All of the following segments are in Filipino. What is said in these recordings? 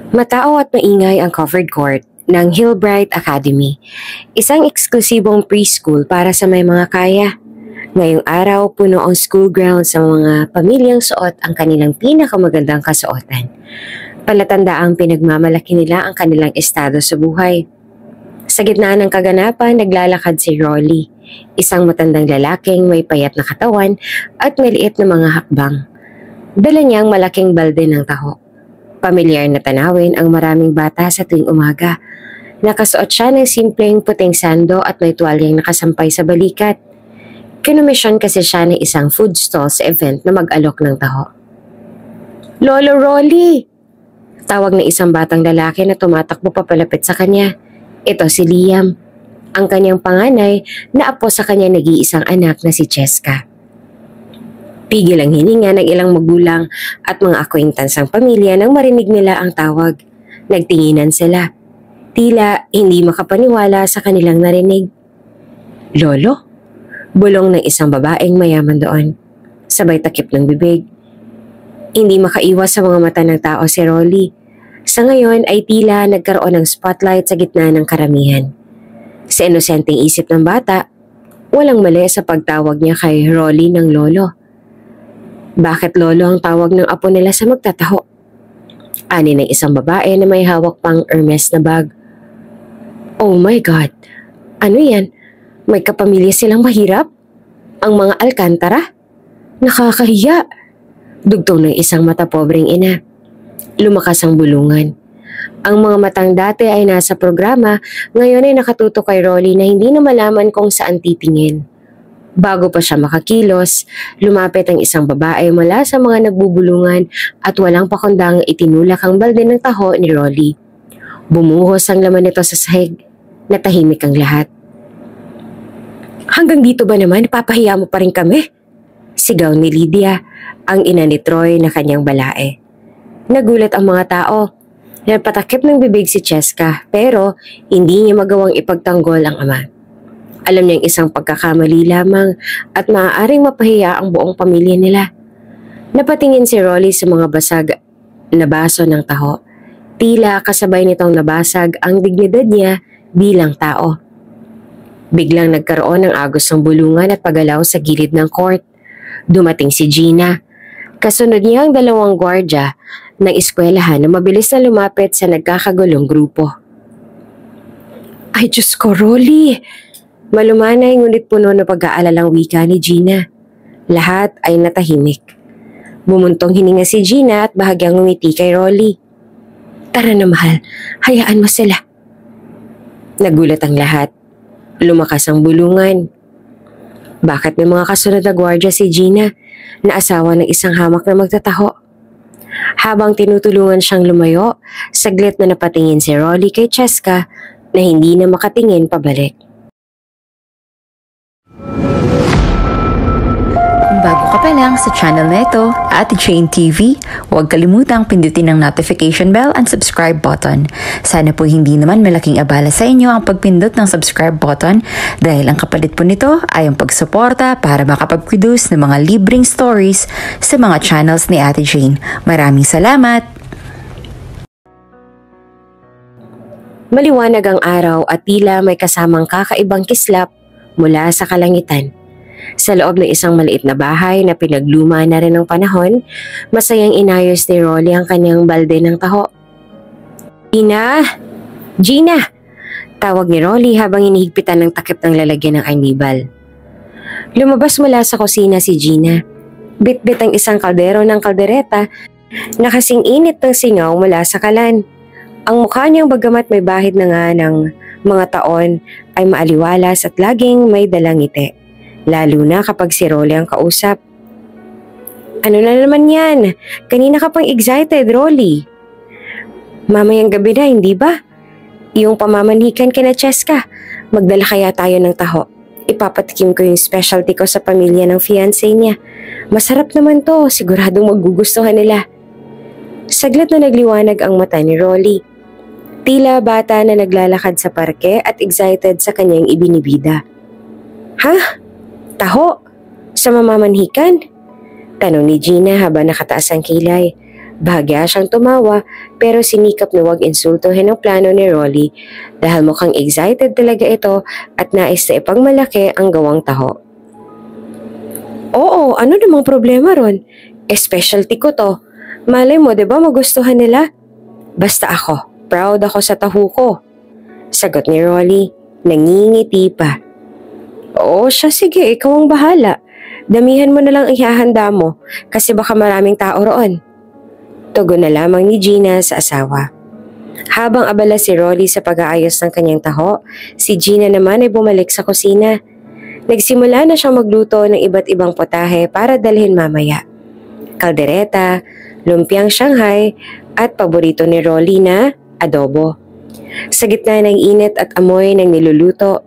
Matao at maingay ang covered court ng Hillbright Academy, isang eksklusibong preschool para sa may mga kaya. Ngayong araw, puno ang school grounds sa mga pamilyang suot ang kanilang pinakamagandang kasuotan. Palatandaang pinagmamalaki nila ang kanilang estado sa buhay. Sa gitna ng kaganapan, naglalakad si Rolly, isang matandang lalaking may payat na katawan at maliit na mga hakbang. Dala niyang malaking balde ng taho. Pamilyar na tanawin ang maraming bata sa tuwing umaga. Nakasuot siya ng simpleng puting sando at may tuwalyang nakasampay sa balikat. Kinomisyon kasi siya ng isang food stall sa event na mag-alok ng taho. "Lolo Rolly!" Tawag ng isang batang lalaki na tumatakbo papalapit sa kanya. Ito si Liam, ang kanyang panganay na apo sa kanya nag-iisang anak na si Cheska. Pigil ang hininga ng ilang magulang at mga akwintansang pamilya nang marinig nila ang tawag. Nagtinginan sila. Tila hindi makapaniwala sa kanilang narinig. "Lolo?" Bulong ng isang babaeng mayaman doon. Sabay takip ng bibig. Hindi makaiwas sa mga mata ng tao si Rolly. Sa ngayon ay tila nagkaroon ng spotlight sa gitna ng karamihan. Sa inosenteng isip ng bata, walang mali sa pagtawag niya kay Rolly ng lolo. Bakit lolo ang tawag ng apo nila sa magtataho? Ani ng isang babae na may hawak pang Hermes na bag. "Oh my God! Ano yan? May kapamilya silang mahirap? Ang mga Alcantara? Nakakahiya!" Dugtong ng isang mata pobreng ina. Lumakas ang bulungan. Ang mga matang dati ay nasa programa, ngayon ay nakatutok kay Rolly na hindi na malaman kung saan titingin. Bago pa siya makakilos, lumapit ang isang babae mula sa mga nagbubulungan at walang pakundang itinulak ang balde ng taho ni Rolly. Bumuhos ang laman nito sa sahig. Natahimik ang lahat. "Hanggang dito ba naman, papahiya mo pa rin kami?" Sigaw ni Lydia, ang ina ni Troy na kanyang balae. Nagulat ang mga tao. Napatakip ng bibig si Cheska pero hindi niya magawang ipagtanggol ang ama. Alam niyang isang pagkakamali lamang at maaaring mapahiya ang buong pamilya nila. Napatingin si Rolly sa mga basag na baso ng taho. Tila kasabay nitong nabasag ang dignidad niya bilang tao. Biglang nagkaroon ng agos ng bulungan at paggalaw sa gilid ng court. Dumating si Gina. Kasunod niya ang dalawang gwardya ng eskwelahan na mabilis na lumapit sa nagkakagulong grupo. "Ay Diyos ko, Rolly!" Malumanay ngunit puno na pag-aalalang wika ni Gina. Lahat ay natahimik. Bumuntong hininga si Gina at bahagyang ngumiti kay Rolly. "Tara na mahal, hayaan mo sila." Nagulat ang lahat. Lumakas ang bulungan. Bakit may mga kasunod na gwardya si Gina na asawa ng isang hamak na magtataho? Habang tinutulungan siyang lumayo, saglit na napatingin si Rolly kay Cheska na hindi na makatingin pabalik. Kung bago ka pa lang sa channel na ito, Ate Jane TV, huwag kalimutang pindutin ang notification bell and subscribe button. Sana po hindi naman malaking abala sa inyo ang pagpindot ng subscribe button dahil ang kapalit po nito ay ang pagsuporta para makapag-produce ng mga libreng stories sa mga channels ni Ate Jane. Maraming salamat! Maliwanag ang araw at tila may kasamang kakaibang kislap mula sa kalangitan. Sa loob ng isang maliit na bahay na pinagluma na rin ng panahon, masayang inayos ni Rolly ang kanyang balde ng taho. "Gina! Gina!" Tawag ni Rolly habang inihigpitan ng takip ng lalagyan ng arnibal. Lumabas mula sa kusina si Gina. Bit-bit ang isang kaldero ng kaldereta na kasing init ng singaw mula sa kalan. Ang mukha niyang bagamat may bahid na nga ng mga taon ay maaliwalas at laging may dalang ngiti. Lalo na kapag si Rolly ang kausap. "Ano na naman yan? Kanina ka pang excited, Rolly." "Mamayang gabi na, hindi ba? Yung pamamanhikan kina Cheska. Magdala kaya tayo ng taho. Ipapatikim ko yung specialty ko sa pamilya ng fiancé niya. Masarap naman to, siguradong magugustuhan nila." Saglit na nagliwanag ang mata ni Rolly. Tila bata na naglalakad sa parke at excited sa kanyang ibinibida. "Ha? Taho? Sa mamamanhikan?" Tanong ni Gina habang nakataas ang kilay. Bahagya siyang tumawa pero sinikap na huwag insultuhin ang plano ni Rolly dahil mukhang excited talaga ito at nais na ipagmalaki ang gawang taho. Oo, ano namang problema ron? Specialty ko to. Malay mo, 'di ba magustuhan nila? Basta ako, proud ako sa taho ko. Sagot ni Rolly, nangingiti pa. Oo siya, sige, ikaw ang bahala. Damihan mo na lang ihahanda mo kasi baka maraming tao roon. Tugon na lamang ni Gina sa asawa. Habang abala si Rolly sa pag-aayos ng kanyang taho, si Gina naman ay bumalik sa kusina. Nagsimula na siyang magluto ng iba't ibang potahe para dalhin mamaya. Kaldereta, lumpiang Shanghai at paborito ni Rolly na adobo. Sa gitna ng init at amoy ng niluluto,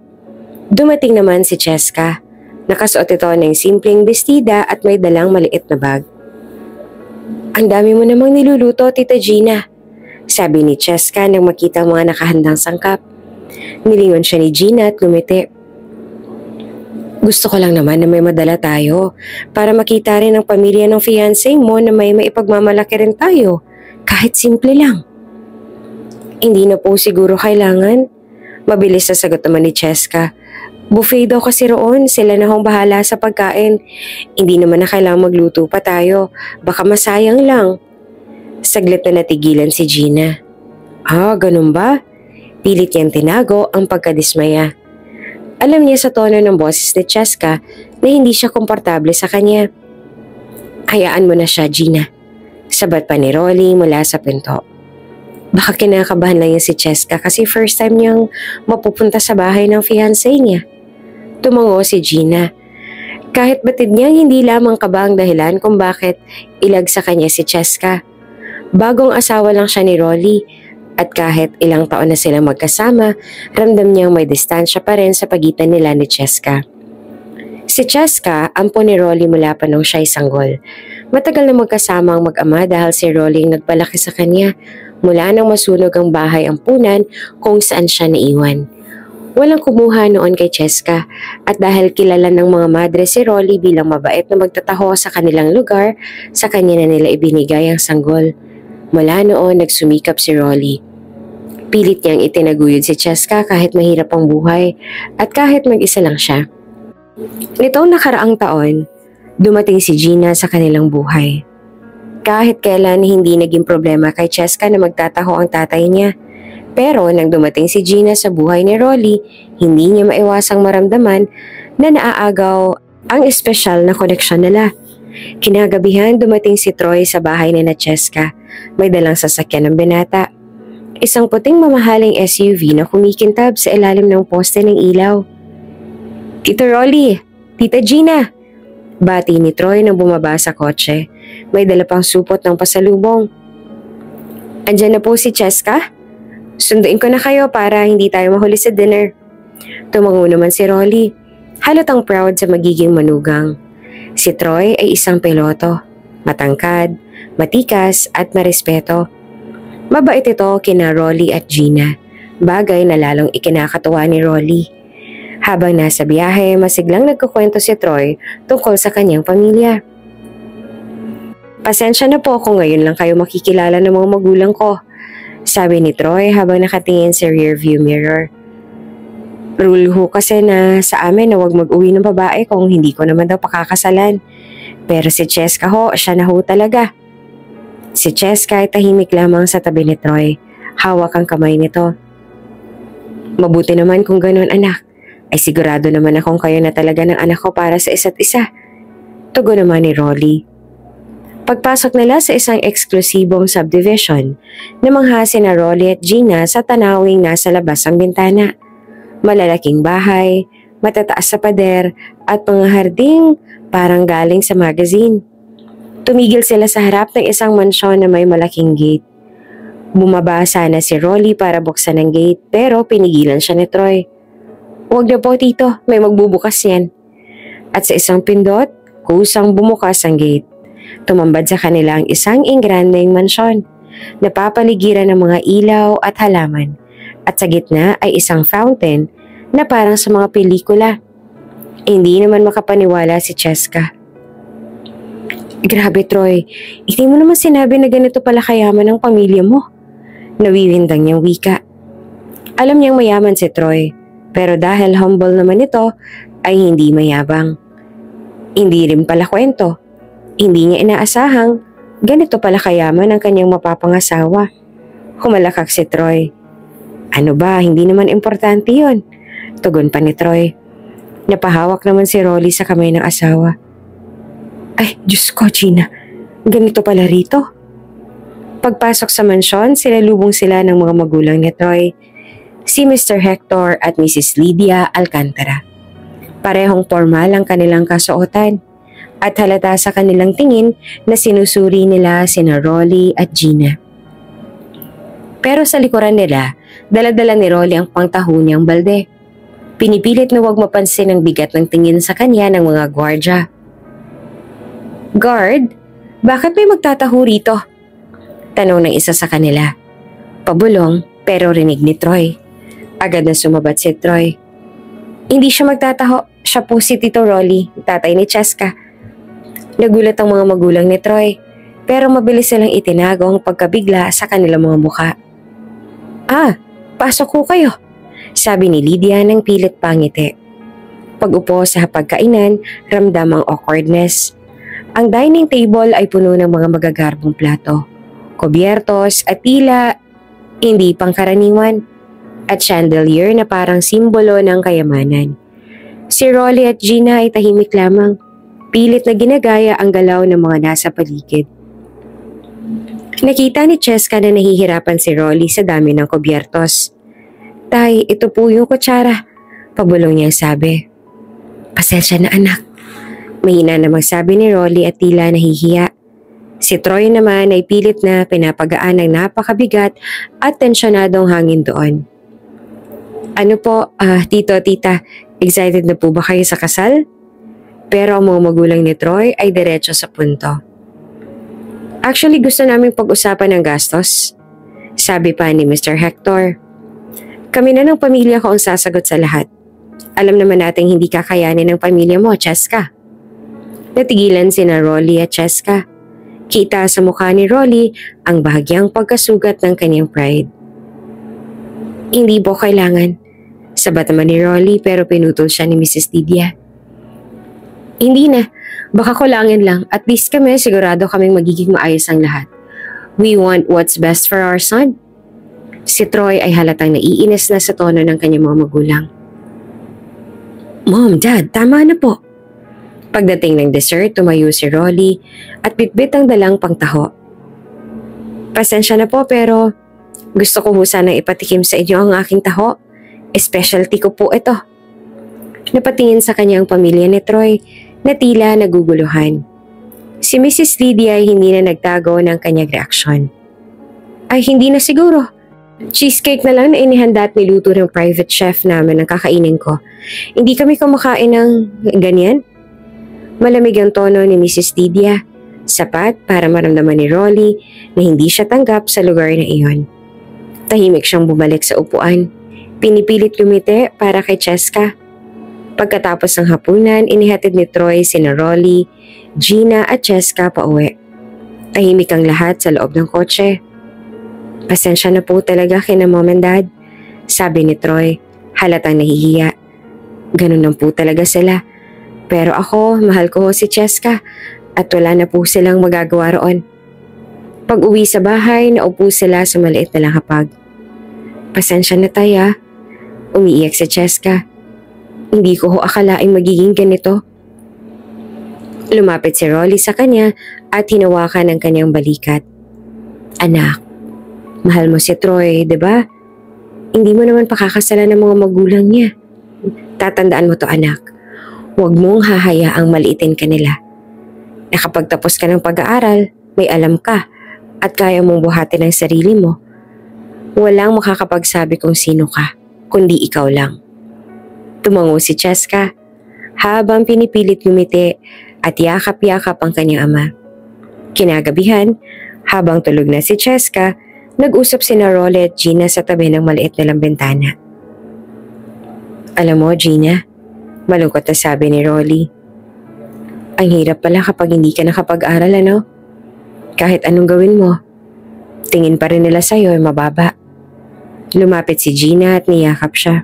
dumating naman si Cheska. Nakasuot ito ng simpleng bestida at may dalang maliit na bag. Ang dami mo namang niluluto, Tita Gina, sabi ni Cheska nang makita ang mga nakahandang sangkap. Nilingon siya ni Gina at lumiti. Gusto ko lang naman na may madala tayo para makita rin ang pamilya ng fiancé mo na may maipagmamalaki rin tayo, kahit simple lang. Hindi na po siguro kailangan. Mabilis na sagot naman ni Cheska. Buffet daw kasi roon, sila na hong bahala sa pagkain. Hindi naman na kailangang magluto pa tayo, baka masayang lang. Saglit na natigilan si Gina. Ah, ganun ba? Pilit niyang tinago ang pagkadismaya. Alam niya sa tono ng boses ni Cheska na hindi siya komportable sa kanya. Hayaan mo na siya, Gina. Sabat pa ni Rolly mula sa pinto. Baka kinakabahan lang yan si Cheska kasi first time niyang mapupunta sa bahay ng fiancé niya. Tumango si Gina. Kahit batid niyang hindi lamang kaba ang dahilan kung bakit ilag sa kanya si Cheska. Bagong asawa lang siya ni Rolly at kahit ilang taon na sila magkasama, ramdam niyang may distansya pa rin sa pagitan nila ni Cheska. Si Cheska, ampo ni Rolly mula pa nung siya'y sanggol. Matagal na magkasama ang mag-ama dahil si Rolly ang nagpalaki sa kanya mula nang masunog ang bahay ampunan kung saan siya naiwan. Walang kumuha noon kay Cheska at dahil kilala ng mga madre si Rolly bilang mabait na magtataho sa kanilang lugar, sa kanya na nila ibinigay ang sanggol. Mula noon nagsumikap si Rolly. Pilit niyang itinaguyod si Cheska kahit mahirap ang buhay at kahit mag-isa lang siya. Nitong nakaraang taon, dumating si Gina sa kanilang buhay. Kahit kailan hindi naging problema kay Cheska na magtataho ang tatay niya. Pero nang dumating si Gina sa buhay ni Rolly, hindi niya maiwasang maramdaman na naaagaw ang espesyal na koneksyon nila. Kinagabihan dumating si Troy sa bahay ni Cheska. May dalang sasakyan ng binata. Isang puting mamahaling SUV na kumikintab sa ilalim ng poste ng ilaw. Tito Rolly, Tita Gina, bati ni Troy nang bumaba sa kotse. May dala pang supot ng pasalubong. Andyan na po si Cheska? Sunduin ko na kayo para hindi tayo mahuli sa dinner. Tumango naman si Rolly. Halatang proud sa magiging manugang. Si Troy ay isang piloto. Matangkad, matikas at marespeto. Mabait ito kina Rolly at Gina. Bagay na lalong ikinakatuwa ni Rolly. Habang nasa biyahe, masiglang nagkukwento si Troy tungkol sa kanyang pamilya. Pasensya na po kung ngayon lang kayo makikilala ng mga magulang ko, sabi ni Troy habang nakatingin sa rearview mirror. Rule ho kasi na sa amin na huwag mag-uwi ng babae kung hindi ko naman daw pakakasalan. Pero si Cheska ho, siya na ho talaga. Si Cheska ay tahimik lamang sa tabi ni Troy. Hawak ang kamay nito. Mabuti naman kung ganun, anak. Ay sigurado naman akong kayo na talaga ng anak ko para sa isa't isa. Tugon naman ni Rolly. Pagpasok nila sa isang eksklusibong subdivision, namangha sina Rolly at Gina sa tanawing nasa labas ang bintana. Malalaking bahay, matataas sa pader at mga harding parang galing sa magazine. Tumigil sila sa harap ng isang mansyon na may malaking gate. Bumaba sana si Rolly para buksan ang gate pero pinigilan siya ni Troy. Huwag na po tito, may magbubukas yan. At sa isang pindot, kusang bumukas ang gate. Tumambad sa kanila ang isang ingrandeng mansyon, napapaligiran ng mga ilaw at halaman, at sa gitna ay isang fountain na parang sa mga pelikula. Hindi naman makapaniwala si Cheska. Grabe Troy, hindi mo naman sinabi na ganito pala kayaman ang pamilya mo. Nawiwindang niyang wika. Alam niyang mayaman si Troy, pero dahil humble naman ito, ay hindi mayabang. Hindi rin pala kwento. Hindi niya inaasahang ganito pala kayaman ang kanyang mapapangasawa. Humalakak si Troy. Ano ba, hindi naman importante yun. Tugon pa ni Troy. Napahawak naman si Rolly sa kamay ng asawa. Ay, Diyos ko, Gina. Ganito pala rito. Pagpasok sa mansyon, sinalubong sila ng mga magulang ni Troy, si Mr. Hector at Mrs. Lydia Alcantara. Parehong formal ang kanilang kasuotan at halata sa kanilang tingin na sinusuri nila sina Rolly at Gina. Pero sa likuran nila, dala-dala ni Rolly ang pangtaho niyang balde. Pinipilit na huwag mapansin ang bigat ng tingin sa kanya ng mga gwardya. Guard, bakit may magtataho rito? Tanong ng isa sa kanila. Pabulong pero rinig ni Troy. Agad na sumabat si Troy. Hindi siya magtataho, siya po si Tito Rolly, tatay ni Cheska. Nagulat ang mga magulang ni Troy, pero mabilis silang itinago ang pagkabigla sa kanilang mga mukha. Ah, pasok ko kayo, sabi ni Lydia ng pilit pangiti. Pag-upo sa hapagkainan, ramdam ang awkwardness. Ang dining table ay puno ng mga magagarbong plato, kubyertos at tila hindi pangkaraniwan, at chandelier na parang simbolo ng kayamanan. Si Rolly at Gina ay tahimik lamang, pilit na ginagaya ang galaw ng mga nasa paligid. Nakita ni Cheska na nahihirapan si Rolly sa dami ng kubyertos. Tay, ito po yung kutsara, pabulong niyang sabi. Pasensya na anak. Mahina na magsabi ni Rolly at tila nahihiya. Si Troy naman ay pilit na pinapagaan ng napakabigat at tensyonadong hangin doon. Ano po, tito, tita, excited na po ba kayo sa kasal? Pero ang mga magulang ni Troy ay diretso sa punto. Actually, gusto naming pag-usapan ng gastos, sabi pa ni Mr. Hector. Kami na ng pamilya ko ang sasagot sa lahat. Alam naman nating hindi kakayanin ng pamilya mo, Cheska. Natigilan sina Rolly at Cheska. Kita sa mukha ni Rolly ang bahagyang pagkasugat ng kanyang pride. Hindi po kailangan. Sabat naman ni Rolly pero pinutol siya ni Mrs. Lydia. Hindi na. Baka kulangin lang. At least kami sigurado kaming magiging maayos ang lahat. We want what's best for our son. Si Troy ay halatang naiinis na sa tono ng kanyang mga magulang. Mom, Dad, tama na po. Pagdating ng dessert, tumayo si Rolly at bitbit ang dalang pangtaho. Pasensya na po pero gusto ko ho sanang ipatikim sa inyo ang aking taho. Specialty ko po ito. Napatingin sa kanyang pamilya ni Troy na tila naguguluhan. Si Mrs. Lydia ay hindi na nagtago ng kanyang reaksyon. Ay hindi na siguro. Cheesecake na lang na inihanda at niluto ng private chef namin ang kakainin ko. Hindi kami kumakain ng ganyan. Malamig ang tono ni Mrs. Lydia, sapat para maramdaman ni Rolly na hindi siya tanggap sa lugar na iyon. Tahimik siyang bumalik sa upuan. Pinipilit lumite para kay Cheska. Pagkatapos ng hapunan, inihatid ni Troy sina Rolly, Gina at Cheska pauwi. Tahimik ang lahat sa loob ng kotse. Pasensya na po talaga kina Mom and Dad, sabi ni Troy, halatang nahihiya. Ganun lang po talaga sila. Pero ako, mahal ko si Cheska at wala na po silang magagawa roon. Pag uwi sa bahay, naupo sila sa maliit na lang hapag. Pasensya na tayo, umiiyak si Cheska. Hindi ko ho akalaing magiging ganito. Lumapit si Rolly sa kanya at hinawakan ang kanyang balikat. Anak, mahal mo si Troy, di ba? Hindi mo naman pakakasalan ng mga magulang niya. Tatandaan mo to anak. Huwag mong hahayaang maliitin ka nila. Nakapagtapos ka ng pag-aaral, may alam ka at kaya mong buhatin ang sarili mo. Walang makakapagsabi kung sino ka, kundi ikaw lang. Tumango si Cheska habang pinipilit ngumiti at yakap-yakap ang kanyang ama. Kinagabihan, habang tulog na si Cheska, nag-usap sina Rolly at Gina sa tabi ng maliit na lang bintana. Alam mo, Gina, malungkot na sabi ni Rolly. Ang hirap pala kapag hindi ka nakapag-aral, ano? Kahit anong gawin mo, tingin pa rin nila sa'yo ay mababa. Lumapit si Gina at niyakap siya.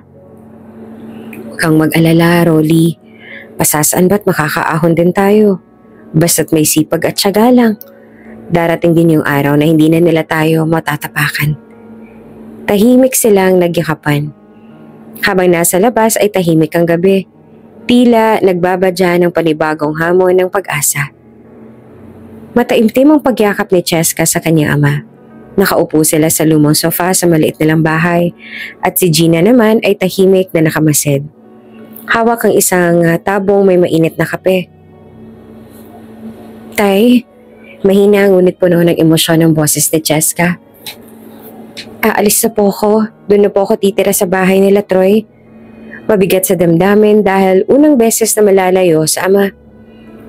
Huwag kang mag-alala, Rolly. Pasasaan ba't makakaahon din tayo? Basta't may sipag at tiyaga lang. Darating din yung araw na hindi na nila tayo matatapakan. Tahimik silang nagyakapan. Habang nasa labas ay tahimik ang gabi. Tila nagbabadya ng panibagong hamon ng pag-asa. Mataimtim ang pagyakap ni Cheska sa kanyang ama. Nakaupo sila sa lumang sofa sa maliit nilang bahay at si Gina naman ay tahimik na nakamasid. Hawak ang isang tabong may mainit na kape. Tay, mahina ngunit puno ng emosyon ang boses ni Cheska. Aalis na po ako. Doon na po ako titira sa bahay nila Troy. Mabigat sa damdamin dahil unang beses na malalayo sa ama.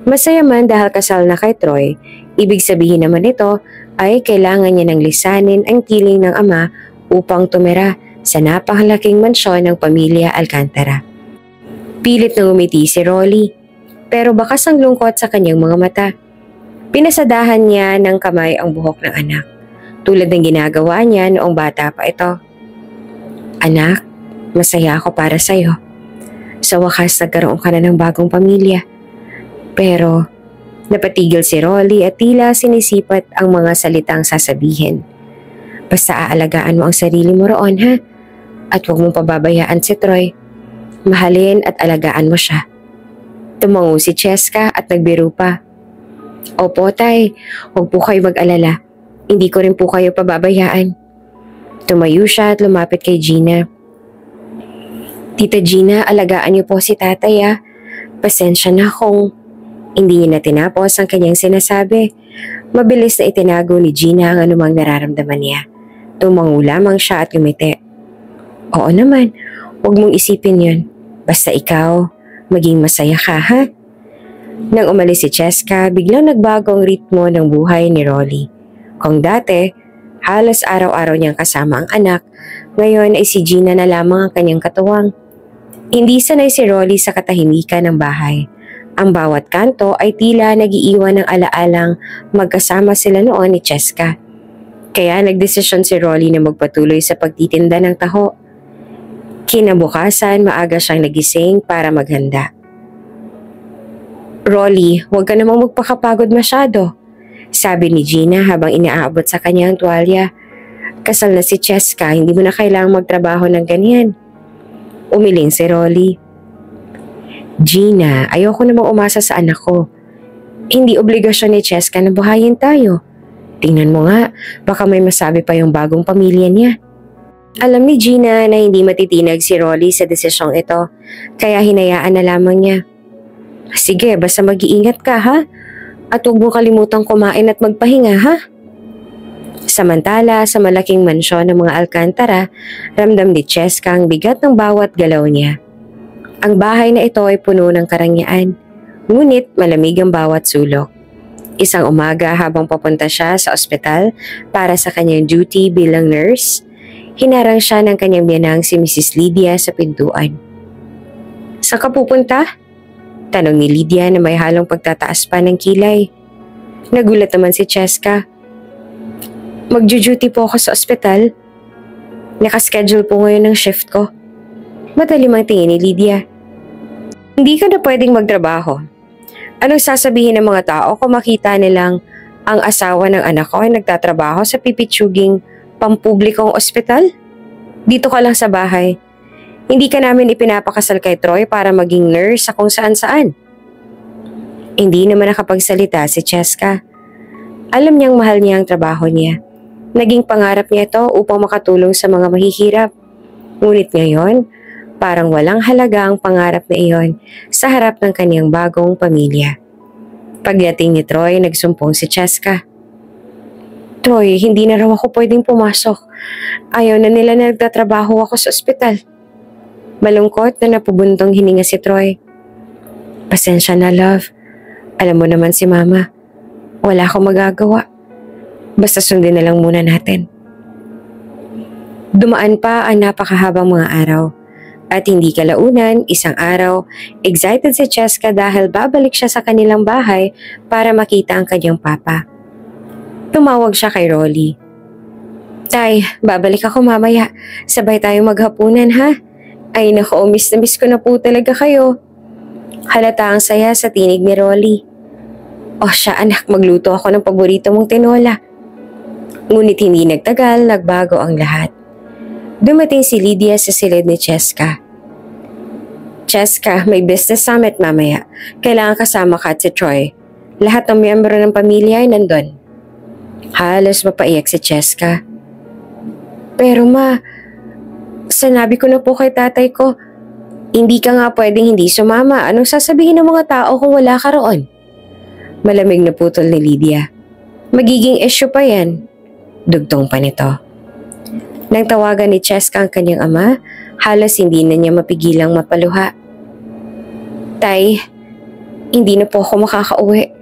Masaya man dahil kasal na kay Troy, ibig sabihin naman ito ay kailangan niya ng lisanin ang tiling ng ama upang tumira sa napakalaking mansyon ng pamilya Alcantara. Pilit na ngumiti si Rolly, pero bakas ang lungkot sa kanyang mga mata. Pinasadahan niya ng kamay ang buhok ng anak, tulad ng ginagawa niya noong bata pa ito. Anak, masaya ako para sa'yo. Sa wakas nagkaroon ka na ng bagong pamilya. Pero napatigil si Rolly at tila sinisipat ang mga salitang sasabihin. Basta aalagaan mo ang sarili mo roon, ha? At huwag mong pababayaan si Troy. Mahalin at alagaan mo siya. Tumango si Cheska at nagbiro pa. Opo, tay. Huwag po kayo mag-alala. Hindi ko rin po kayo pababayaan. Tumayo siya at lumapit kay Gina. Tita Gina, alagaan niyo po si tatay, ha? Pasensya na kung hindi niya na tinapos ang kanyang sinasabi. Mabilis na itinago ni Gina ang anumang nararamdaman niya. Tumango lamang siya at ngumiti. Oo naman, huwag mong isipin yun. Basta ikaw, maging masaya ka, ha? Nang umalis si Cheska, biglang nagbago ang ritmo ng buhay ni Rolly. Kung dati, halos araw-araw niyang kasama ang anak, ngayon ay si Gina na lamang ang kanyang katuwang. Hindi sanay si Rolly sa katahimikan ng bahay. Ang bawat kanto ay tila nagiiwan ng alaalang magkasama sila noon ni Cheska. Kaya nagdesisyon si Rolly na magpatuloy sa pagtitinda ng taho. Kinabukasan, maaga siyang nagising para maghanda. Rolly, huwag ka namang magpakapagod masyado, sabi ni Gina habang inaabot sa kanyang tuwalya. Kasal na si Cheska, hindi mo na kailangang magtrabaho ng ganyan. Umiling si Rolly. Gina, ayoko namang umasa sa anak ko. Hindi obligasyon ni Cheska na buhayin tayo. Tingnan mo nga, baka may masabi pa yung bagong pamilya niya. Alam ni Gina na hindi matitinag si Rolly sa desisyong ito, kaya hinayaan na lamang niya. Sige, basta mag-iingat ka, ha? At huwag mo kalimutang kumain at magpahinga, ha? Samantala, sa malaking mansyon ng mga Alcantara, ramdam ni Cheska ang bigat ng bawat galaw niya. Ang bahay na ito ay puno ng karangyaan, ngunit malamig ang bawat sulok. Isang umaga habang papunta siya sa ospital para sa kanyang duty bilang nurse, hinarang siya ng kanyang biyanang si Mrs. Lydia sa pintuan. Saan ka pupunta? Tanong ni Lydia na may halong pagtataas pa ng kilay. Nagulat naman si Cheska. Magjo-duty po ako sa ospital. Nakaschedule po ngayon ng shift ko. Matalim ang tingin ni Lydia. Hindi ka na pwedeng magtrabaho. Anong sasabihin ng mga tao kung makita nilang ang asawa ng anak ko ay nagtatrabaho sa pipitsuging pampublikong ospital? Dito ka lang sa bahay. Hindi ka namin ipinapakasal kay Troy para maging nurse sa kung saan-saan. Hindi naman nakapagsalita si Cheska. Alam niyang mahal niya ang trabaho niya. Naging pangarap niya ito upang makatulong sa mga mahihirap. Ngunit ngayon, parang walang halaga ang pangarap na iyon sa harap ng kanyang bagong pamilya. Pagdating ni Troy, nagsumpong si Cheska. Troy, hindi na raw ako pwedeng pumasok. Ayaw na nila na nagtatrabaho ako sa ospital. Malungkot na napubuntong hininga si Troy. Pasensya na, love. Alam mo naman si Mama. Wala akong magagawa. Basta sundin na lang muna natin. Dumaan pa ang napakahabang mga araw. At hindi kalaunan, isang araw, excited si Cheska dahil babalik siya sa kanilang bahay para makita ang kanyang papa. Tumawag siya kay Rolly. Tay, babalik ako mamaya. Sabay tayo maghapunan ha? Ay nako, miss na miss ko na po talaga kayo. Halata ang saya sa tinig ni Rolly. Oh siya anak, magluto ako ng paborito mong tinola. Ngunit hindi nagtagal, nagbago ang lahat. Dumating si Lydia sa silid ni Cheska. Cheska, may business summit mamaya. Kailangan kasama ka at si Troy. Lahat ng miyembro ng pamilya ay nandun. Halos mapaiyak si Cheska. Pero ma, sinabi ko na po kay tatay ko, hindi ka nga pwedeng hindi sumama. Anong sasabihin ng mga tao kung wala ka roon? Malamig na putol ni Lydia. Magiging issue pa yan. Dugtong pa nito. Nang tawagan ni Cheska ang kanyang ama, halos hindi na niya mapigilang mapaluha. Tay, hindi na po ako makakauwi.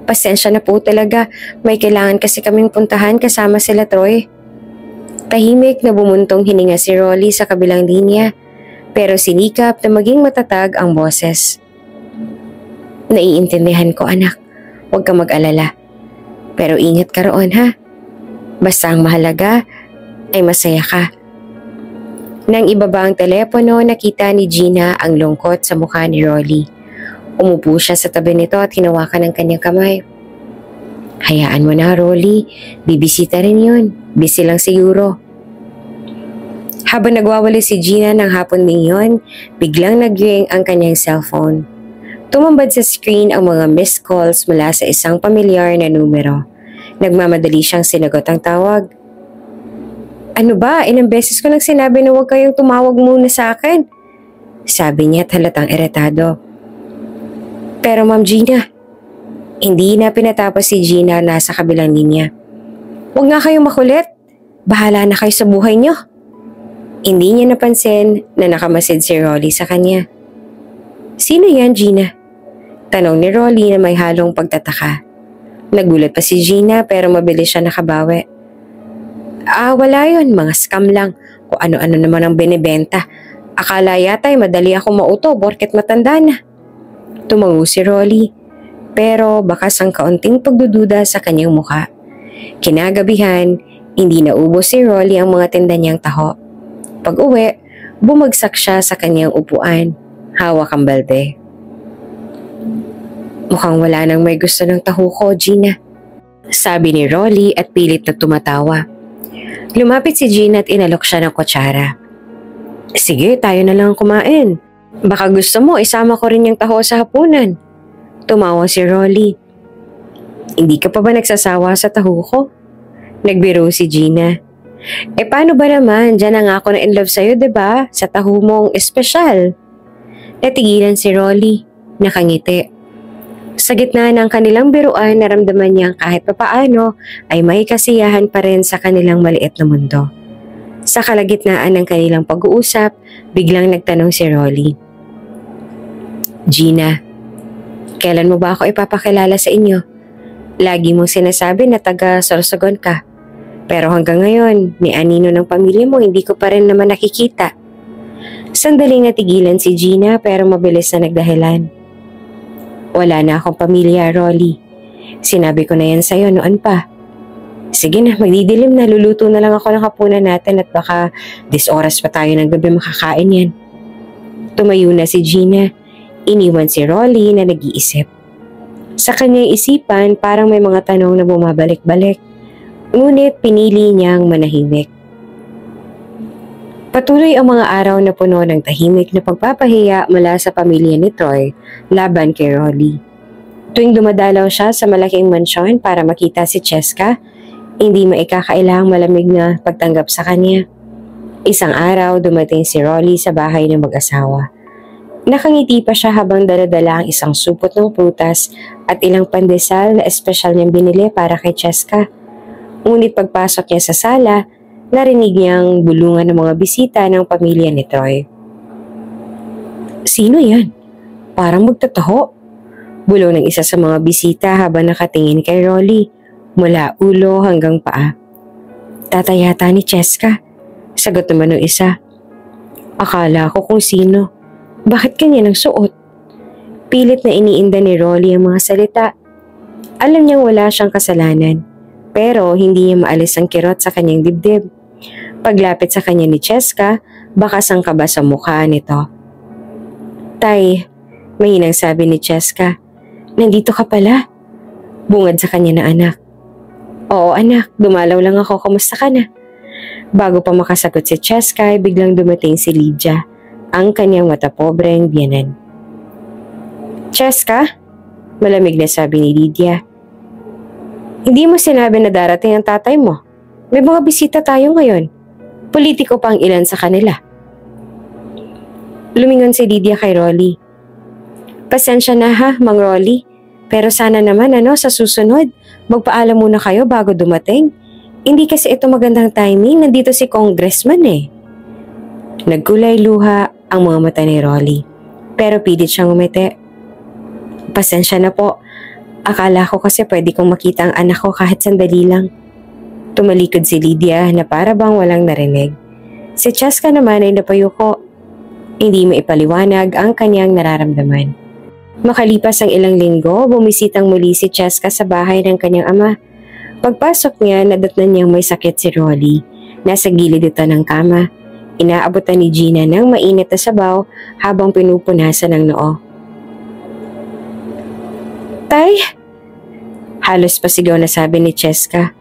Pasensya na po talaga. May kailangan kasi kaming puntahan kasama sila Troy. Tahimik na bumuntong hininga si Rolly sa kabilang linya, pero sinikap na maging matatag ang boses. Naiintindihan ko anak, huwag ka mag-alala. Pero ingat ka roon ha. Basta ang mahalaga ay masaya ka. Nang ibaba ang telepono, nakita ni Gina ang lungkot sa mukha ni Rolly. Umupo siya sa tabi nito at hinawakan ang kanyang kamay. Hayaan mo na Rolly, bibisita rin yun. Busy lang siguro. Habang nagwawali si Gina ng hapon ding yun, biglang nag-ring ang kanyang cellphone. Tumambad sa screen ang mga missed calls mula sa isang pamilyar na numero. Nagmamadali siyang sinagot ang tawag. Ano ba? Ilang beses ko nang sinabi na huwag kayong tumawag muna sa akin. Sabi niya at halatang iritado. Pero Ma'am Gina, hindi na pinatapos si Gina nasa kabilang linya. Huwag nga kayong makulit. Bahala na kayo sa buhay niyo. Hindi niya napansin na nakamasid si Rolly sa kanya. Sino yan, Gina? Tanong ni Rolly na may halong pagtataka. Nagulat pa si Gina pero mabilis siya nakabawi. Wala yun. Mga scam lang. Kung ano-ano naman ang binibenta. Akala yata'y madali ako mauto porket matanda na. Tumango si Rolly. Pero bakas ang kaunting pagdududa sa kanyang mukha. Kinagabihan, hindi naubos si Rolly ang mga tinda niyang taho. Pag-uwi, bumagsak siya sa kanyang upuan. Hawak ang balde. Mukhang wala nang may gusto ng taho ko, Gina. Sabi ni Rolly at pilit na tumatawa. Lumapit si Gina at inalok siya ng kutsara. Sige, tayo na lang kumain. Baka gusto mo, isama ko rin yung taho sa hapunan. Tumawa si Rolly. Hindi ka pa ba nagsasawa sa taho ko? Nagbiro si Gina. Paano ba naman? Diyan na nga ako na in love sa'yo, diba? Sa taho mong espesyal. Natigilan si Rolly. Nakangiti. Sa gitna ng kanilang biruan, naramdaman niyang kahit papaano ay may kasiyahan pa rin sa kanilang maliit na mundo. Sa kalagitnaan ng kanilang pag-uusap, biglang nagtanong si Rolly. Gina, kailan mo ba ako ipapakilala sa inyo? Lagi mong sinasabi na taga Sorsogon ka. Pero hanggang ngayon, ni anino ng pamilya mo hindi ko pa rin naman nakikita. Sandaling natigilan si Gina pero mabilis na nagdahilan. Wala na akong pamilya, Rolly. Sinabi ko na yan sa'yo noon pa. Sige na, magdidilim na. Luluto na lang ako ng hapunan natin at baka 10 oras pa tayo ng gabi makakain yan. Tumayo na si Gina. Iniwan si Rolly na nag-iisip. Sa kanyang isipan, parang may mga tanong na bumabalik-balik. Ngunit pinili niyang manahimik. Patuloy ang mga araw na puno ng tahimik na pagpapahiya mula sa pamilya ni Troy laban kay Rolly. Tuwing dumadalaw siya sa malaking mansyon para makita si Cheska, hindi maikakailang malamig na pagtanggap sa kanya. Isang araw dumating si Rolly sa bahay ng mag-asawa. Nakangiti pa siya habang daladala ang isang supot ng prutas at ilang pandesal na espesyal niyang binili para kay Cheska. Ngunit pagpasok niya sa sala, narinig niyang bulungan ng mga bisita ng pamilya ni Troy. Sino yan? Parang magtataho. Bulong ng isa sa mga bisita habang nakatingin kay Rolly, mula ulo hanggang paa. Tatay yata ni Cheska, sagot naman ng isa. Akala ko kung sino. Bakit kanya nang suot? Pilit na iniinda ni Rolly ang mga salita. Alam niyang wala siyang kasalanan, pero hindi niya maalis ang kirot sa kanyang dibdib. Paglapit sa kanya ni Cheska, bakas ang kaba sa mukha nito. Tay, mahinang sabi ni Cheska, nandito ka pala. Bungad sa kanya na anak. Oo anak, dumalaw lang ako, kamusta ka na? Bago pa makasagot si Cheska, biglang dumating si Lydia, ang kanyang matapobreng biyanan. Cheska? Malamig na sabi ni Lydia. Hindi mo sinabi na darating ang tatay mo. May mga bisita tayo ngayon. Politiko pa ang ilan sa kanila. Lumingon si Lydia kay Rolly. Pasensya na ha, Mang Rolly. Pero sana naman sa susunod, magpaalam muna kayo bago dumating. Hindi kasi ito magandang timing, nandito si Congressman eh. Nagkulay luha ang mga mata ni Rolly, pero pilit siyang umiti. Pasensya na po, akala ko kasi pwede kong makita ang anak ko kahit sandali lang. Tumalikod si Lydia na para bang walang narinig. Si Cheska naman ay napayuko. Hindi maipaliwanag ang kanyang nararamdaman. Makalipas ang ilang linggo, bumisitang muli si Cheska sa bahay ng kanyang ama. Pagpasok niya, nadatnan niyang may sakit si Rolly. Nasa gilid ito ng kama. Inaabutan ni Gina ng mainit na sabaw habang pinupunasan ng noo. Tay! Halos pasigaw na sabi ni Cheska.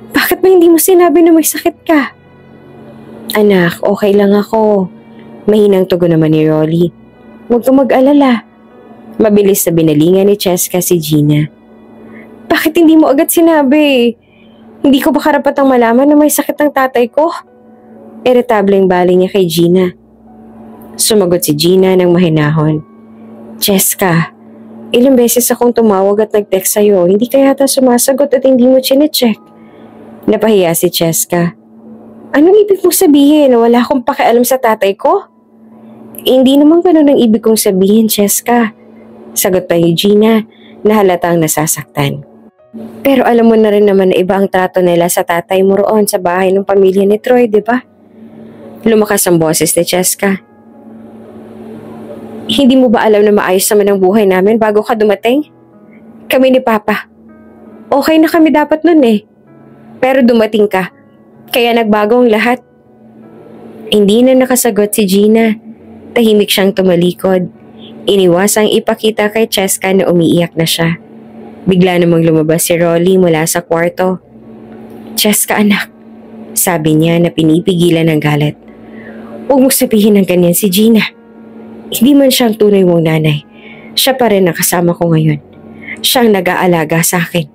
Bakit ba hindi mo sinabi na may sakit ka? Anak, okay lang ako. Mahinang tugon naman ni Rolly. Huwag kang mag-alala. Mabilis na binalingan ni Cheska si Gina. Bakit hindi mo agad sinabi? Hindi ko ba karapatang malaman na may sakit ang tatay ko? Iritableng bali niya kay Gina. Sumagot si Gina ng mahinahon. Cheska, ilang beses akong tumawag at nag-text sa'yo. Hindi ka yata sumasagot at hindi mo chinecheck. Napahiya si Cheska. Anong ibig mong sabihin na wala akong pakialam sa tatay ko? Hindi naman ganun ang ibig kong sabihin, Cheska. Sagot pa ni Gina na halatang nasasaktan. Pero alam mo na rin naman na iba ang trato nila sa tatay mo roon sa bahay ng pamilya ni Troy, di ba? Lumakas ang boses ni Cheska. Hindi mo ba alam na maayos naman ang buhay namin bago ka dumating? Kami ni Papa. Okay na kami dapat nun eh. Pero dumating ka, kaya nagbago ang lahat. Hindi na nakasagot si Gina. Tahimik siyang tumalikod. Iniwasang ipakita kay Cheska na umiiyak na siya. Bigla namang lumabas si Rolly mula sa kwarto. Cheska anak, sabi niya na pinipigilan ng galit. Huwag mo sabihin ng ganyan si Gina. Hindi man siyang tunay mong nanay. Siya pa rin ang kasama ko ngayon. Siyang nag-aalaga sa akin.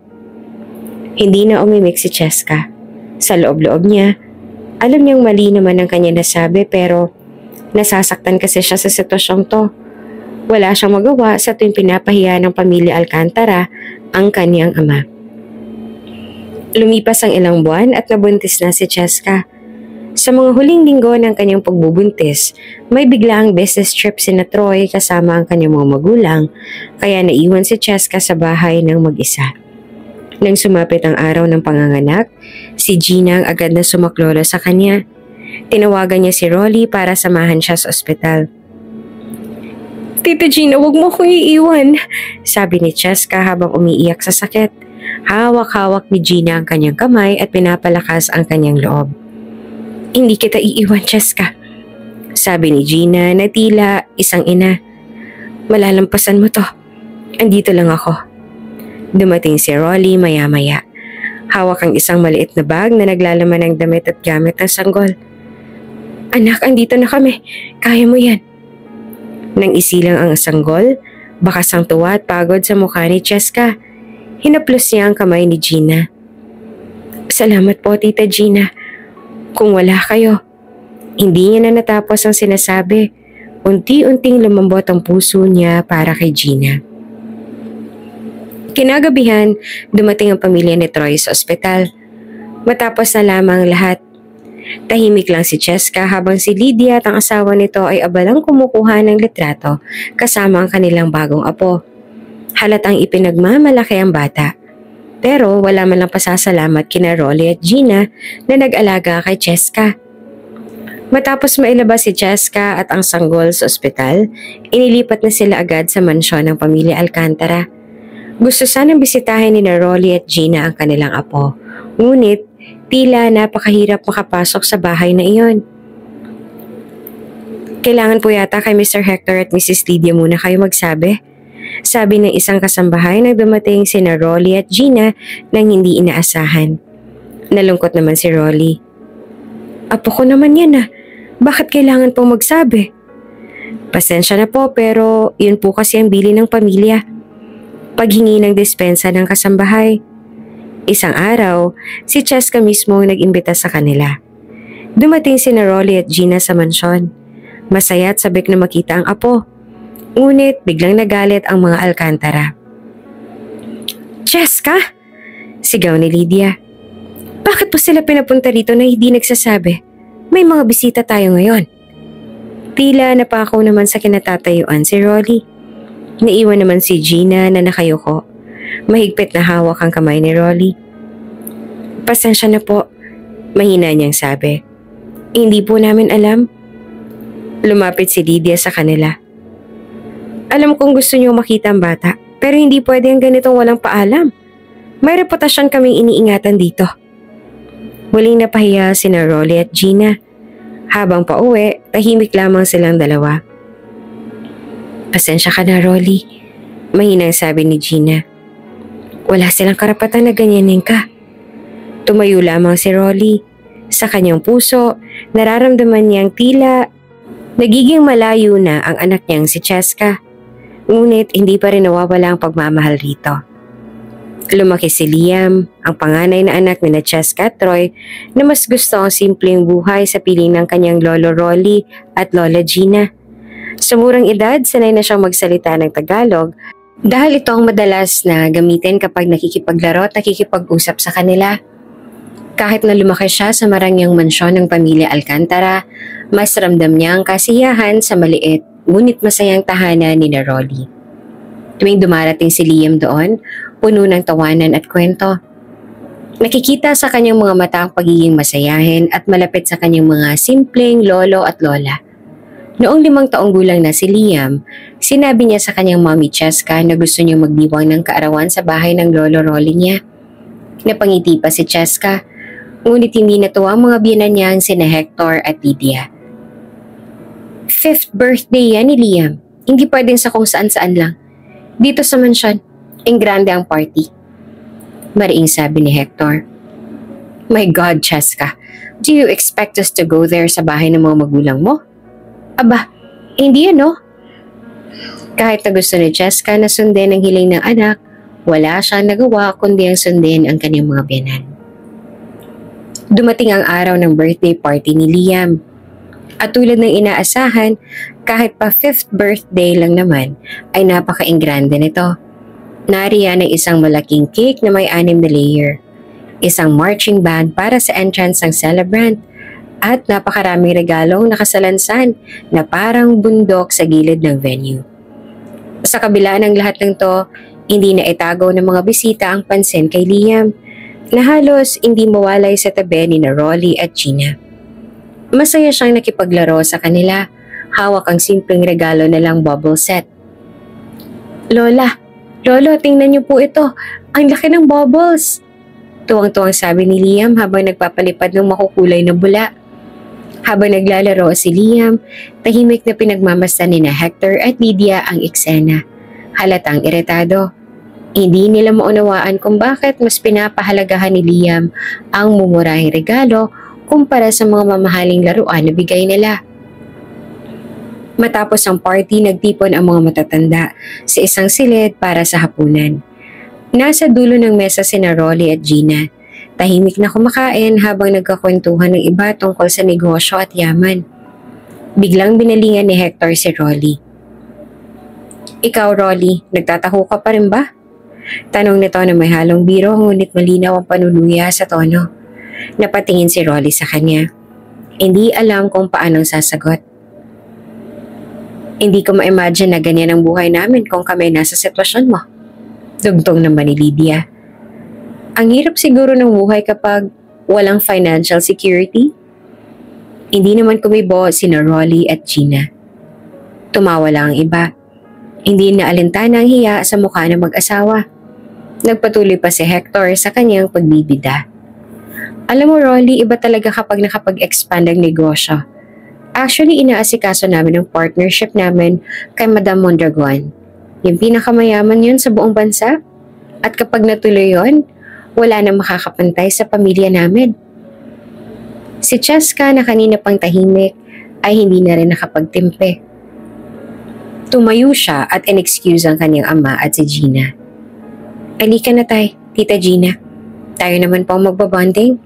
Hindi na umimik si Cheska. Sa loob-loob niya, alam niyang mali naman ang kanya nasabi pero nasasaktan kasi siya sa sitwasyong to. Wala siyang magawa sa tuwing pinapahiya ng pamilya Alcantara ang kanyang ama. Lumipas ang ilang buwan at nabuntis na si Cheska. Sa mga huling linggo ng kanyang pagbubuntis, may biglaang business trip sina Troy kasama ang kanyang mga magulang, kaya naiwan si Cheska sa bahay ng mag-isa. Nang sumapit ang araw ng panganganak, si Gina ang agad na sumaklolo sa kanya. Tinawagan niya si Rolly para samahan siya sa ospital. Tita Gina, huwag mo akong iiwan, sabi ni Cheska habang umiiyak sa sakit. Hawak-hawak ni Gina ang kanyang kamay at pinapalakas ang kanyang loob. Hindi kita iiwan, Cheska, sabi ni Gina na tila isang ina. Malalampasan mo to. Andito lang ako. Dumating si Rolly maya-maya. Hawak ang isang maliit na bag na naglalaman ng damit at gamit ng sanggol. Anak, andito na kami. Kaya mo yan. Nang isilang ang sanggol, bakas ang tuwa at pagod sa mukha ni Cheska. Hinaplos niya ang kamay ni Gina. Salamat po, Tita Gina. Kung wala kayo, hindi niya na natapos ang sinasabi. Unti-unting lumambot ang puso niya para kay Gina. Kinagabihan, dumating ang pamilya ni Troy sa ospital. Matapos na lamang lahat, tahimik lang si Cheska habang si Lydia at ang asawa nito ay abalang kumukuha ng litrato kasama ang kanilang bagong apo. Halatang ipinagmamalaki ang bata. Pero wala man lang pasasalamat kina Rolly at Gina na nag-alaga kay Cheska. Matapos mailabas si Cheska at ang sanggol sa ospital, inilipat na sila agad sa mansyon ng pamilya Alcantara. Gusto sanang bisitahin ni Rolly at Gina ang kanilang apo, ngunit tila napakahirap makapasok sa bahay na iyon. Kailangan po yata kay Mr. Hector at Mrs. Lydia muna kayo magsabi. Sabi ng isang kasambahay na dumating si Rolly at Gina nang hindi inaasahan. Nalungkot naman si Rolly. Apo ko naman yan ah. Bakit kailangan po magsabi? Pasensya na po pero yun po kasi ang bili ng pamilya. Paghingi ng dispensa ng kasambahay. Isang araw, si Cheska mismo ang nag-imbita sa kanila. Dumating si Rolly at Gina sa mansyon. Masaya at sabik na makita ang apo. Ngunit biglang nagalit ang mga Alcantara. Cheska! Sigaw ni Lydia. Bakit po sila pinapunta rito na hindi nagsasabi? May mga bisita tayo ngayon. Tila napako naman sa kinatatayuan si Rolly. Naiwan naman si Gina na nakayuko. Mahigpit na hawak ang kamay ni Rolly. Pasensya na po, mahina niyang sabi. Hindi po namin alam. Lumapit si Lydia sa kanila. Alam kong gusto niyo makita ang bata, pero hindi pwede ang ganitong walang paalam. May reputasyon kaming iniingatan dito. Muling napahiya si Rolly at Gina. Habang pauwi, tahimik lamang silang dalawa. Pasensya ka na, Rolly. Mahinang sabi ni Gina. Wala silang karapatan na ganyanin ka. Tumayo lamang si Rolly. Sa kanyang puso, nararamdaman niyang tila nagiging malayo na ang anak niyang si Cheska. Ngunit hindi pa rin nawawala ang pagmamahal rito. Lumaki si Liam, ang panganay na anak ni Cheska at Troy, na mas gusto ang simpleng buhay sa piling ng kanyang lolo Rolly at lola Gina. Sa murang edad, sanay na siyang magsalita ng Tagalog dahil ito ang madalas na gamitin kapag nakikipaglaro at nakikipag-usap sa kanila. Kahit na lumaki siya sa marangyang mansyon ng pamilya Alcantara, mas ramdam niya ang kasiyahan sa maliit ngunit masayang tahanan ni Rolly. Tuwing dumarating si Liam doon, puno ng tawanan at kwento. Nakikita sa kanyang mga mata ang pagiging masayahin at malapit sa kanyang mga simpleng lolo at lola. Noong 5 taong gulang na si Liam, sinabi niya sa kanyang mommy Cheska na gusto niyang magdiwang ng kaarawan sa bahay ng lolo Rolly niya. Napangiti pa si Cheska, ngunit hindi natuwa ang mga biyenan niya ang sina Hector at Lydia. 5th birthday yan ni Liam. Hindi pwedeng sa kung saan-saan lang. Dito sa mansyon, ang grande ang party. Mariing sabi ni Hector. My God, Cheska, do you expect us to go there sa bahay ng mga magulang mo? Aba, hindi ano? Kahit na gusto ni Cheska na sundin ang hiling ng anak, wala siyang nagawa kundi ang sundin ang kanyang mga biyenan. Dumating ang araw ng birthday party ni Liam. At tulad ng inaasahan, kahit pa 5th birthday lang naman, ay napaka-ingrande nito. Nariyan ay isang malaking cake na may 6 na layer, isang marching band para sa entrance ng celebrant, at napakaraming regalong nakasalansan na parang bundok sa gilid ng venue. Sa kabila ng lahat ng to, hindi na itago ng mga bisita ang pansin kay Liam, na halos hindi mawalay sa tabi ni Rolly at Gina. Masaya siyang nakipaglaro sa kanila, hawak ang simpleng regalo na lang bubble set. Lola, Lolo, tingnan niyo po ito. Ang laki ng bubbles. Tuwang-tuwang sabi ni Liam habang nagpapalipad ng makukulay na bula. Habang naglalaro si Liam, tahimik na pinagmamasdan ni Hector at Lydia ang eksena. Halatang iritado. Hindi nila maunawaan kung bakit mas pinapahalagahan ni Liam ang mumurahing regalo kumpara sa mga mamahaling laruan na bigay nila. Matapos ang party, nagtipon ang mga matatanda sa isang silid para sa hapunan. Nasa dulo ng mesa sina Rolly at Gina. Tahimik na kumakain habang nagkakwentuhan ng iba tungkol sa negosyo at yaman. Biglang binalingan ni Hector si Rolly. Ikaw, Rolly, nagtataho ka pa rin ba? Tanong nito na may halong biro ngunit malinaw ang panuluya sa tono. Napatingin si Rolly sa kanya. Hindi alam kung paanong sasagot. Hindi ko ma-imagine na ganyan ang buhay namin kung kami nasa sitwasyon mo. Dugtong naman ni Lydia. Ang hirap siguro ng buhay kapag walang financial security. Hindi naman kumibo sina Rolly at Gina. Tumawa lang ang iba. Hindi na alintana ang hiya sa mukha ng mag-asawa. Nagpatuloy pa si Hector sa kanyang pagbibida. Alam mo Rolly, iba talaga kapag nakapag-expand ang negosyo. Actually, inaasikaso namin ang partnership namin kay Madam Mondragon. Yung pinakamayaman yun sa buong bansa. At kapag natuloy yun, wala na makakapantay sa pamilya namin. Si Cheska na kanina pang tahimik ay hindi na rin nakapagtimpe. Tumayo siya at in-excuse ang kanyang ama at si Gina. Alika na tay, Tita Gina. Tayo naman po magbabonding.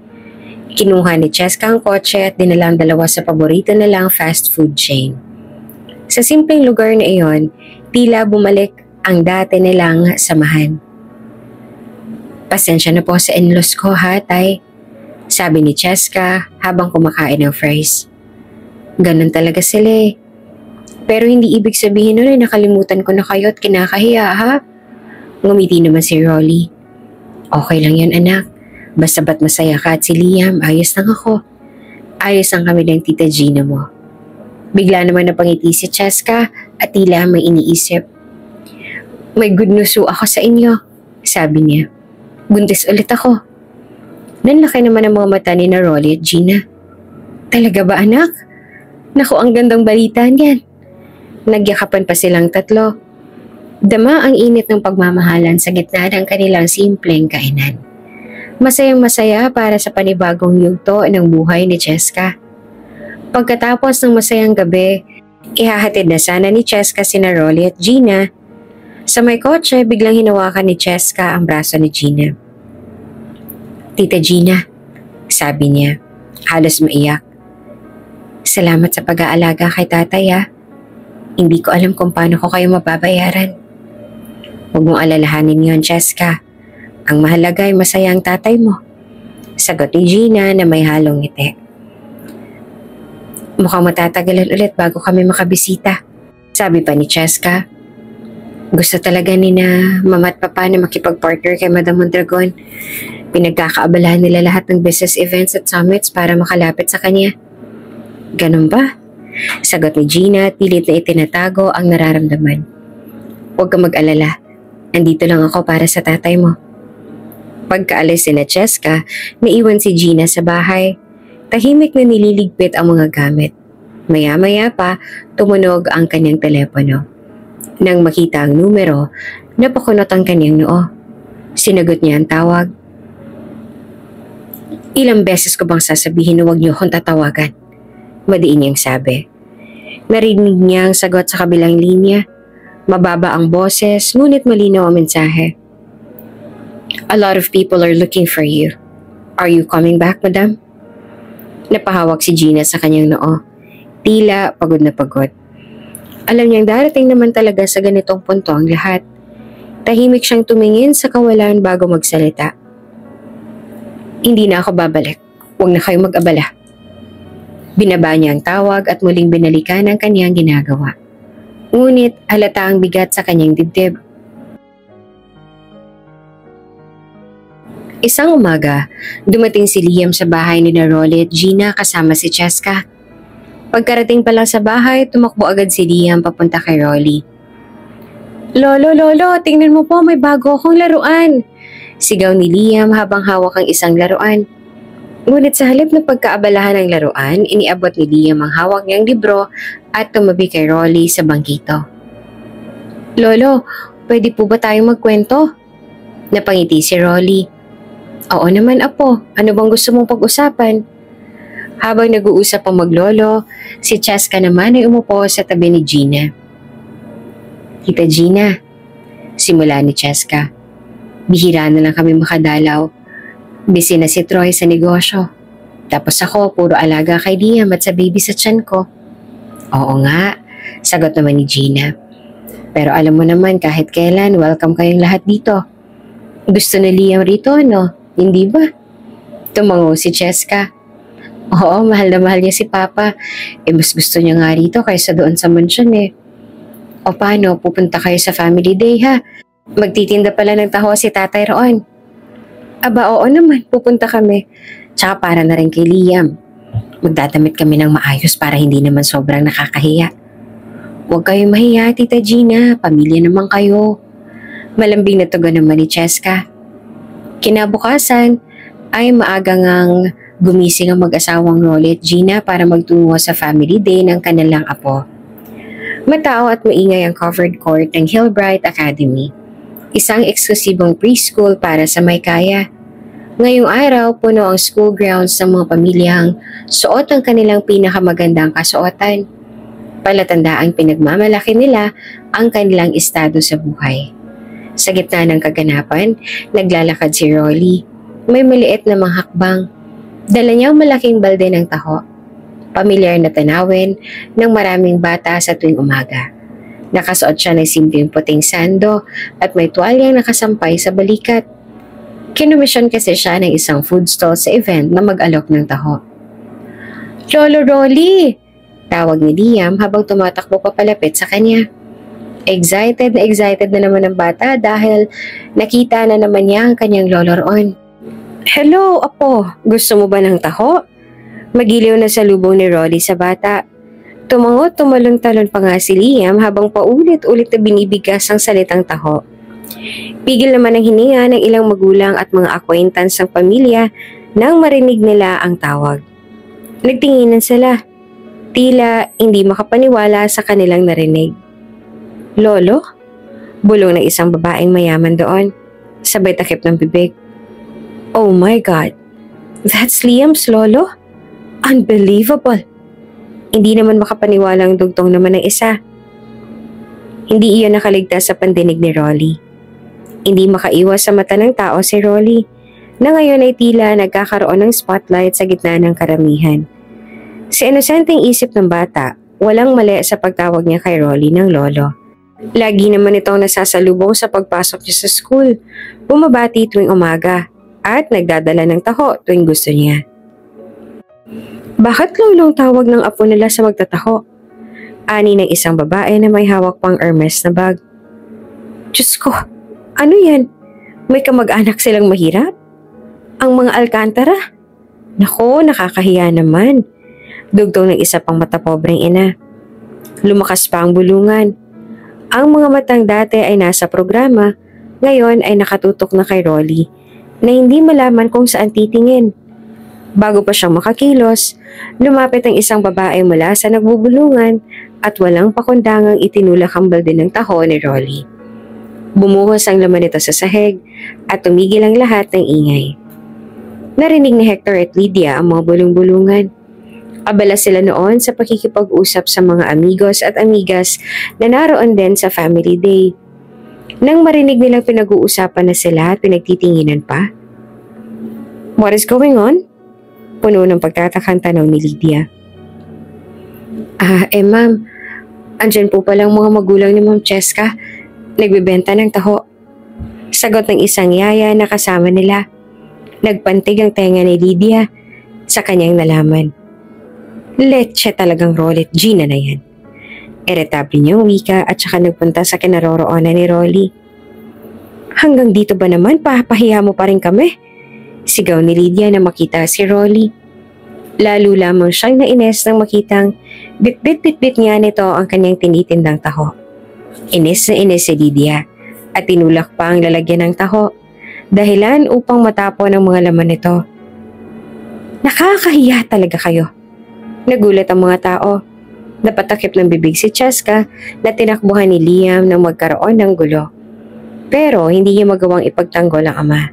Kinuha ni Cheska ang kotse at dinala ang dalawa sa paborito nilang fast food chain. Sa simpleng lugar na iyon, tila bumalik ang dati nilang samahan. Pasensya na po sa in-laws ko ha, tay. Sabi ni Cheska habang kumakain ng fries. Ganun talaga sila eh. Pero hindi ibig sabihin nun ay nakalimutan ko na kayo at kinakahiya ha. Ngumiti naman si Rolly. Okay lang yan anak. Basta ba't masaya ka at si Liam, ayos lang ako. Ayos lang kami ng Tita Gina mo. Bigla naman napangiti si Cheska at tila may iniisip. May good news ako sa inyo, sabi niya. Buntis ulit ako. Nanlaki naman ang mga mata ni na Rolly at Gina. Talaga ba anak? Naku, ang gandang balita niyan. Nagyakapan pa silang tatlo. Dama ang init ng pagmamahalan sa gitna ng kanilang simpleng kainan. Masayang masaya para sa panibagong yugto ng buhay ni Cheska. Pagkatapos ng masayang gabi, ihahatid na sana ni Cheska sina Rolly at Gina. Sa may kotse, biglang hinawakan ni Cheska ang braso ni Gina. Tita Gina, sabi niya, halos maiyak. Salamat sa pag-aalaga kay tatay ha. Hindi ko alam kung paano ko kayo mababayaran. Huwag mong alalahanin yon, Cheska. Ang mahalaga ay masaya ang tatay mo. Sagot ni Gina na may halong ngiti. Mukhang matatagalan ulit bago kami makabisita. Sabi pa ni Cheska. Gusto talaga ni na mama at papa na makipag-partner kay Madam Mondragon. Pinagkakaabalahan nila lahat ng business events at summits para makalapit sa kanya. Ganun ba? Sagot ni Gina at pilit na itinatago ang nararamdaman. Huwag ka mag-alala. Andito lang ako para sa tatay mo. Pagkaalis ni Cheska, naiwan si Gina sa bahay. Tahimik na nililigpit ang mga gamit. Maya-maya pa, tumunog ang kanyang telepono. Nang makita ang numero, napakunot ang kanyang noo. Sinagot niya ang tawag. Ilang beses ko bang sasabihin na huwag niyo akong tatawagan? Madiin niyang sabi. Narinig niya ang sagot sa kabilang linya. Mababa ang boses, ngunit malinaw ang mensahe. A lot of people are looking for you. Are you coming back, madam? Napahawak si Gina sa kanyang noo. Tila pagod na pagod. Alam niyang darating naman talaga sa ganitong punto ang lahat. Tahimik siyang tumingin sa kawalan bago magsalita. Hindi na ako babalik. Huwag na kayong mag-abala. Binaba niya ang tawag at muling binalikan ang kanyang ginagawa. Ngunit halata ang bigat sa kanyang dibdib. Isang umaga, dumating si Liam sa bahay ni Rolly at Gina kasama si Cheska. Pagkarating pa lang sa bahay, tumakbo agad si Liam papunta kay Rolly. Lolo, tingnan mo po, may bago akong laruan. Sigaw ni Liam habang hawak ang isang laruan. Ngunit sa halip na pagkaabalahan ng laruan, iniabot ni Liam ang hawak niyang libro at tumabi kay Rolly sa bangkito. Lolo, pwede po ba tayong magkwento? Napangiti si Rolly. Oo naman apo, ano bang gusto mong pag-usapan? Habang nag-uusap ang maglolo, si Cheska naman ay umupo sa tabi ni Gina. Tita Gina, simula ni Cheska. Bihira na lang kami makadalaw. Busy na si Troy sa negosyo. Tapos ako, puro alaga kay Liam at sa baby sa tiyan ko. Oo nga, sagot naman ni Gina. Pero alam mo naman kahit kailan, welcome kayong lahat dito. Gusto ni Liam rito, no? Hindi ba? Tumango si Cheska. Oo, mahal na mahal niya si Papa. Mas gusto niya nga rito kaysa doon sa mansyon eh. O paano, pupunta kayo sa family day ha? Magtitinda pala ng taho si tatay roon. Aba oo naman, pupunta kami. Tsaka para na rin kay Liam. Magdadamit kami ng maayos para hindi naman sobrang nakakahiya. Huwag kayong mahiya, Tita Gina. Pamilya naman kayo. Malambing na tugon naman ni Cheska. Kinabukasan ay maaga ngang gumising ang mag-asawang Rolly at Gina para magtungo sa family day ng kanilang apo. Matao at maingay ang covered court ng Hillbright Academy. Isang eksklusibong preschool para sa may kaya. Ngayong araw, puno ang school grounds ng mga pamilyang suot ang kanilang pinakamagandang kasuotan. Palatandaang pinagmamalaki nila ang kanilang estado sa buhay. Sa gitna ng kaganapan, naglalakad si Rolly. May maliit na mga hakbang. Dala niyang malaking balde ng taho. Pamilyar na tanawin ng maraming bata sa tuwing umaga. Nakasuot siya ng simpleng puting sando at may tuwalyang nakasampay sa balikat. Kinumisyon kasi siya ng isang food stall sa event na mag-alok ng taho. "Lolo Rolly!" tawag ni Liam habang tumatakbo papalapit sa kanya. Excited na naman ang bata dahil nakita na naman niya ang kanyang lolo roon. "Hello, apo. Gusto mo ba ng taho?" Magiliw na salubong ni Rolly sa bata. Tumangot, tumalon-talon pa nga si Liam habang paulit-ulit na binibigas ang salitang taho. Pigil naman ang hininga ng ilang magulang at mga acquaintance ng pamilya nang marinig nila ang tawag. Nagtinginan sila. Tila hindi makapaniwala sa kanilang narinig. "Lolo?" Bulong ng isang babaeng mayaman doon. Sabay takip ng bibig. "Oh my God! That's Liam's lolo? Unbelievable!" Hindi naman makapaniwala ang dugtong naman ng isa. Hindi iyon nakaligtas sa pandinig ni Rolly. Hindi makaiwas sa mata ng tao si Rolly, na ngayon ay tila nagkakaroon ng spotlight sa gitna ng karamihan. Sa inosenteng isip ng bata, walang mali sa pagtawag niya kay Rolly ng lolo. Lagi naman itong nasasalubong sa pagpasok niya sa school, bumabati tuwing umaga, at nagdadala ng taho tuwing gusto niya. "Bakit lolong tawag ng apo nila sa magtataho?" Ani ng isang babae na may hawak pang Hermes na bag. "Diyos ko, ano yan? May kamag-anak silang mahirap? Ang mga Alcantara? Nako, nakakahiya naman." Dugtong ng isa pang matapobreng ina. Lumakas pa ang bulungan. Ang mga matang dati ay nasa programa, ngayon ay nakatutok na kay Rolly, na hindi malaman kung saan titingin. Bago pa siyang makakilos, lumapit ang isang babae mula sa nagbubulungan at walang pakundangang itinulak ang balde ng taho ni Rolly. Bumuhos ang laman nito sa sahig at tumigil ang lahat ng ingay. Narinig ni Hector at Lydia ang mga bulong-bulungan. Abala sila noon sa pakikipag-usap sa mga amigos at amigas na naroon din sa family day. Nang marinig nilang pinag-uusapan na sila at pinagtitinginan pa. "What is going on?" Puno ng pagtatakang tanong ni Lydia. Ma'am, andyan po palang mga magulang ni Ma'am Cheska. Nagbibenta ng taho." Sagot ng isang yaya na kasama nila. Nagpantig ang tenga ni Lydia sa kanyang nalaman. Leche talagang Rolly at Gina na yan. Iritable niyang wika at saka nagpunta sa kinaroroonan ni Rolly. "Hanggang dito ba naman, papahiya mo pa rin kami?" Sigaw ni Lydia na makita si Rolly. Lalo lamang siyang nainis nang makitang bit-bit niya nito ang kanyang tinitindang taho. Inis na inis si Lydia at tinulak pa ang lalagyan ng taho, dahilan upang matapon ang mga laman nito. "Nakakahiya talaga kayo." Nagulat ang mga tao. Napatakip ng bibig si Cheska na tinakbuhan ni Liam nang magkaroon ng gulo. Pero hindi niya magawang ipagtanggol ang ama.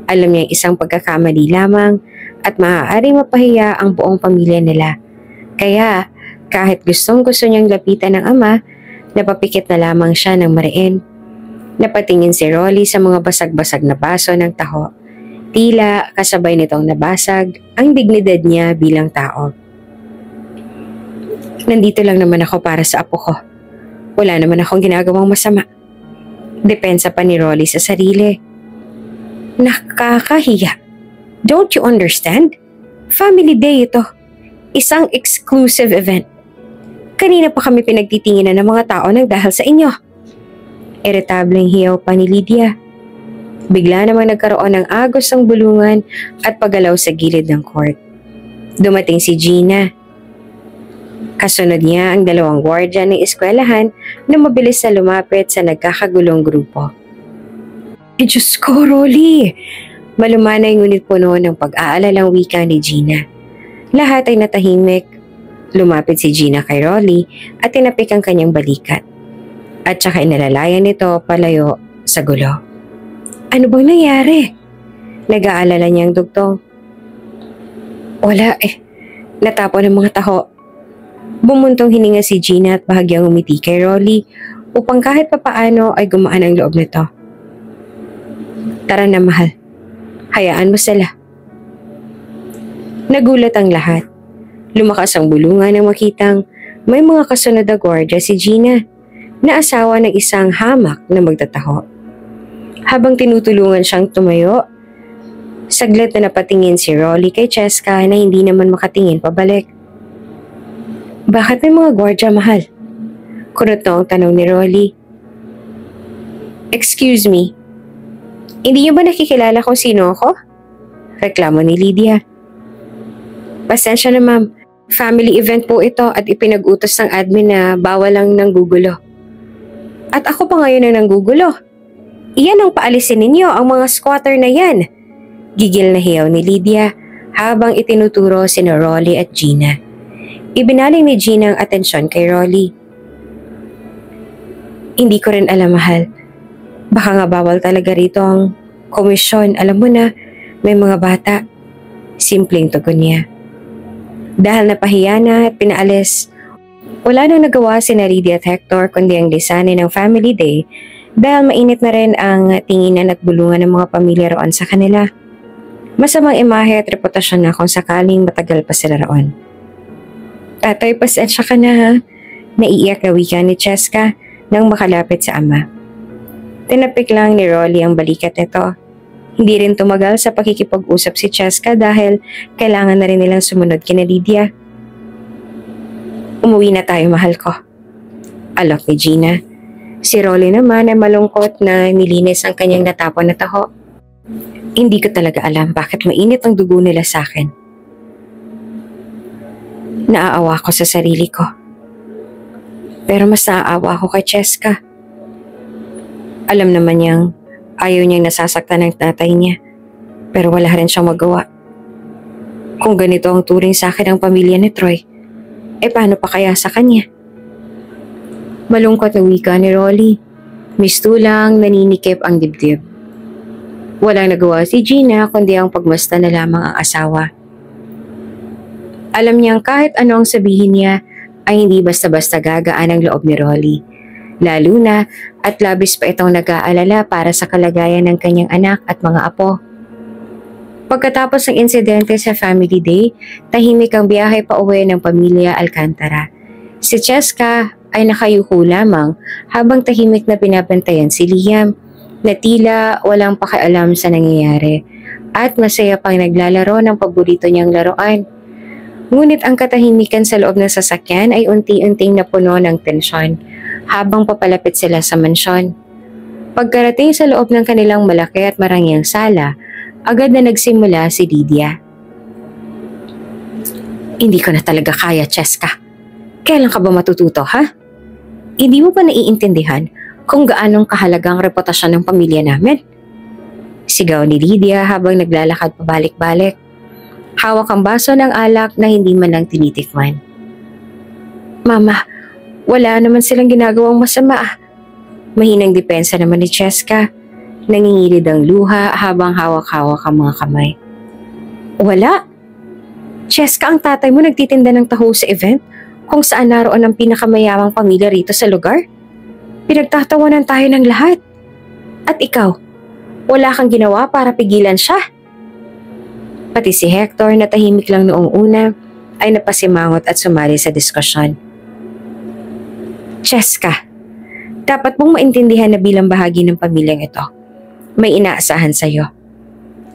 Alam niya isang pagkakamali lamang at maaaring mapahiya ang buong pamilya nila. Kaya kahit gustong-gusto niyang lapitan ng ama, napapikit na lamang siya ng mariin. Napatingin si Rolly sa mga basag-basag na baso ng taho. Tila kasabay nitong nabasag ang dignidad niya bilang tao. "Nandito lang naman ako para sa apo ko. Wala naman akong ginagawang masama." Depensa pa ni Rolly sa sarili. Nakakahiya. Don't you understand? Family day ito. Isang exclusive event. Kanina pa kami pinagtitinginan ng mga tao nang dahil sa inyo. Iritableng hiyaw pa ni Lydia. Bigla namang nagkaroon ng agos ng bulungan at paggalaw sa gilid ng court. Dumating si Gina. Kasunod niya ang 2 gwardya ng eskwelahan na mabilis na lumapit sa nagkakagulong grupo. Diyos ko, Rolly! Malumanay ngunit puno ng pag-aalalang wika ni Gina. Lahat ay natahimik. Lumapit si Gina kay Rolly at tinapik ang kanyang balikat. At saka inalalayan nito palayo sa gulo. Ano bang nangyari? Nag-aalala niyang dugtong. Wala eh. Natapon ng mga taho. Bumuntong hininga si Gina at bahagyang umiti kay Rolly upang kahit papaano ay gumaan ang loob nito. Tara na, mahal. Hayaan mo sila. Nagulat ang lahat. Lumakas ang bulungan nang makitang may mga kasunod na gwardya si Gina na asawa ng isang hamak na magtataho. Habang tinutulungan siyang tumayo, saglit na napatingin si Rolly kay Cheska na hindi naman makatingin pabalik. Bakit may mga gwardya, mahal? Kunot na ang tanong ni Rolly. Excuse me, hindi niyo ba nakikilala kung sino ako? Reklamo ni Lydia. Pasensya na, ma'am. Family event po ito at ipinag-utos ng admin na bawal lang ng gugulo. At ako pa ngayon ang nanggugulo. Iyan ang paalisin ninyo, ang mga squatter na yan. Gigil na hiyaw ni Lydia habang itinuturo sina Rolly at Gina. Ibinaling ni Gina ang atensyon kay Rolly. Hindi ko rin alam, mahal. Baka nga bawal talaga rito ang komisyon. Alam mo na, may mga bata. Simpleng tugon niya. Dahil napahiya na at pinaalis, wala nang nagawa si Lydia at Hector kundi ang lisanin ng family day dahil mainit na rin ang tinginan at bulungan ng mga pamilya roon sa kanila. Masamang imahe at reputasyon na kung sakaling matagal pa sila roon. Tatay, pasensya ka na ha. Naiiyak na wika ni Cheska nang makalapit sa ama. Tinapik lang ni Rolly ang balikat nito. Hindi rin tumagal sa pakikipag-usap si Cheska dahil kailangan na rin nilang sumunod kina Lydia. Umuwi na tayo, mahal ko. Alok ni Gina. Si Rolly naman ay malungkot na nilinis ang kanyang natapon na taho. Hindi ko talaga alam bakit mainit ang dugo nila sa akin. Naaawa ko sa sarili ko. Pero mas naaawa ko kay Cheska. Alam naman niyang ayaw niyang nasasaktan ng tatay niya, pero wala rin siyang magawa. Kung ganito ang turing sa akin ng pamilya ni Troy, paano pa kaya sa kanya? Malungkot na wika ni Rolly. Mistulang naninikip ang dibdib. Walang nagawa si Gina kundi ang pagmasta na lamang ang asawa. Alam niyang kahit ano ang sabihin niya ay hindi basta-basta gagaan ang loob ni Rolly. Lalo na at labis pa itong nag-aalala para sa kalagayan ng kanyang anak at mga apo. Pagkatapos ng insidente sa family day, tahimik ang biyahe pa uwi ng pamilya Alcantara. Si Cheska ay nakayuko lamang habang tahimik na pinabantayan si Liam na tila walang pakialam sa nangyayari at masaya pang naglalaro ng paborito niyang laruan. Ngunit ang katahimikan sa loob ng sasakyan ay unti-unting napuno ng tensyon habang papalapit sila sa mansyon. Pagkarating sa loob ng kanilang malaki at marangyang sala, agad na nagsimula si Lydia. Hindi ko na talaga kaya, Cheska. Kailan ka ba matututo, ha? Hindi mo ba naiintindihan kung gaanong kahalagang reputasyon ng pamilya namin? Sigaw ni Lydia habang naglalakad pabalik-balik. Hawak ang baso ng alak na hindi man lang tinitikman. Mama, wala naman silang ginagawang masama. Mahinang depensa naman ni Cheska. Nangingilid ang luha habang hawak-hawak ang mga kamay. Wala. Cheska, ang tatay mo nagtitinda ng taho sa event kung saan naroon ang pinakamayamang pamilya rito sa lugar. Pinagtatawanan tayo ng lahat. At ikaw, wala kang ginawa para pigilan siya. Pati si Hector na tahimik lang noong una ay napasimangot at sumali sa diskusyon. Cheska, dapat mong maintindihan na bilang bahagi ng pamilyang ito, may inaasahan sa iyo.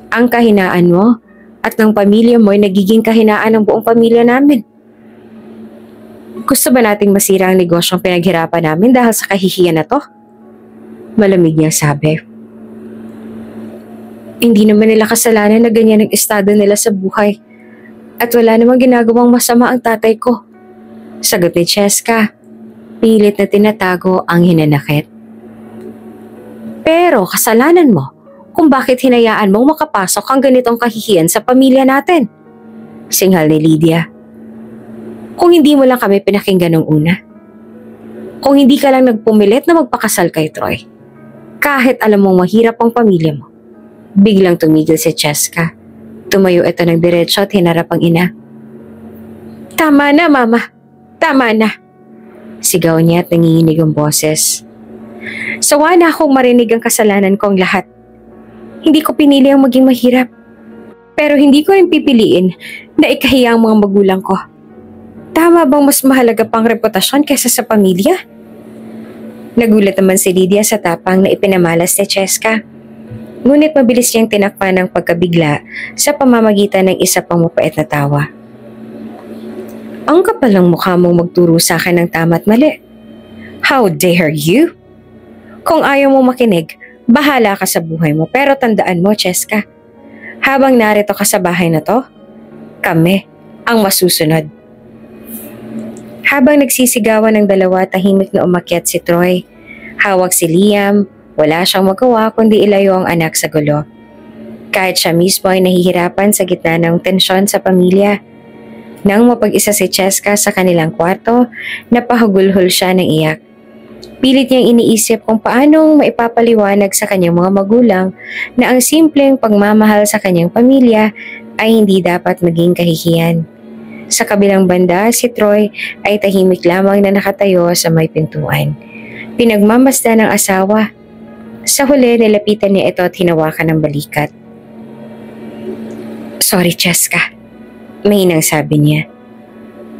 Ang kahinaan mo at ng pamilya mo ay nagiging kahinaan ng buong pamilya namin. Gusto ba nating masira ang negosyong pinaghirapan namin dahil sa kahihiyan na to? Malamig niyang sabi. Hindi naman nila kasalanan na ganyan ang estado nila sa buhay. At wala namang ginagawang masama ang tatay ko. Sagot ni Cheska, pilit na tinatago ang hinanakit. Pero kasalanan mo kung bakit hinayaan mong makapasok ang ganitong kahihiyan sa pamilya natin. Singhal ni Lydia. Kung hindi mo lang kami pinakinggan nung una. Kung hindi ka lang nagpumilit na magpakasal kay Troy. Kahit alam mong mahirap ang pamilya mo. Biglang tumigil si Cheska. Tumayo ito ng diretso at hinarap ang ina. Tama na, Mama. Tama na. Sigaw niya at nanginginig ang boses. Sawa na akong marinig ang kasalanan ko ang lahat. Hindi ko pinili ang maging mahirap. Pero hindi ko rin pipiliin na ikahiya ang mga magulang ko. Tama bang mas mahalaga pang reputasyon kaysa sa pamilya? Nagulat naman si Lydia sa tapang na ipinamalas ni Cheska. Ngunit mabilis niyang tinakpan ng pagkabigla sa pamamagitan ng isa pang mapait na tawa. Ang kapal ng mukha mong magturo sa akin ng tama at mali. How dare you? Kung ayaw mo makinig, bahala ka sa buhay mo. Pero tandaan mo, Cheska, habang narito ka sa bahay na to, kami ang masusunod. Habang nagsisigawan ng dalawa, tahimik na umakyat si Troy. Hawak si Liam, wala siyang magawa kundi ilayo ang anak sa gulo. Kahit siya mismo ay nahihirapan sa gitna ng tensyon sa pamilya. Nang mapag-isa si Cheska sa kanilang kwarto, napahagulhol siya ng iyak. Pilit niyang iniisip kung paanong maipapaliwanag sa kanyang mga magulang na ang simpleng pagmamahal sa kanyang pamilya ay hindi dapat maging kahihiyan. Sa kabilang banda, si Troy ay tahimik lamang na nakatayo sa may pintuan. Pinagmamasdan ng asawa. Sa huli, nilapitan niya ito at hinawakan ng balikat. Sorry, Cheska. Mahinang sabi niya.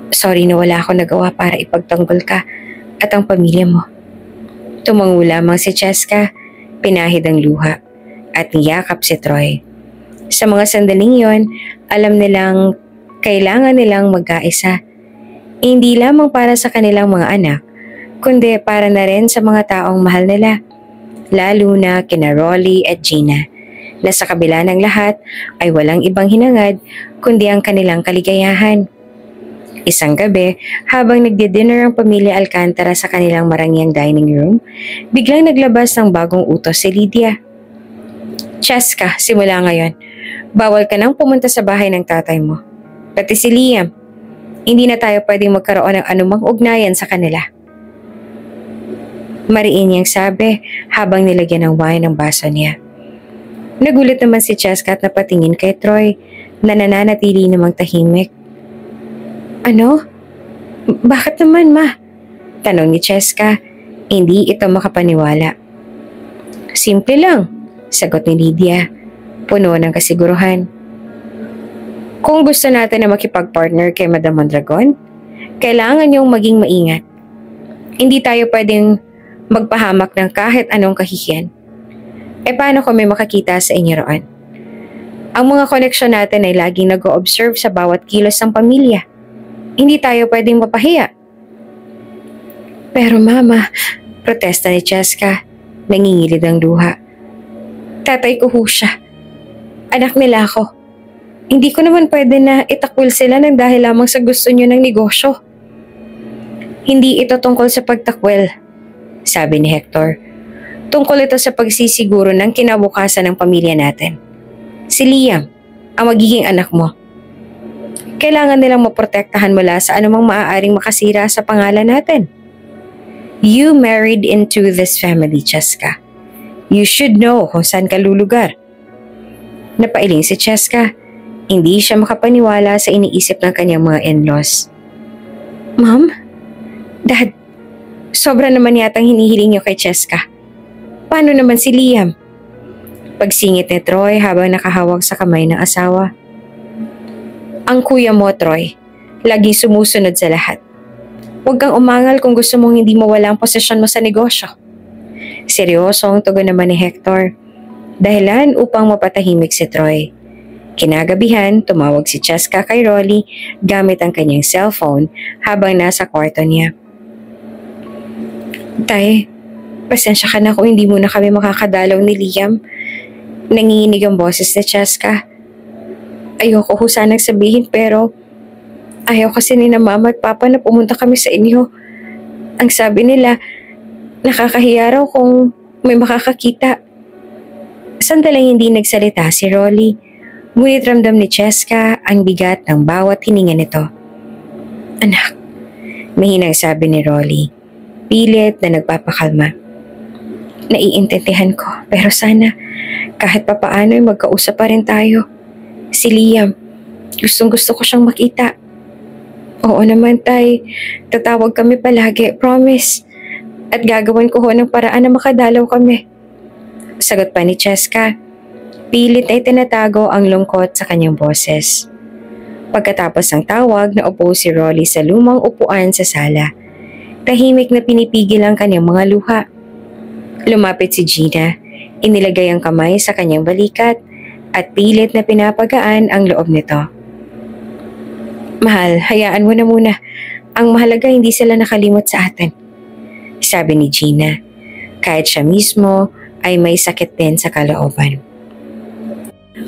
Sorry na wala ako nagawa para ipagtanggol ka at ang pamilya mo. Tumango lamang si Cheska, pinahid ang luha at niyakap si Troy. Sa mga sandaling yon, alam nilang kailangan nilang magkaisa. Hindi lamang para sa kanilang mga anak, kundi para na rin sa mga taong mahal nila. Lalo na kina Rolly at Gina, na sa kabila ng lahat ay walang ibang hinangad kundi ang kanilang kaligayahan. Isang gabi, habang nagdi-dinner ang pamilya Alcantara sa kanilang marangyang dining room, biglang naglabas ng bagong utos si Lydia. Cheska, simula ngayon, bawal ka nang pumunta sa bahay ng tatay mo. Pati si Liam, hindi na tayo pwedeng magkaroon ng anumang ugnayan sa kanila. Mariin niyang sabi habang nilagyan ng wine ang baso niya. Nagulat naman si Cheska at napatingin kay Troy na nananatili namang tahimik. Ano? Bakit naman, Ma? Tanong ni Cheska, hindi ito makapaniwala. Simple lang, sagot ni Lydia, puno ng kasiguruhan. Kung gusto natin na makipag-partner kay Madam Mondragon, kailangan niyong maging maingat. Hindi tayo pwedeng magpahamak ng kahit anong kahihiyan. Paano kung may makakita sa inyo roon? Ang mga koneksyon natin ay laging nag-o-observe sa bawat kilos ng pamilya. Hindi tayo pwedeng mapahiya. Pero Mama, protesta ni Cheska, nangingilid ang luha. Tatay ko ho siya. Anak nila ako. Hindi ko naman pwede na itakwil sila ng dahil lamang sa gusto niyo ng negosyo. Hindi ito tungkol sa pagtakwil, sabi ni Hector. Tungkol ito sa pagsisiguro ng kinabukasan ng pamilya natin. Si Liam, ang magiging anak mo. Kailangan nilang maprotektahan mula sa anumang maaaring makasira sa pangalan natin. You married into this family, Cheska. You should know kung saan ka lulugar. Napailing si Cheska. Hindi siya makapaniwala sa iniisip ng kanyang mga in-laws. Ma'am? Dad, sobra naman yatang hinihiling niyo kay Cheska. Paano naman si Liam? Pagsingit ni Troy habang nakahawak sa kamay ng asawa. Ang kuya mo, Troy, laging sumusunod sa lahat. Huwag kang umangal kung gusto mong hindi mawala ang posisyon mo sa negosyo. Seryosong tugon naman ni Hector. Dahilan upang mapatahimik si Troy. Kinagabihan, tumawag si Cheska kay Rolly gamit ang kanyang cellphone habang nasa kwarto niya. Tay, pasensya ka na kung hindi mo na kami makakadalaw ni Liam. Nanginginig ang boses ni Cheska. Ayoko ho sanang sabihin pero ayaw kasi ni na mama at papa na pumunta kami sa inyo. Ang sabi nila, nakakahiya raw kung may makakakita. Sandaling hindi nagsalita si Rolly. Ngunit ramdam ni Cheska ang bigat ng bawat hininga nito. Anak, mahinang sabi ni Rolly. Pilit na nagpapakalma. Naiintindihan ko pero sana kahit papaano ay magkausap pa rin tayo. Si Liam, gustong gusto ko siyang makita. Oo naman tay, tatawag kami palagi, promise. At gagawin ko ho ng paraan na makadalaw kami. Sagot pa ni Cheska. Pilit ay tinatago ang lungkot sa kanyang boses. Pagkatapos ng tawag, naupo si Rolly sa lumang upuan sa sala. Tahimik na pinipigil ang kanyang mga luha. Lumapit si Gina, inilagay ang kamay sa kanyang balikat at pilit na pinapagaan ang loob nito. Mahal, hayaan mo na muna. Ang mahalaga hindi sila nakalimot sa atin. Sabi ni Gina, kahit siya mismo ay may sakit din sa kalooban.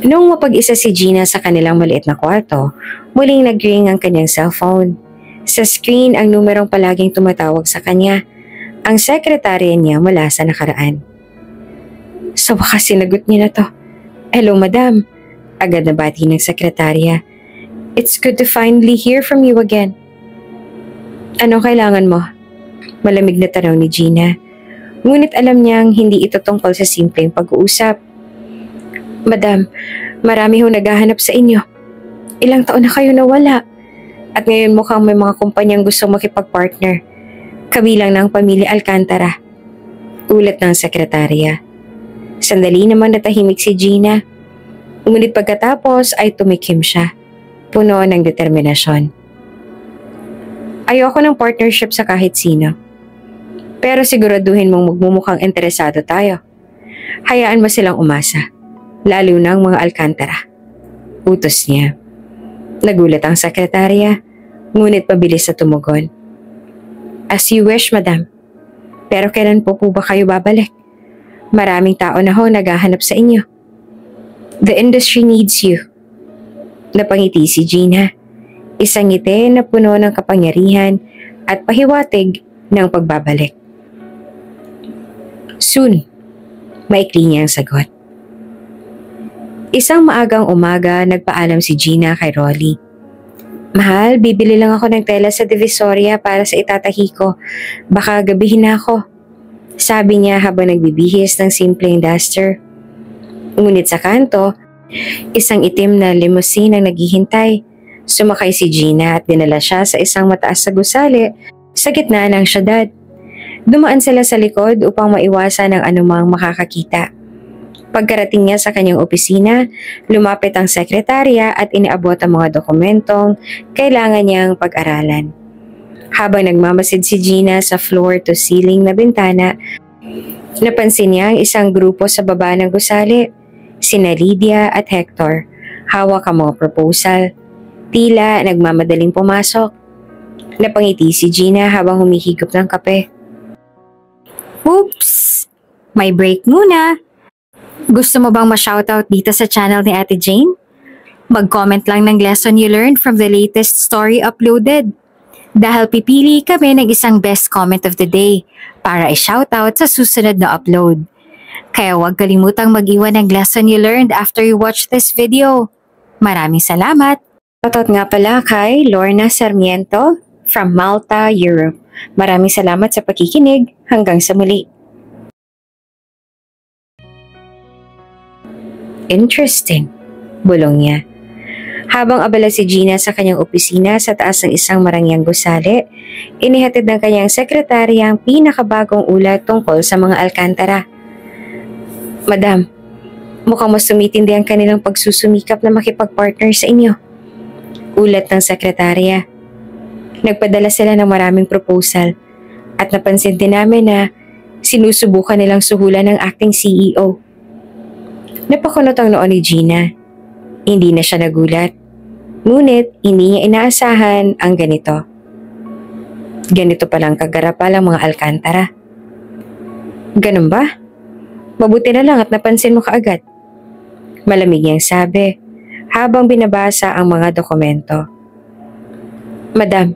Noong mapag-isa si Gina sa kanilang maliit na kwarto, muling nag-ring ang kanyang cellphone. Sa screen ang numerong palaging tumatawag sa kanya, ang sekretarya niya mula sa nakaraan. Sa wakas sinagot niya na to. Hello madam, agad na bati ng sekretarya. It's good to finally hear from you again. Anong kailangan mo? Malamig na tanong ni Gina. Ngunit alam niyang hindi ito tungkol sa simpleng pag-uusap. Madam, marami ho naghahanap sa inyo. Ilang taon na kayo nawala. At ngayon mukhang may mga kumpanyang gusto makipag-partner. Kabilang ng pamilya Alcantara. Ulat ng sekretarya. Sandali naman natahimik si Gina. Ngunit pagkatapos ay tumikim siya. Puno ng determinasyon. Ayoko ng partnership sa kahit sino. Pero siguraduhin mong magmumukhang interesado tayo. Hayaan mo silang umasa. Lalo na ang mga Alcantara. Utos niya. Nagulat ang sekretarya, ngunit pabilis na tumugon. As you wish, madam. Pero kailan po ba kayo babalik? Maraming tao na ho naghahanap sa inyo. The industry needs you. Napangiti si Gina. Isang ngiti na puno ng kapangyarihan at pahiwatig ng pagbabalik. Soon, maikli niya ang sagot. Isang maagang umaga, nagpaalam si Gina kay Rolly. Mahal, bibili lang ako ng tela sa Divisoria para sa itatahi ko. Baka gabihin na ako. Sabi niya habang nagbibihis ng simpleng duster. Ngunit sa kanto, isang itim na limousine ang naghihintay. Sumakay si Gina at dinala siya sa isang mataas na gusali sa gitna ng syudad. Dumaan sila sa likod upang maiwasan ang anumang makakakita. Pagkarating niya sa kanyang opisina, lumapit ang sekretarya at iniabot ang mga dokumentong kailangan niyang pag-aralan. Habang nagmamasid si Gina sa floor-to-ceiling na bintana, napansin niya ang isang grupo sa baba ng gusali, sina Lydia at Hector, hawak ang mga proposal. Tila nagmamadaling pumasok. Napangiti si Gina habang humihigop ng kape. Oops! May break muna! Gusto mo bang ma-shoutout dito sa channel ni Ate Jane? Mag-comment lang ng lesson you learned from the latest story uploaded. Dahil pipili kami ng isang best comment of the day para i-shoutout sa susunod na upload. Kaya huwag kalimutang mag-iwan ng lesson you learned after you watch this video. Maraming salamat! Shoutout nga pala kay Lorna Sarmiento from Malta, Europe. Maraming salamat sa pakikinig. Hanggang sa muli. Interesting, bulong niya. Habang abala si Gina sa kanyang opisina sa taas ng isang marangyang gusali, inihatid ng kanyang sekretarya ang pinakabagong ulat tungkol sa mga Alcantara. Madam, mukhang mas tumitindi ang kanilang pagsusumikap na makipag-partner sa inyo. Ulat ng sekretarya. Nagpadala sila ng maraming proposal at napansin din namin na sinusubukan nilang suhulan ng acting CEO. Napakunot ang noo ni Gina. Hindi na siya nagulat. Ngunit hindi niya inaasahan ang ganito. Ganito palang kagarapal ang mga Alcantara. Ganun ba? Mabuti na lang at napansin mo kaagad. Malamig niyang sabi, habang binabasa ang mga dokumento. Madam,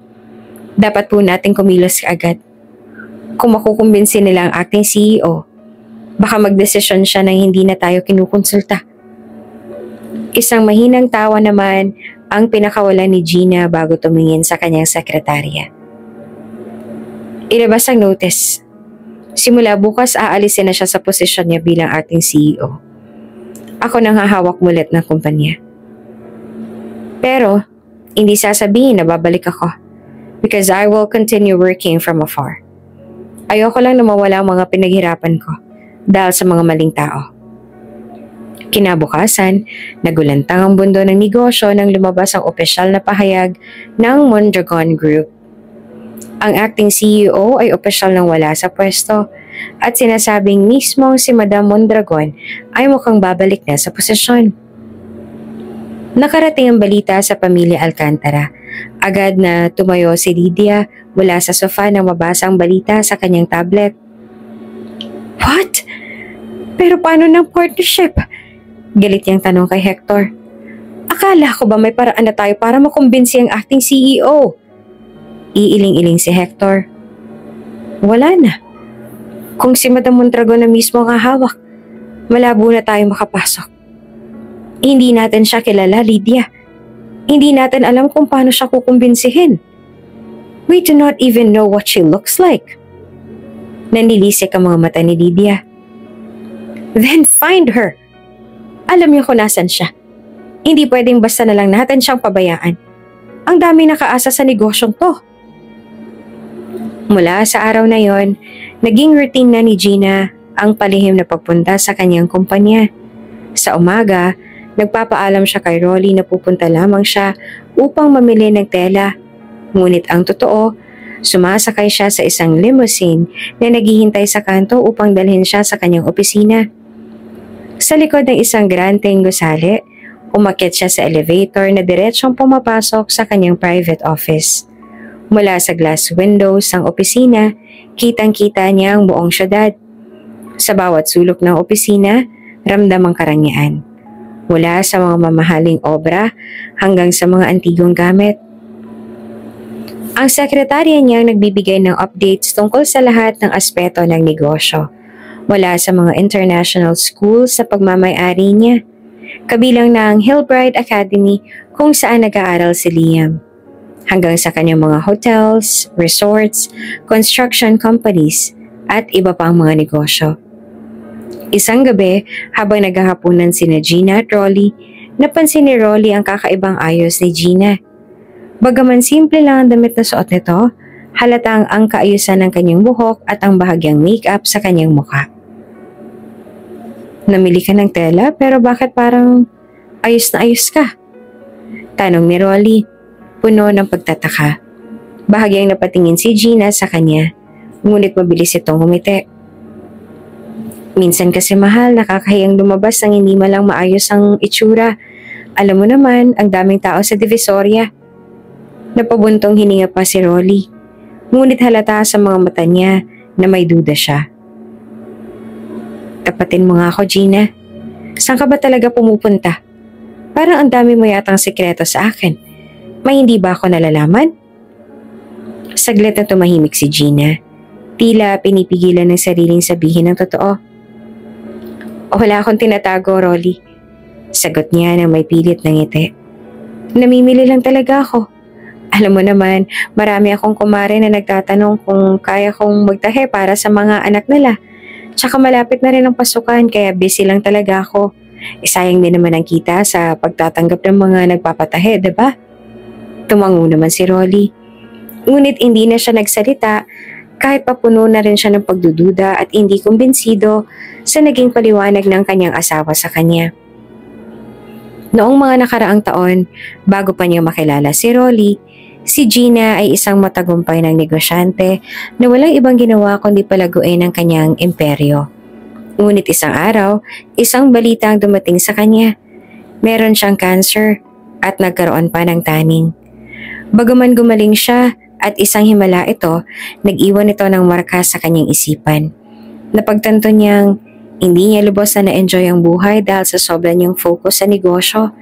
dapat po natin kumilos agad. Kung makukumbinsi nila ang acting CEO, baka magdesisyon siya nang hindi na tayo kinukonsulta. Isang mahinang tawa naman ang pinakawalan ni Gina bago tumingin sa kanyang sekretarya. Ilabas ang notice. Simula bukas aalisin na siya sa posisyon niya bilang acting CEO. Ako nang hahawak mulit ng kumpanya. Pero, hindi sasabihin na babalik ako because I will continue working from afar. Ayoko lang na mawala ang mga pinaghirapan ko dahil sa mga maling tao. Kinabukasan, nagulantang ang bundo ng negosyo nang lumabas ang opisyal na pahayag ng Mondragon Group. Ang acting CEO ay opisyal nang wala sa pwesto at sinasabing mismo si Madam Mondragon ay mukhang babalik na sa posisyon. Nakarating ang balita sa pamilya Alcantara. Agad na tumayo si Lydia mula sa sofa nang mabasa ang balita sa kanyang tablet. What? Pero paano ng partnership? Galit niyang tanong kay Hector. Akala ko ba may paraan na tayo para makumbinsi ang acting CEO? Iiling-iling si Hector. Wala na. Kung si Madam Mondragon na mismo ang hahawak, malabo na tayo makapasok. Hindi natin siya kilala, Lydia. Hindi natin alam kung paano siya kukumbinsihin. We do not even know what she looks like. Nanlilisik ang mga mata ni Lydia. Then find her. Alam niyo kung nasan siya. Hindi pwedeng basta na lang natin siyang pabayaan. Ang daming nakaasa sa negosyong to. Mula sa araw na yon, naging routine na ni Gina ang palihim na pagpunta sa kanyang kumpanya. Sa umaga, nagpapaalam siya kay Rolly na pupunta lamang siya upang mamili ng tela. Ngunit ang totoo, sumasakay siya sa isang limousine na naghihintay sa kanto upang dalhin siya sa kanyang opisina. Sa likod ng isang granteng gusali, umakyat siya sa elevator na diretsyong pumapasok sa kanyang private office. Mula sa glass windows ng opisina, kitang-kita niya ang buong syudad. Sa bawat sulok ng opisina, ramdam ang karangyaan. Mula sa mga mamahaling obra hanggang sa mga antigong gamit. Ang sekretarya niyang nagbibigay ng updates tungkol sa lahat ng aspeto ng negosyo. Mula sa mga international schools sa pagmamay-ari niya, kabilang na ang Hillbright Academy kung saan nag-aaral si Liam, hanggang sa kanyang mga hotels, resorts, construction companies, at iba pang mga negosyo. Isang gabi, habang naghahaponan sina Gina at Rolly, napansin ni Rolly ang kakaibang ayos ni Gina. Bagaman simple lang ang damit na suot nito, halatang ang kaayusan ng kanyang buhok at ang bahagyang makeup sa kanyang mukha. Namili ka ng tela pero bakit parang ayos na ayos ka? Tanong ni Rolly, puno ng pagtataka. Bahagyang napatingin si Gina sa kanya, ngunit mabilis itong humiti. Minsan kasi mahal, nakakahiyang lumabas ng hindi malang maayos ang itsura. Alam mo naman, ang daming tao sa Divisoria. Napabuntong hininga pa si Rolly, ngunit halata sa mga mata niya na may duda siya. Tapatin mo nga ako, Gina. Saan ka ba talaga pumupunta? Parang ang dami mo yatang sikreto sa akin. May hindi ba ako nalalaman? Saglit na tumahimik si Gina. Tila pinipigilan ng sariling sabihin ng totoo. Wala akong tinatago, Rolly. Sagot niya nang may pilit na ngiti. Namimili lang talaga ako. Alam mo naman, marami akong kumare na nagtatanong kung kaya kong magtahe para sa mga anak nila. Tsaka malapit na rin ang pasukan kaya busy lang talaga ako. Sayang din naman ang kita sa pagtatanggap ng mga nagpapatahe, diba? Tumango naman si Rolly. Ngunit hindi na siya nagsalita kahit papuno na rin siya ng pagdududa at hindi kumbinsido sa naging paliwanag ng kanyang asawa sa kanya. Noong mga nakaraang taon, bago pa niya makilala si Rolly, si Gina ay isang matagumpay ng negosyante na walang ibang ginawa kundi palaguin ang kanyang imperyo. Ngunit isang araw, isang balita ang dumating sa kanya. Meron siyang cancer at nagkaroon pa ng taning. Bagaman gumaling siya at isang himala ito, nag-iwan ito ng marka sa kanyang isipan. Napagtanto niyang hindi niya lubos na na-enjoy ang buhay dahil sa sobra niyang focus sa negosyo.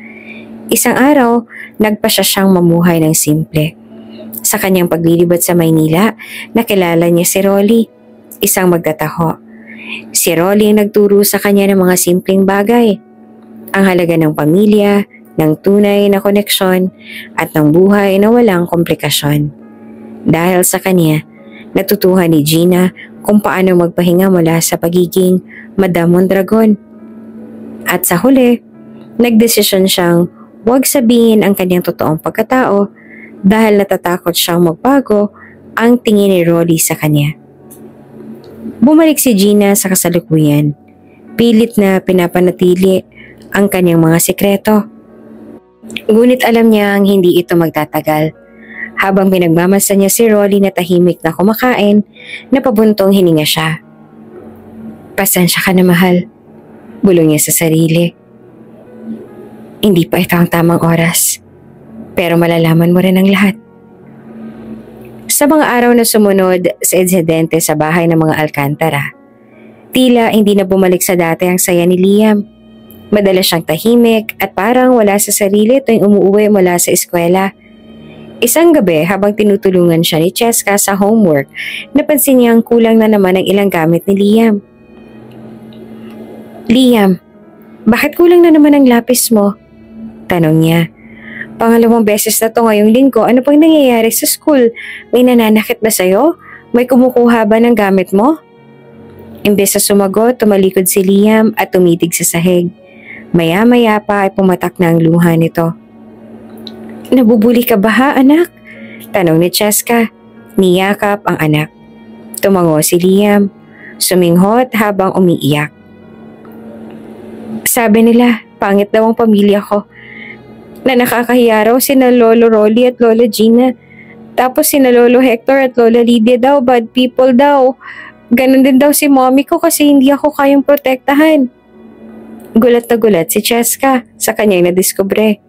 Isang araw, nagpasya siyang mamuhay ng simple. Sa kanyang paglilibot sa Maynila, nakilala niya si Rolly, isang magtataho. Si Rolly ang nagturo sa kanya ng mga simpleng bagay. Ang halaga ng pamilya, ng tunay na koneksyon, at ng buhay na walang komplikasyon. Dahil sa kanya, natutuhan ni Gina kung paano magpahinga mula sa pagiging Madam Mondragon. At sa huli, nagdesisyon siyang huwag sabihin ang kanyang totoong pagkatao dahil natatakot siyang magbago ang tingin ni Rolly sa kanya. Bumalik si Gina sa kasalukuyan. Pilit na pinapanatili ang kanyang mga sikreto. Ngunit alam niyang hindi ito magtatagal. Habang pinagmamasa niya si Rolly na tahimik na kumakain, napabuntong hininga siya. Pasensya ka na, mahal. Bulong niya sa sarili. Hindi pa ito ang tamang oras. Pero malalaman mo rin ang lahat. Sa mga araw na sumunod sa insidente sa bahay ng mga Alcantara, tila hindi na bumalik sa dati ang saya ni Liam. Madalas siyang tahimik at parang wala sa sarili tuwing umuwi mula sa eskwela. Isang gabi habang tinutulungan siya ni Cheska sa homework, napansin niyang kulang na naman ang ilang gamit ni Liam. Liam, bakit kulang na naman ang lapis mo? Tanong niya. Pangalawang beses na to ngayong linggo, ano pang nangyayari sa school? May nananakit ba sa'yo? May kumukuha ba ng gamit mo? Imbes na sumagot, tumalikod si Liam at tumitig sa sahig. Maya-maya pa ay pumatak na ang luha nito. Nabubuli ka ba ha, anak? Tanong ni Cheska. Niyakap ang anak. Tumango si Liam. Suminghot habang umiiyak. Sabi nila, pangit daw ang pamilya ko. Na nakakahiya raw sina Lolo Rolly at Lola Gina. Tapos sina Lolo Hector at Lola Lydia daw, bad people daw. Ganon din daw si mommy ko kasi hindi ako kayang protektahan. Gulat na gulat si Cheska sa kanyang nadiskubre.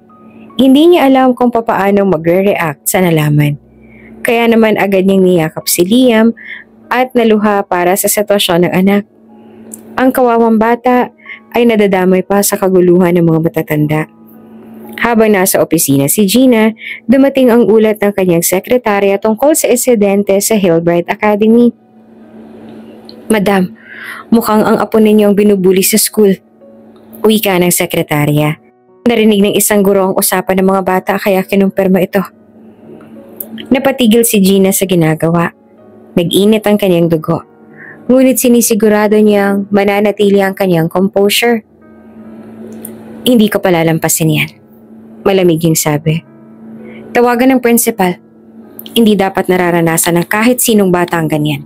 Hindi niya alam kung papaano magre-react sa nalaman. Kaya naman agad niyang niyakap si Liam at naluha para sa sitwasyon ng anak. Ang kawawang bata ay nadadamay pa sa kaguluhan ng mga matatanda. Habang nasa opisina si Gina, dumating ang ulat ng kanyang sekretarya tungkol sa insidente sa Hillbright Academy. Madam, mukhang ang apo ninyong binubuli sa school. Wika ng sekretarya. Narinig ng isang guro ang usapan ng mga bata kaya kinumpirma ito. Napatigil si Gina sa ginagawa. Nag-init ang kanyang dugo. Ngunit sinisigurado niyang mananatili ang kanyang composure. Hindi ko palalampasin yan. Malamig yung sabi. Tawagan ng principal. Hindi dapat nararanasan ng kahit sinong bata ang ganyan.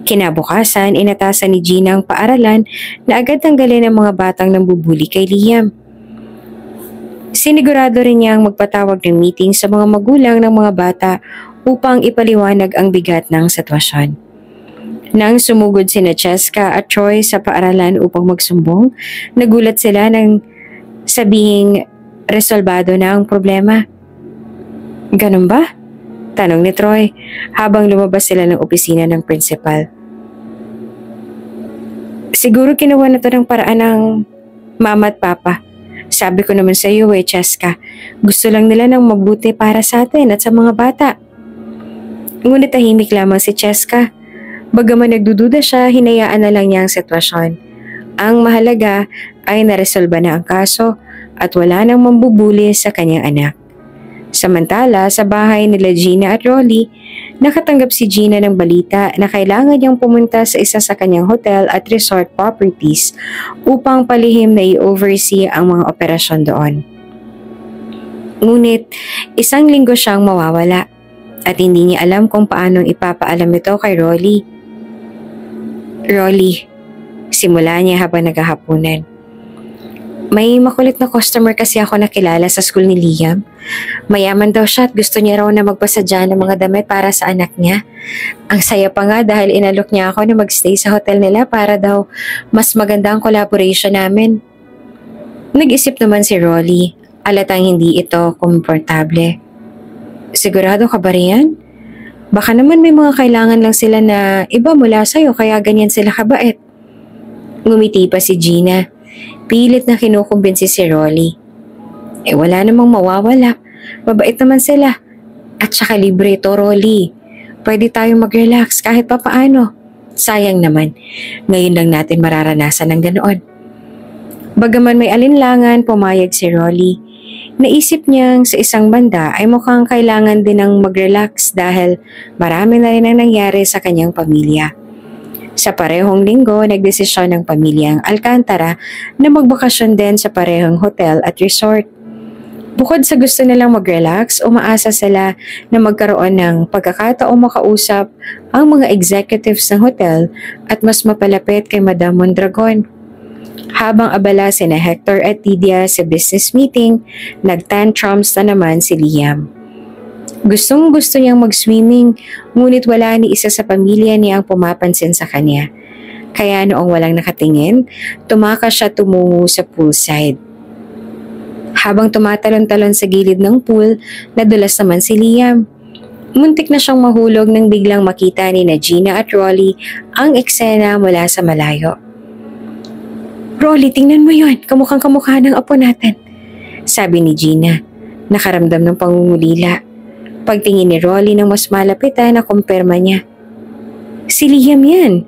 Kinabukasan, inatasan ni Gina ang paaralan na agad tanggalin ang mga batang nambubuli kay Liam. Sinigurado rin niyang magpatawag ng meeting sa mga magulang ng mga bata upang ipaliwanag ang bigat ng sitwasyon. Nang sumugod sina Cheska at Troy sa paaralan upang magsumbong, nagulat sila nang sabihing resolbado na ang problema. Ganun ba? Tanong ni Troy habang lumabas sila ng opisina ng principal. Siguro ginawa na to ng paraan ng mama at papa. Sabi ko naman sa iyo Cheska, gusto lang nila ng mabuti para sa atin at sa mga bata. Ngunit tahimik lamang si Cheska. Bagaman nagdududa siya, hinayaan na lang niya ang sitwasyon. Ang mahalaga ay naresolba na ang kaso at wala nang mambubuli sa kanyang anak. Samantala, sa bahay nila Gina at Rolly, nakatanggap si Gina ng balita na kailangan niyang pumunta sa isa sa kanyang hotel at resort properties upang palihim na i-oversee ang mga operasyon doon. Ngunit, isang linggo siyang mawawala at hindi niya alam kung paano ipapaalam ito kay Rolly. Rolly, simula niya habang naghahapunan. May makulit na customer kasi ako nakilala sa school ni Liam. Mayaman daw siya at gusto niya raw na magpasadya ng mga damit para sa anak niya. Ang saya pa nga dahil inalok niya ako na magstay sa hotel nila para daw mas maganda ang collaboration namin. Nag-isip naman si Rolly, alatang hindi ito komportable. Sigurado ka ba riyan? Baka naman may mga kailangan lang sila na iba mula sa'yo kaya ganyan sila kabait. Ngumiti pa si Gina. Pilit na kinukumbinsi si Rolly. Wala namang mawawala. Mabait naman sila. At saka libre ito, Rolly. Pwede tayong mag-relax kahit pa paano. Sayang naman, ngayon lang natin mararanasan ng ganoon. Bagaman may alinlangan, pumayag si Rolly. Naisip niyang sa isang banda ay mukhang kailangan din ng mag-relax dahil marami na rin ang nangyari sa kanyang pamilya. Sa parehong linggo, nagdesisyon ng pamilyang Alcantara na magbakasyon din sa parehong hotel at resort. Bukod sa gusto nilang mag-relax, umaasa sila na magkaroon ng pagkakataong makausap ang mga executives ng hotel at mas mapalapit kay Madam Mondragon. Habang abala sina Hector at Lydia sa business meeting, nag-tantrums na naman si Liam. Gustong-gusto niyang mag-swimming, ngunit wala ni isa sa pamilya niya ang pumapansin sa kanya. Kaya noong walang nakatingin, tumakas siya tumungo sa poolside. Habang tumatalon-talon sa gilid ng pool, nadulas naman si Liam. Muntik na siyang mahulog nang biglang makita ni Gina at Rolly ang eksena mula sa malayo. "Rolly, tingnan mo yon, kamukhang-kamukha ng apo natin," sabi ni Gina, nakaramdam ng pangungulila. Pagtingin ni Rolly ng mas malapitan, nakumpirma niya. "Si Liam yan."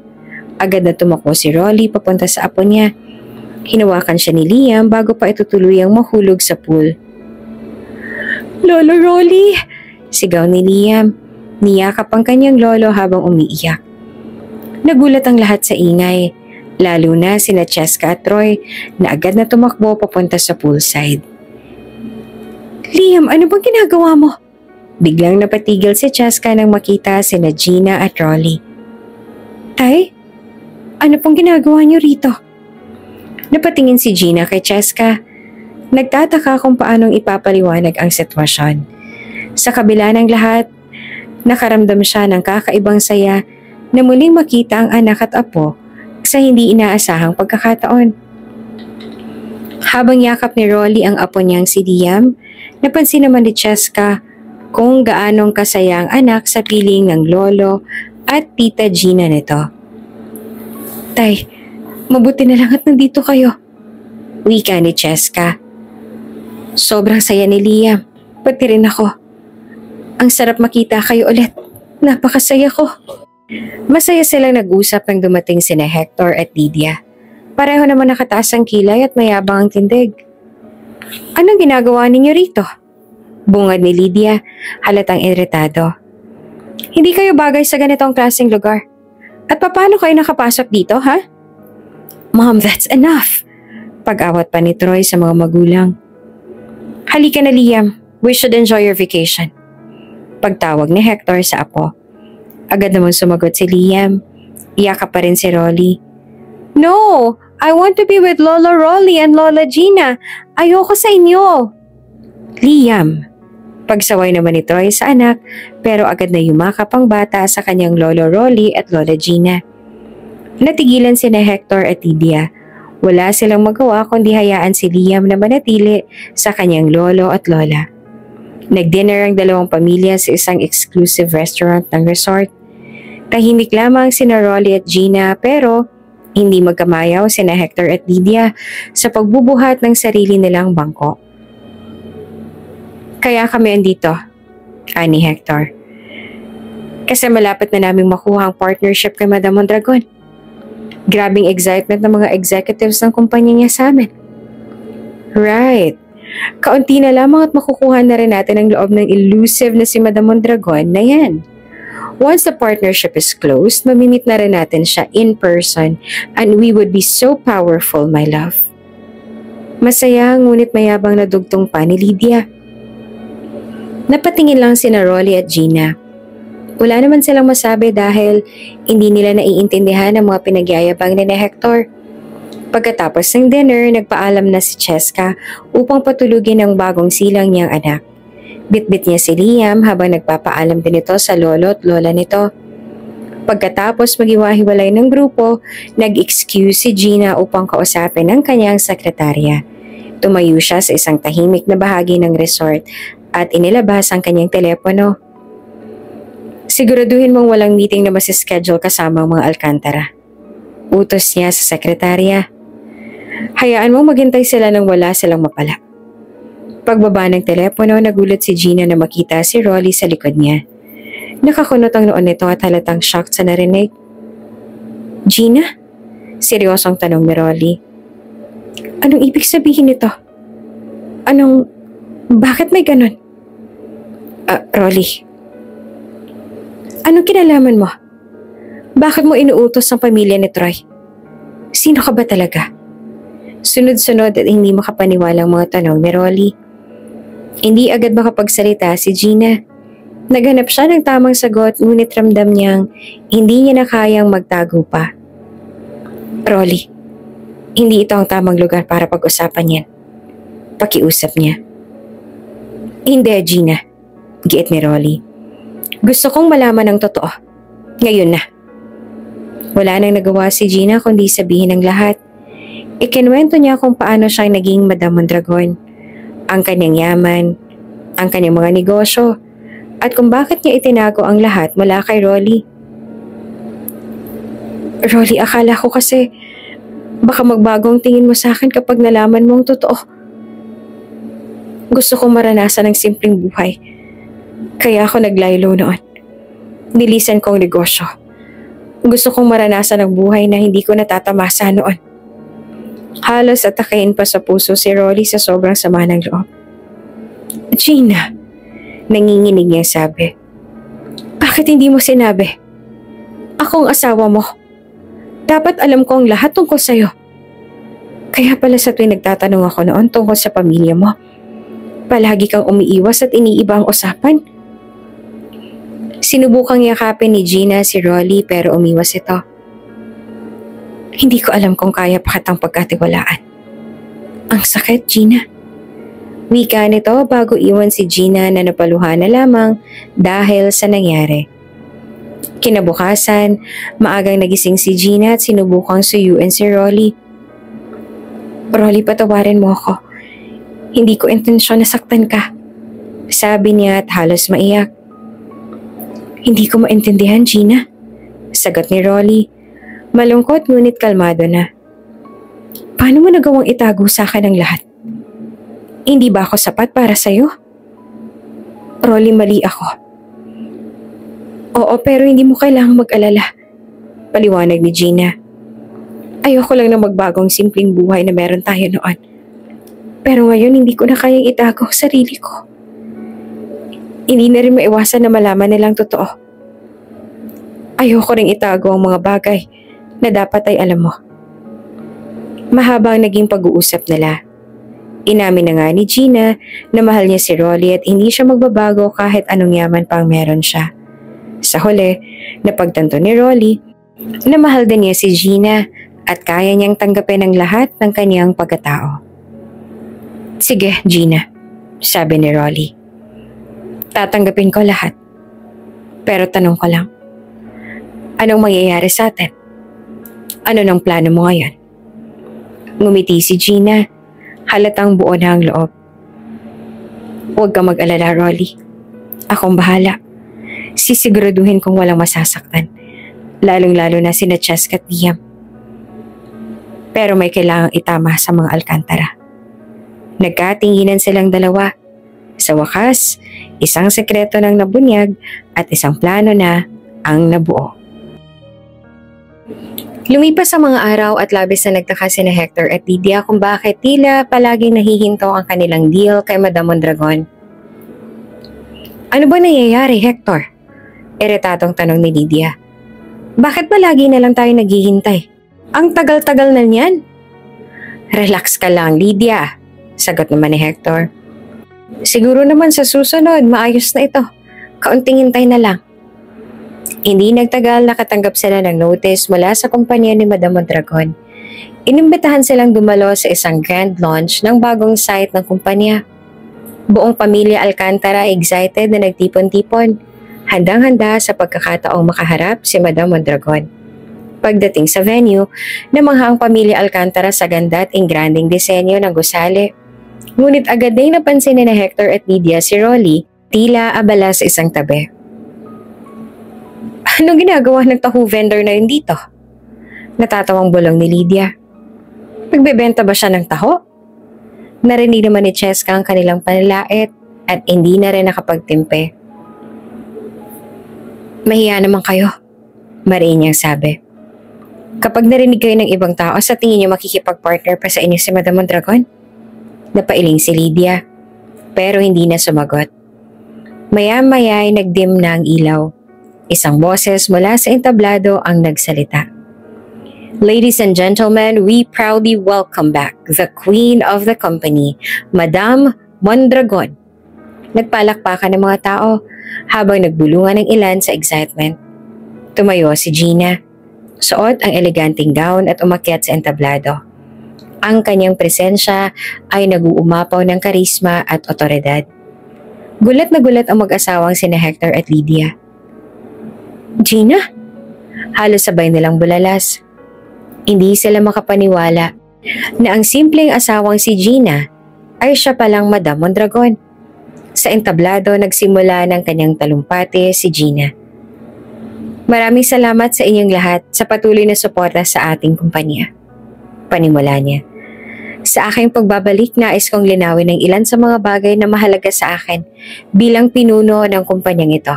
Agad na tumakbo si Rolly papunta sa apo niya. Hinawakan siya ni Liam bago pa ito tuluyang mahulog sa pool. "Lolo Rolly!" sigaw ni Liam. Niyakap ang kanyang lolo habang umiiyak. Nagulat ang lahat sa ingay, lalo na sina Cheska at Troy na agad na tumakbo papunta sa poolside. "Liam, ano bang ginagawa mo?" Biglang napatigil si Cheska nang makita sina Gina at Rolly. "Tay, ano pong ginagawa niyo rito?" Napatingin si Gina kay Cheska. Nagtataka kung paanong ipapaliwanag ang sitwasyon. Sa kabila ng lahat, nakaramdam siya ng kakaibang saya na muling makita ang anak at apo sa hindi inaasahang pagkakataon. Habang yakap ni Rolly ang apo niyang si Liam, napansin naman ni Cheska kung gaanong kasaya ang anak sa piling ng lolo at tita Gina nito. "Tay, mabuti na lang at nandito kayo," wika ni Cheska. "Sobrang saya ni Liam, pati rin ako. Ang sarap makita kayo ulit. Napakasaya ko." Masaya silang nag-usap nang dumating sina Hector at Lydia. Pareho naman nakataas ang kilay at mayabang ang tindig. "Anong ginagawa ninyo rito?" bungad ni Lydia, halatang iritado. "Hindi kayo bagay sa ganitong klaseng lugar. At paano kayo nakapasok dito, ha?" "Mom, that's enough," pag-awat pa ni Troy sa mga magulang. "Halika na, Liam. We should enjoy your vacation," pagtawag ni Hector sa apo. Agad naman sumagot si Liam. Iyakap pa rin si Rolly. "No! I want to be with Lola Rolly and Lola Gina. Ayoko sa inyo." "Liam," pagsaway naman ni Troy sa anak, pero agad na yumakap ang bata sa kanyang Lolo Rolly at Lola Gina. Natigilan sina Hector at Lydia. Wala silang magawa kundi hayaan si Liam na manatili sa kanyang lolo at lola. Nag-dinner ang dalawang pamilya sa isang exclusive restaurant ng resort. Tahimik lamang sina Rolly at Gina pero hindi magkamayaw sina Hector at Lydia sa pagbubuhat ng sarili nilang bangko. "Kaya kami andito," ani Hector. "Kasi malapit na naming makuha ang partnership kay Madam Mondragon. Grabing excitement ng mga executives ng kumpanya niya sa amin." "Right. Kaunti na lamang at makukuha na rin natin ang loob ng elusive na si Madam Mondragon na yan. Once the partnership is closed, mamimit na rin natin siya in person and we would be so powerful, my love." Masaya ngunit mayabang na dugtong pa ni Lydia. Napatingin lang sina Rolly at Gina. Wala naman silang masabi dahil hindi nila naiintindihan ang mga pinagyayabang ni Hector. Pagkatapos ng dinner, nagpaalam na si Cheska upang patulugin ang bagong silang niyang anak. Bitbit niya si Liam habang nagpapaalam din ito sa lolo at lola nito. Pagkatapos maghiwa-hiwalay ng grupo, nag-excuse si Gina upang kausapin ang kanyang sekretarya. Tumayo siya sa isang tahimik na bahagi ng resort at inilabas ang kanyang telepono. "Siguraduhin mong walang meeting na masischedule kasama ang mga Alcantara," utos niya sa sekretarya. "Hayaan mong maghintay sila nang wala silang mapala." Pagbaba ng telepono, nagulat si Gina na makita si Rolly sa likod niya. Nakakunot ang noon nito at halatang shocked sa narinig. Gina? Seryosong tanong ni Rolly. Anong ibig sabihin nito? Bakit may ganun? Rolly. Anong kinalaman mo? Bakit mo inuutos ang pamilya ni Troy? Sino ka ba talaga? Sunod-sunod at hindi makapaniwalang mga tanong ni Rolly. Hindi agad makapagsalita si Gina. Naghanap siya ng tamang sagot ngunit ramdam niyang hindi niya na kayang magtago pa. Rolly, hindi ito ang tamang lugar para pag-usapan yan. Pakiusap niya. Hindi, Gina. Giit ni Rolly. Gusto kong malaman ang totoo. Ngayon na. Wala nang nagawa si Gina kundi sabihin ang lahat. Ikinwento niya kung paano siya naging Madam Mondragon, ang kanyang yaman, ang kanyang mga negosyo, at kung bakit niya itinago ang lahat mula kay Rolly. Rolly, akala ko kasi baka magbagong tingin mo sa akin kapag nalaman mo ang totoo. Gusto kong maranasan ng simpleng buhay. Kaya ako naglaylo noon. Nilisan ko ang negosyo. Gusto kong maranasan ang buhay na hindi ko natatamasa noon. Halos atakain pa sa puso si Rolly sa sobrang sama ng loob. Gina, nanginginig niya sabi. Bakit hindi mo sinabi? Ako ang asawa mo. Dapat alam ko ang lahat tungkol sa'yo. Kaya pala sa tuwing nagtatanong ako noon tungkol sa pamilya mo, palagi kang umiiwas at iniiba ang usapan. Sinubukang yakapin ni Gina si Rolly pero umiwas ito. Hindi ko alam kung kaya pa kitang pagkatiwalaan. Ang sakit, Gina. Wika nito bago iwan si Gina na napaluhan na lamang dahil sa nangyari. Kinabukasan, maagang nagising si Gina at sinubukang suyuin si Rolly. Rolly, patawarin mo ako. Hindi ko intensyon na saktan ka. Sabi niya at halos maiyak. Hindi ko maintindihan, Gina. Sagot ni Rolly. Malungkot ngunit kalmado na. Paano mo nagawang itago sa akin ang lahat? Hindi ba ako sapat para sa'yo? Rolly, mali ako. Oo, pero hindi mo kailangang mag-alala. Paliwanag ni Gina. Ayoko lang na magbagong simpleng buhay na meron tayo noon. Pero ngayon hindi ko na kayang itago ang sarili ko. Hindi na rin maiwasan na malaman nilang totoo. Ayoko ring itago ang mga bagay na dapat ay alam mo. Mahaba ang naging pag-uusap nila. Inamin na nga ni Gina na mahal niya si Rolly at hindi siya magbabago kahit anong yaman pang meron siya. Sa huli, napagtanto ni Rolly na mahal din niya si Gina at kaya niyang tanggapin ang lahat ng kanyang pagkatao. Sige, Gina, sabi ni Rolly. Tatanggapin ko lahat. Pero tanong ko lang, anong mangyayari sa atin? Ano ng plano mo ngayon? Ngumiti si Gina, halatang buo na ang loob. Huwag ka mag-alala, Rolly. Akong bahala. Sisiguraduhin kong walang masasaktan, lalong-lalo na sina Cheska at Liam. Pero may kailangang itama sa mga Alcantara. Nagkatinginan silang dalawa. Sa wakas, isang sekreto ng nabunyag at isang plano na ang nabuo. Lumipas ang mga araw at labis na nagtaka sina Hector at Lydia kung bakit tila palaging nahihinto ang kanilang deal kay Madam Mondragon. Ano ba nangyayari, Hector? Iritadong tanong ni Lydia. Bakit ba lagi na lang tayo naghihintay? Ang tagal-tagal na niyan. Relax ka lang, Lydia. Sagot naman ni Hector. Siguro naman sa susunod, maayos na ito. Kaunting hintay na lang. Hindi nagtagal nakatanggap sila ng notice mula sa kumpanya ni Madam Mondragon. Inimbitahan silang dumalo sa isang grand launch ng bagong site ng kumpanya. Buong pamilya Alcantara excited na nagtipon-tipon. Handang-handa sa pagkakataong makaharap si Madam Mondragon. Pagdating sa venue, namangha ang pamilya Alcantara sa ganda at ingranding disenyo ng gusali. Ngunit agad din napansin ni Hector at Lydia si Rolly, tila abala sa isang tabi. Ano ginagawa ng taho vendor na yun dito? Natatawang bulong ni Lydia. Nagbebenta ba siya ng taho? Narinig naman ni Cheska ang kanilang panlalait at hindi na rin nakapagtimpe. Mahiya naman kayo, mariin niyang sabi. Kapag narinig kayo ng ibang tao, sa tingin niyo makikipag-partner pa sa inyo si Madam Mondragon? Napailing si Lydia, pero hindi na sumagot. Maya-maya ay nagdim na ang ilaw. Isang boses mula sa entablado ang nagsalita. Ladies and gentlemen, we proudly welcome back the queen of the company, Madam Mondragon. Nagpalakpakan ng mga tao habang nagbulungan ng ilan sa excitement. Tumayo si Gina. Suot ang eleganteng gown at umakyat sa entablado. Ang kanyang presensya ay nag-uumapaw ng karisma at otoridad. Gulat na gulat ang mag-asawang sina Hector at Lydia. Gina? Halos sabay nilang bulalas. Hindi sila makapaniwala na ang simpleng asawang si Gina ay siya palang Madam Mondragon. Sa entablado nagsimula ng kanyang talumpati si Gina. Maraming salamat sa inyong lahat sa patuloy na suporta sa ating kumpanya. Panimula niya. Sa aking pagbabalik, nais kong linawin ng ilan sa mga bagay na mahalaga sa akin bilang pinuno ng kumpanyang ito.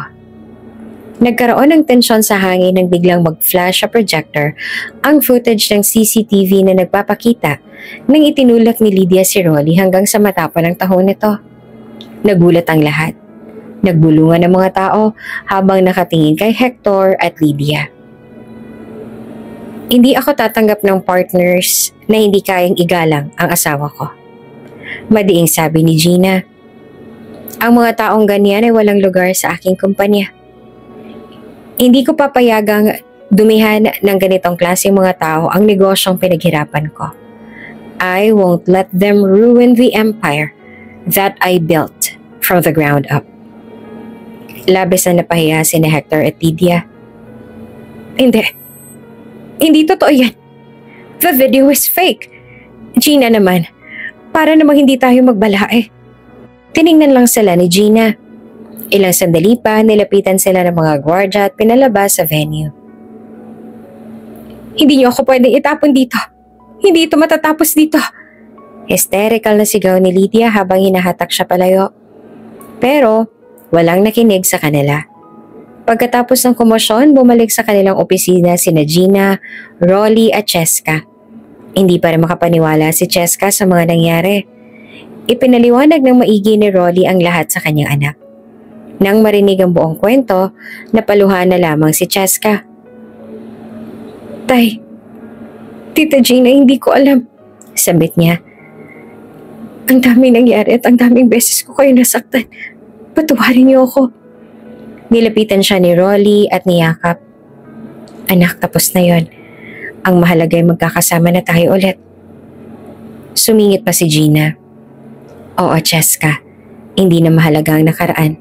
Nagkaroon ng tensyon sa hangin nang biglang mag-flash sa projector ang footage ng CCTV na nagpapakita nang itinulak ni Lydia si Rolly hanggang sa matapon ng tahon nito. Nagulat ang lahat. Nagbulungan ang mga tao habang nakatingin kay Hector at Lydia. Hindi ako tatanggap ng partners na hindi kayang igalang ang asawa ko. Madiing sabi ni Gina. Ang mga taong ganyan ay walang lugar sa aking kumpanya. Hindi ko papayagang dumihan ng ganitong klaseng mga tao ang negosyong pinaghirapan ko. I won't let them ruin the empire that I built from the ground up. Labis na napahiya si Hector at Lydia. Hindi totoo yan. The video is fake. Gina naman, para namang hindi tayo magbalae. Tiningnan lang sila ni Gina. Ilang sandali pa, nilapitan sila ng mga gwardya at pinalabas sa venue. Hindi niyo ako pwedeng itapon dito. Hindi ito matatapos dito. Hysterical na sigaw ni Lydia habang hinahatak siya palayo. Pero walang nakinig sa kanila. Pagkatapos ng komosyon, bumalik sa kanilang opisina sina Gina, Rolly at Cheska. Hindi pa rin makapaniwala si Cheska sa mga nangyari. Ipinaliwanag ng maigi ni Rolly ang lahat sa kanyang anak. Nang marinig ang buong kwento, napaluhan na lamang si Cheska. Tay, Tita Gina, hindi ko alam, sabit niya. Ang daming nangyari at ang daming beses ko kayo nasaktan. Patawarin niyo ako. Nilapitan siya ni Rolly at niyakap. Anak, tapos na yon. Ang mahalaga ay magkakasama na tayo ulit. Sumingit pa si Gina. Oo, Cheska. Hindi na mahalaga ang nakaraan.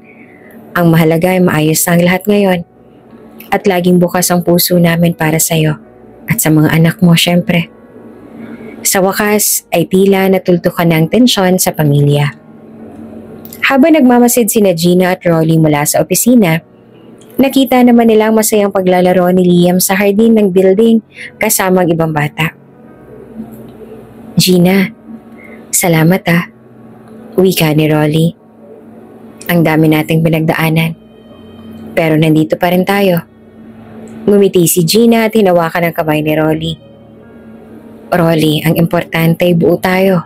Ang mahalaga ay maayos na ang lahat ngayon. At laging bukas ang puso namin para sa'yo. At sa mga anak mo, syempre. Sa wakas ay tila natultukan ng tensyon sa pamilya. Habang nagmamasid sina Gina at Rolly mula sa opisina, nakita naman nila ang masayang paglalaro ni Liam sa hardin ng building kasama ang ibang bata. Gina, salamat wika ni Rolly. Ang dami nating pinagdaanan. Pero nandito pa rin tayo. Ngumiti si Gina at hinawakan ang kamay ni Rolly. Rolly, ang importante ay buo tayo.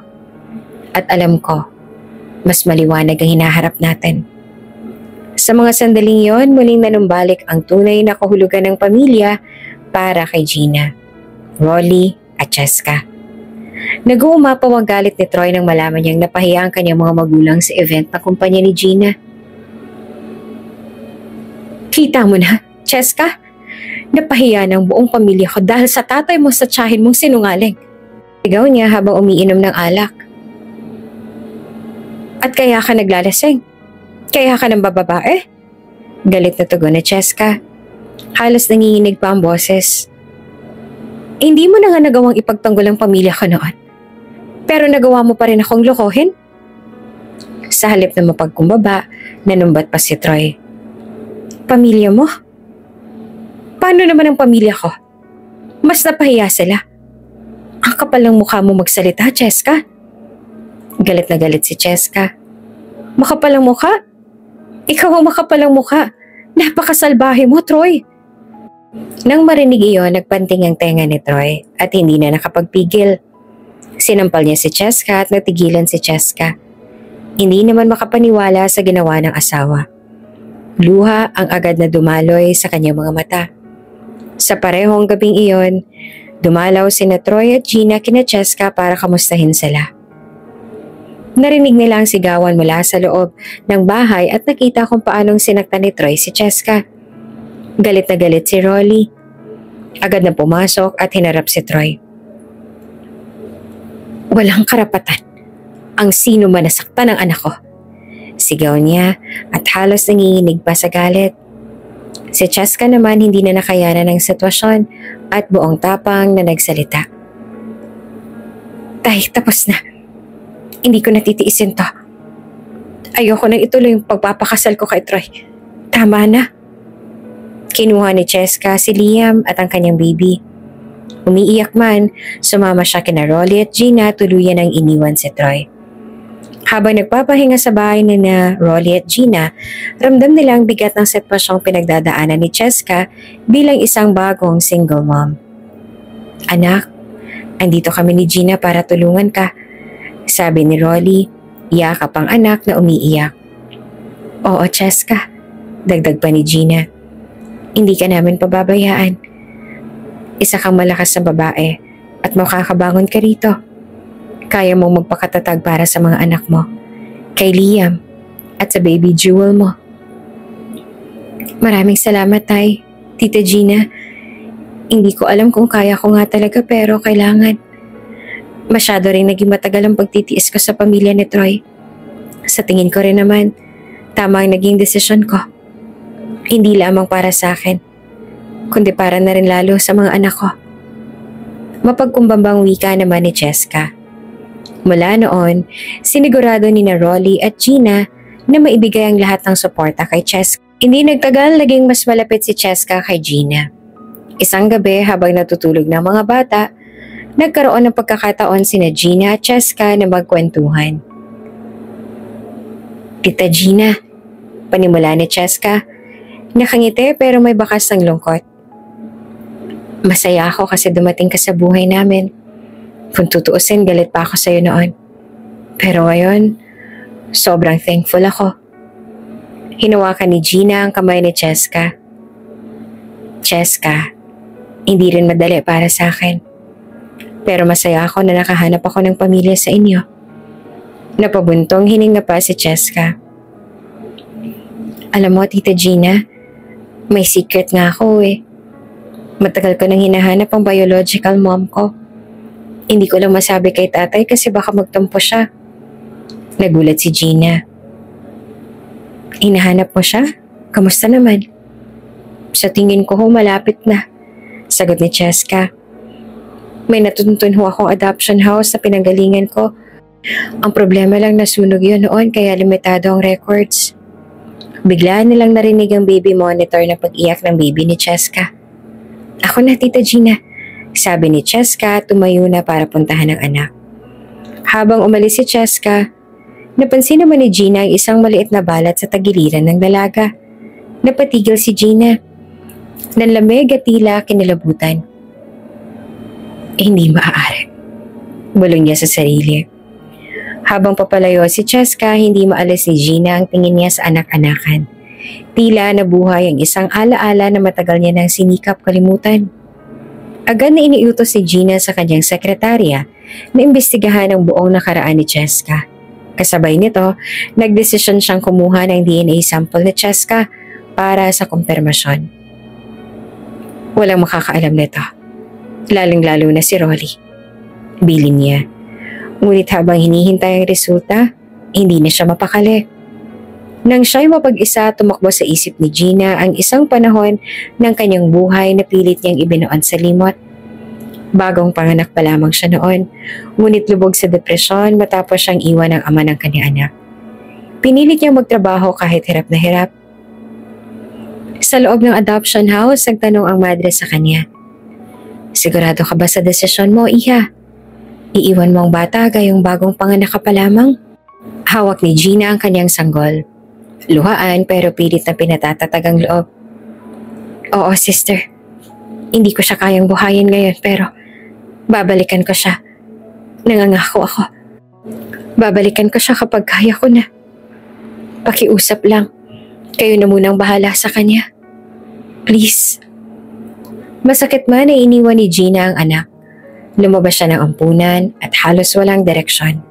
At alam ko, mas maliwanag ang hinaharap natin. Sa mga sandaling yon, muling nanumbalik ang tunay na kahulugan ng pamilya para kay Gina, Rolly at Cheska. Nag-uumapaw ang galit ni Troy nang malaman niyang napahiya ang kanyang mga magulang sa event na kumpanya ni Gina. Kita mo na, Cheska? Napahiya ng buong pamilya ko dahil sa tatay mo sa tiyahin mong sinungaling. Sigaw niya habang umiinom ng alak. At kaya ka naglalasing? Kaya ka ng bababae? Galit na tugon ni Cheska. Halos nanginginig pa ang boses. Hindi mo na nga nagawang ipagtanggol ang pamilya ko noon. Pero nagawa mo pa rin akong lokohin? Sa halip na mapagkumbaba, nanumbat pa si Troy. Pamilya mo? Paano naman ang pamilya ko? Mas napahiya sila. Ang kapal ng mukha mo magsalita, Cheska. Galit na galit si Cheska. Makapal ang mukha? Ikaw ang makapal ang mukha. Napakasalbahe mo, Troy. Nang marinig iyon, nagpanting ang tenga ni Troy at hindi na nakapagpigil. Sinampal niya si Cheska at natigilan si Cheska. Hindi naman makapaniwala sa ginawa ng asawa. Luha ang agad na dumaloy sa kanyang mga mata. Sa parehong gabing iyon, dumalaw sina Troy at Gina kina Cheska para kamustahin sila. Narinig nila ang sigawan mula sa loob ng bahay at nakita kung paanong sinaktan ni Troy si Cheska. Galit na galit si Rolly. Agad na pumasok at hinarap si Troy. Walang karapatan ang sino man nasaktan ng anak ko. Sigaw niya at halos nanginginig pa sa galit. Si Cheska naman hindi na nakayanan ng sitwasyon at buong tapang na nagsalita. Tay, tapos na. Hindi ko natitiisin to. Ayoko nang ituloy yung pagpapakasal ko kay Troy. Tama na. Kinuha ni Cheska si Liam at ang kanyang baby. Umiiyak man, sumama siya kina Rolly at Gina, tuluyan ang iniwan si Troy. Habang nagpapahinga sa bahay na Rolly at Gina, ramdam nila ang bigat ng sitwasyong pinagdadaanan ni Cheska bilang isang bagong single mom. Anak, andito kami ni Gina para tulungan ka, sabi ni Rolly, yakap ang anak na umiiyak. Oo, Cheska, dagdag pa ni Gina. Hindi ka namin pababayaan. Isa kang malakas na babae at makakabangon ka rito. Kaya mong magpakatatag para sa mga anak mo, kay Liam at sa baby Jewel mo. Maraming salamat, Tay. Tita Gina, hindi ko alam kung kaya ko nga talaga pero kailangan. Masyado rin naging matagal ang pagtitiis ko sa pamilya ni Troy. Sa tingin ko rin naman, tama ang naging desisyon ko. Hindi lamang para sa akin, kundi para na rin lalo sa mga anak ko. Mapagkumbabang wika naman ni Cheska. Mula noon, sinigurado ni na Rolly at Gina na maibigay ang lahat ng suporta kay Cheska. Hindi nagtagal, naging mas malapit si Cheska kay Gina. Isang gabi habang natutulog ng mga bata, nagkaroon ng pagkakataon sina Gina at Cheska na magkwentuhan. Tita Gina, panimula ni Cheska, nakangiti pero may bakas ng lungkot. Masaya ako kasi dumating ka sa buhay namin. Kung tutuusin, galit pa ako sa'yo noon. Pero ngayon, sobrang thankful ako. Hinawakan ni Gina ang kamay ni Cheska. Cheska, hindi rin madali para sa akin. Pero masaya ako na nakahanap ako ng pamilya sa inyo. Napabuntong hininga pa si Cheska. Alam mo, Tita Gina, may secret nga ako eh. Matagal ko nang hinahanap ang biological mom ko. Hindi ko lang masabi kay tatay kasi baka magtampo siya. Nagulat si Gina. Hinahanap mo siya? Kamusta naman? Sa tingin ko malapit na, sagot ni Cheska. May natuntun ho akong adoption house sa pinanggalingan ko. Ang problema lang nasunog yun noon kaya limitado ang records. Bigla nilang narinig ang baby monitor na pag-iyak ng baby ni Cheska. Ako na, Tita Gina, sabi ni Cheska at tumayo na para puntahan ang anak. Habang umalis si Cheska, napansin naman ni Gina ang isang maliit na balat sa tagiliran ng dalaga. Napatigil si Gina. Nanlamig at tila kinilabutan. Hindi maaari, bulong niya sa sarili. Habang papalayo si Cheska, hindi maalis ni Gina ang tingin niya sa anak-anakan. Tila nabuhay ang isang alaala na matagal niya nang sinikap kalimutan. Agad na iniutos si Gina sa kanyang sekretarya na imbestigahan ang buong nakaraan ni Cheska. Kasabay nito, nagdesisyon siyang kumuha ng DNA sample ni Cheska para sa kumpirmasyon. Walang makakaalam nito, lalong-lalo na si Rolly. Bilin niya. Ngunit habang hinihintay ang resulta, hindi na siya mapakali. Nang siya'y mapag-isa, tumakbo sa isip ni Gina ang isang panahon ng kanyang buhay na pilit niyang ibinoon sa limot. Bagong panganak pa lamang siya noon, ngunit lubog sa depresyon matapos siyang iwan ng ama ng kanyang anak. Pinilit niyang magtrabaho kahit hirap na hirap. Sa loob ng adoption house, nagtanong ang madre sa kanya. Sigurado ka ba sa desisyon mo, Iha? Iiwan mo ang bata gayong bagong panganak ka pa lamang? Hawak ni Gina ang kanyang sanggol. Luhaan pero pilit na pinatatatag ang loob. Oo, sister. Hindi ko siya kayang buhayin ngayon pero babalikan ko siya. Nangangako ako. Babalikan ko siya kapag kaya ko na. Pakiusap lang. Kayo na munang bahala sa kanya. Please. Masakit man ay iniwan ni Gina ang anak. Lumabas siya ng ampunan at halos walang direksyon.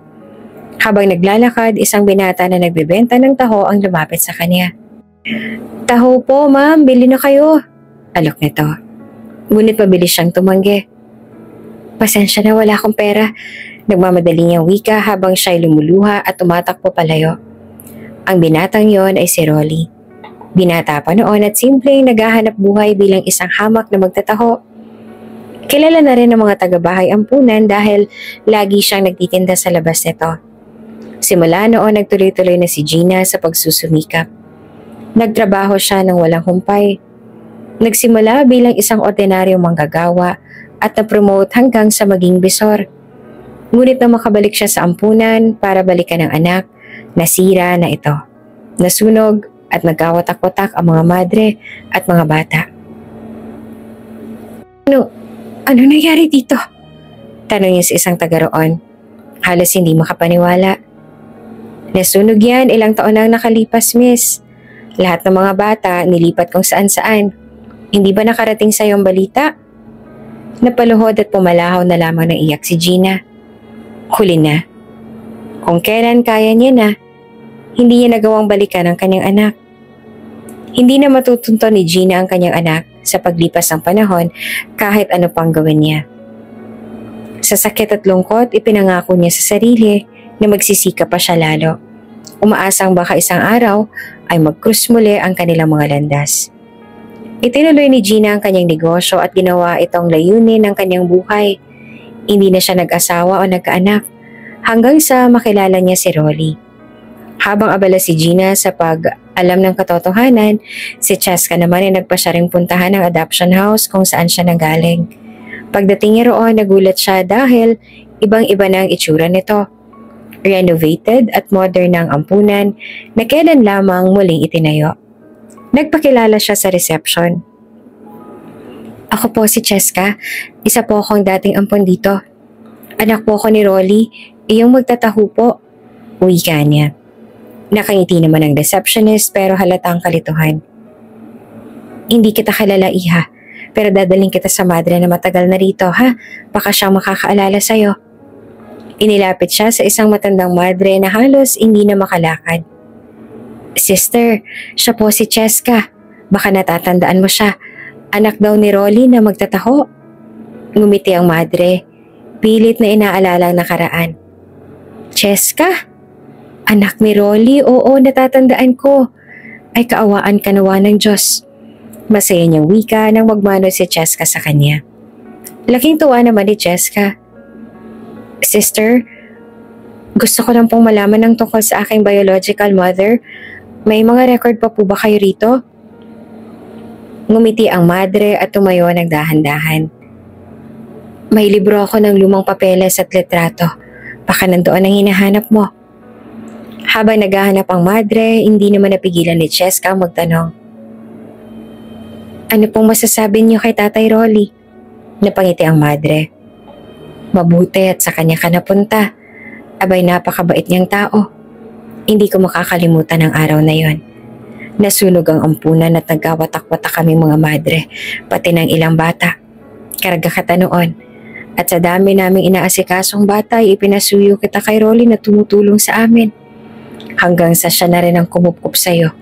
Habang naglalakad, isang binata na nagbebenta ng taho ang lumapit sa kanya. Taho po, ma'am. Bili na kayo. Alok nito. Ngunit mabilis siyang tumanggi. Pasensya na, wala akong pera. Nagmamadali niyang wika habang siya'y lumuluha at tumatakbo palayo. Ang binatang yon ay si Rolly. Binata pa noon at simpleng naghahanap buhay bilang isang hamak na magtataho. Kilala na rin ng mga taga-bahay ampunan dahil lagi siyang nagtitinda sa labas nito. Simula noon nagtuloy-tuloy na si Gina sa pagsusumikap. Nagtrabaho siya ng walang humpay. Nagsimula bilang isang ordinaryong manggagawa at na-promote hanggang sa maging bisor. Ngunit na makabalik siya sa ampunan para balikan ang anak, nasira na ito. Nasunog at nagkawatak-watak ang mga madre at mga bata. Ano nangyari dito? Tanong niya sa isang taga roon. Halos hindi makapaniwala. Nasunog yan, ilang taon nang nakalipas, miss. Lahat ng mga bata nilipat kung saan-saan. Hindi ba nakarating sa iyong balita? Napaluhod at pumalahaw na lamang ng iyak si Gina. Huli na. Kung kailan kaya niya na, hindi niya nagawang balikan ang kanyang anak. Hindi na matutunto ni Gina ang kanyang anak sa paglipas ng panahon kahit ano pang gawin niya. Sa sakit at lungkot, ipinangako niya sa sarili na magsisika pa siya lalo. Umaasang baka isang araw ay mag-cruise muli ang kanilang mga landas. Itinuloy ni Gina ang kanyang negosyo at ginawa itong layunin ng kanyang buhay. Hindi na siya nag-asawa o nagkaanak hanggang sa makilala niya si Rolly. Habang abala si Gina sa pag-alam ng katotohanan, si Cheska naman ay nagpa siya ring puntahan ng adoption house kung saan siya nanggaling. Pagdating niya roon, nagulat siya dahil ibang-iba na ang itsura nito. Renovated at modern ang ampunan na kailan lamang muling itinayo. Nagpakilala siya sa reception. Ako po si Cheska, isa po akong dating ampon dito. Anak po ako ni Rolly, iyong magtataho po. Wika niya. Nakangiti naman ang receptionist pero halatang kalituhan. Hindi kita kilala, iha, pero dadaling kita sa madre na matagal na rito, ha? Baka siyang makakaalala sa'yo. Inilapit siya sa isang matandang madre na halos hindi na makalakad. Sister, siya po si Cheska. Baka natatandaan mo siya. Anak daw ni Rolly na magtataho. Ngumiti ang madre. Pilit na inaalala ang nakaraan. Cheska? Anak ni Rolly? Oo, natatandaan ko. Ay kaawaan ka nawa ng Diyos. Masaya niyang wika nang magmano si Cheska sa kanya. Laking tuwa naman ni Cheska. Sister, gusto ko lang pong malaman ng tungkol sa aking biological mother. May mga record pa po ba kayo rito? Ngumiti ang madre at tumayo ng dahan-dahan. May libro ako ng lumang papeles at litrato. Baka nandoon ang hinahanap mo. Habang naghahanap ang madre, hindi naman napigilan ni Cheska ang magtanong. Ano pong masasabi niyo kay Tatay Rolly? Napangiti ang madre. Mabuti at sa kanya ka napunta. Abay, napakabait niyang tao. Hindi ko makakalimutan ang araw na yon. Nasunog ang ampunan at nagkawatak-watak kami mga madre, pati ng ilang bata. Karagakata noon. At sa dami naming inaasikasong bata, ipinasuyo kita kay Rolly na tumutulong sa amin. Hanggang sa siya na rin ang kumupkup sa'yo.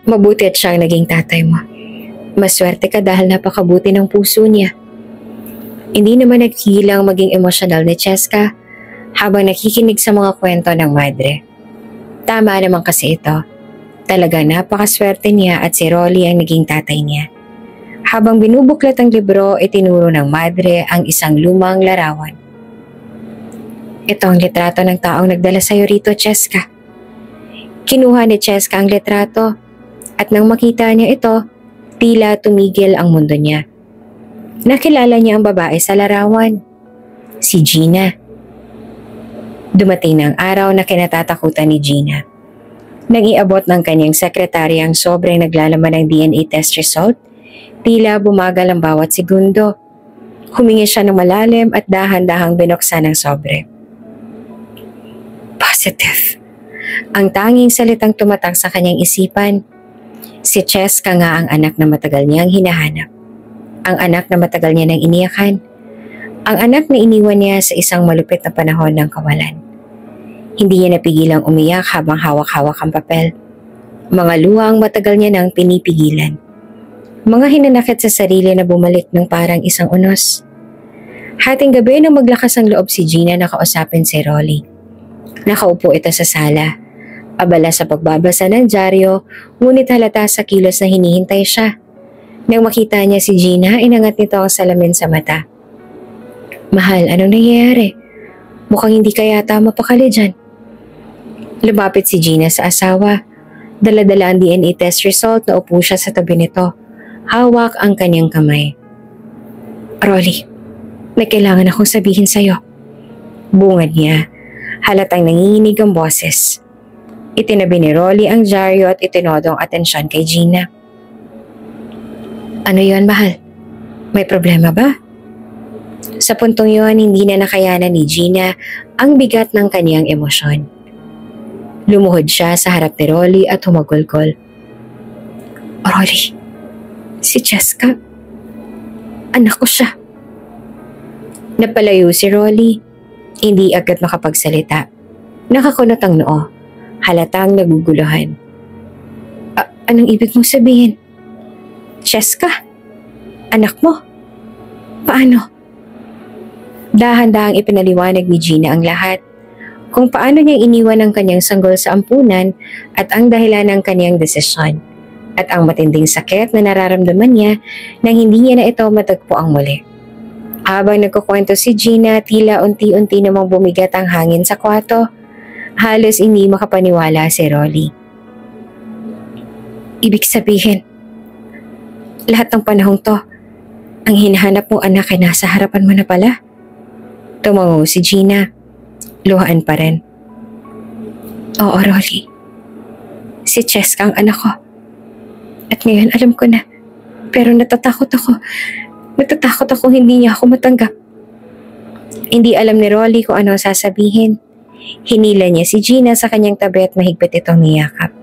Mabuti at siyang naging tatay mo. Maswerte ka dahil napakabuti ng puso niya. Hindi naman naghilang maging emosyonal ni Cheska habang nakikinig sa mga kwento ng madre. Tama naman kasi ito. Talaga napakaswerte niya at si Rolly ang naging tatay niya. Habang binubuklat ang libro, itinuro ng madre ang isang lumang larawan. Ito ang litrato ng taong nagdala sa'yo rito, Cheska. Kinuha ni Cheska ang litrato at nang makita niya ito, tila tumigil ang mundo niya. Nakilala niya ang babae sa larawan. Si Gina. Dumating na ang araw na kinatatakutan ni Gina. Nang iabot ng kanyang sekretary ang sobrang naglalaman ng DNA test result, tila bumagal ang bawat segundo. Humingi siya ng malalim at dahan-dahang binuksan ang sobre. Positive. Ang tanging salitang tumatak sa kanyang isipan. Si Cheska nga ang anak na matagal niyang hinahanap. Ang anak na matagal niya nang iniyakan. Ang anak na iniwan niya sa isang malupit na panahon ng kawalan. Hindi niya napigilang umiyak habang hawak-hawak ang papel. Mga luhang matagal niya nang pinipigilan. Mga hinanakit sa sarili na bumalik ng parang isang unos. Hating gabi nang maglakas ang loob si Gina na kausapin si Rolly. Nakaupo ito sa sala. Abala sa pagbabasa ng dyaryo, ngunit halata sa kilos na hinihintay siya. Nang makita niya si Gina, inangat nito ang salamin sa mata. Mahal, anong nangyayari? Mukhang hindi ka yata mapakali dyan. Lumapit si Gina sa asawa. Dala-dala ang DNA test result na upo siya sa tabi nito. Hawak ang kanyang kamay. Rolly, may kailangan akong sabihin sa'yo. Bungad niya. Halatang nanginginig ang boses. Itinabi ni Rolly ang dyaryo at itinodong atensyon kay Gina. Ano yon, mahal? May problema ba? Sa puntong yon, hindi na nakayanan ni Gina ang bigat ng kaniyang emosyon. Lumuhod siya sa harap ni Rolly at humagulgol. Rolly, si Cheska, anak ko siya. Napalayo si Rolly. Hindi agad makapagsalita. Nakakunot ang noo. Halatang naguguluhan. Anong ibig mong sabihin? Cheska? Anak mo? Paano? Dahan-dahang ipinaliwanag ni Gina ang lahat. Kung paano niya iniwan ang kanyang sanggol sa ampunan at ang dahilan ng kanyang desisyon. At ang matinding sakit na nararamdaman niya nang hindi niya na ito matagpo ang muli. Habang nagkukwento si Gina, tila unti-unti namang bumigat ang hangin sa kwarto. Halos hindi makapaniwala si Rolly. Ibig sabihin, lahat ng panahong to, ang hinahanap mong anak ay nasa harapan mo na pala. Tumango si Gina. Luhaan pa rin. Oo, Rolly. Si Cheska ang anak ko. At ngayon alam ko na. Pero natatakot ako. Natatakot ako hindi niya ako matanggap. Hindi alam ni Rolly kung ano sasabihin. Hinila niya si Gina sa kanyang tabi at mahigpit itong niyakap.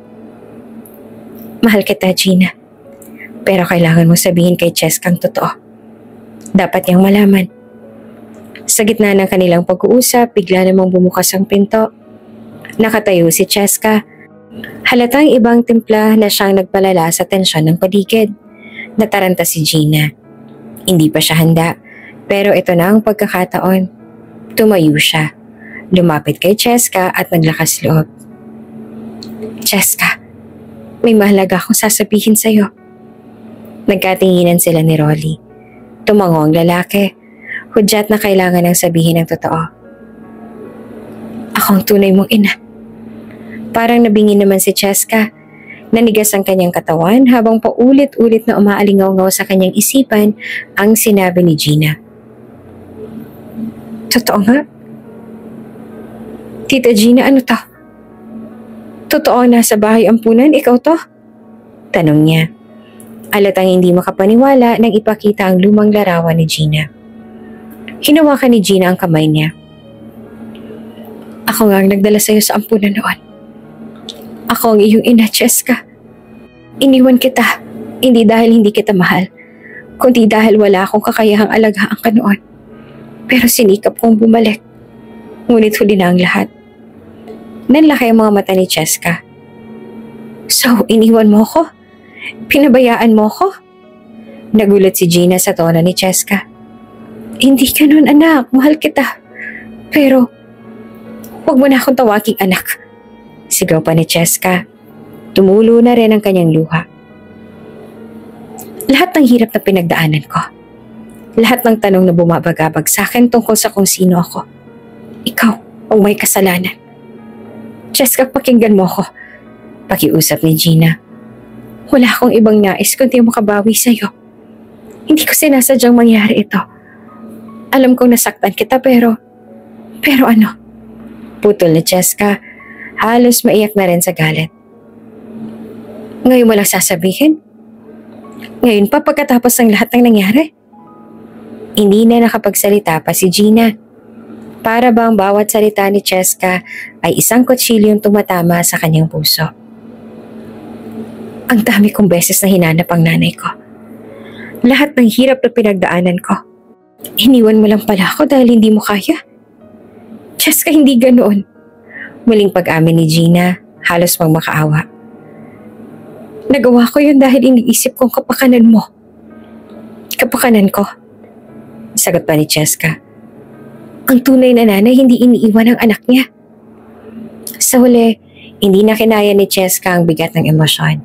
Mahal kita, Gina. Pero kailangan mo sabihin kay Cheska ang totoo. Dapat niyang malaman. Sa gitna ng kanilang pag-uusap, bigla namang bumukas ang pinto. Nakatayo si Cheska. Halatang ibang timpla na siyang nagpalala sa tensyon ng paligid. Nataranta si Gina. Hindi pa siya handa, pero ito na ang pagkakataon. Tumayo siya. Lumapit kay Cheska at naglakas loob. Cheska, may mahalaga akong sasabihin sa'yo. Nagkatinginan sila ni Rolly. Tumango ang lalaki. Hudyat na kailangan ng sabihin ng totoo. Ako ang tunay mong ina. Parang nabingin naman si Cheska. Nanigas ang kanyang katawan habang paulit-ulit na umaalingaw-ngaw sa kanyang isipan ang sinabi ni Gina. Totoo nga? Tita Gina, ano to? Totoo na sa bahay ampunan, ikaw to? Tanong niya. Halatang hindi makapaniwala nang ipakita ang lumang larawan ni Gina. Hinawakan ni Gina ang kamay niya. Ako nga ang nagdala sa'yo sa ampunan noon. Ako ang iyong ina, Cheska. Iniwan kita, hindi dahil hindi kita mahal, kundi dahil wala akong kakayahang alagaan ka noon. Pero sinikap kong bumalik. Ngunit huli na ang lahat. Nanlaki ang mga mata ni Cheska. So, iniwan mo ko? Pinabayaan mo ko? Nagulat si Gina sa tono ni Cheska. Hindi ka nun, anak. Mahal kita. Pero, huwag mo na akong tawaging anak. Sigaw pa ni Cheska. Tumulo na rin ang kanyang luha. Lahat ng hirap na pinagdaanan ko. Lahat ng tanong na bumabagabag sa akin tungkol sa kung sino ako. Ikaw ang may kasalanan. Cheska, pakinggan mo ko. Pakiusap ni Gina. Wala akong ibang nais kundi makabawi sa'yo. Hindi ko sinasadyang mangyari ito. Alam kong nasaktan kita pero ano? Putol na Cheska, halos maiyak na rin sa galit. Ngayon mo lang sasabihin? Ngayon pa pagkatapos ng lahat ng nangyari? Hindi na nakapagsalita pa si Gina. Para bang bawat salita ni Cheska ay isang kutsilyong tumatama sa kanyang puso. Ang dami kong beses na hinanap ang nanay ko. Lahat ng hirap na pinagdaanan ko. Iniwan mo lang pala ako dahil hindi mo kaya. Cheska, hindi ganoon. Muling pag-amin ni Gina, halos pang makaawa. Nagawa ko yun dahil iniisip kong kapakanan mo. Kapakanan ko. Sagot pa ni Cheska. Ang tunay na nanay hindi iniiwan ang anak niya. Sa huli, hindi na kinaya ni Cheska ang bigat ng emosyon.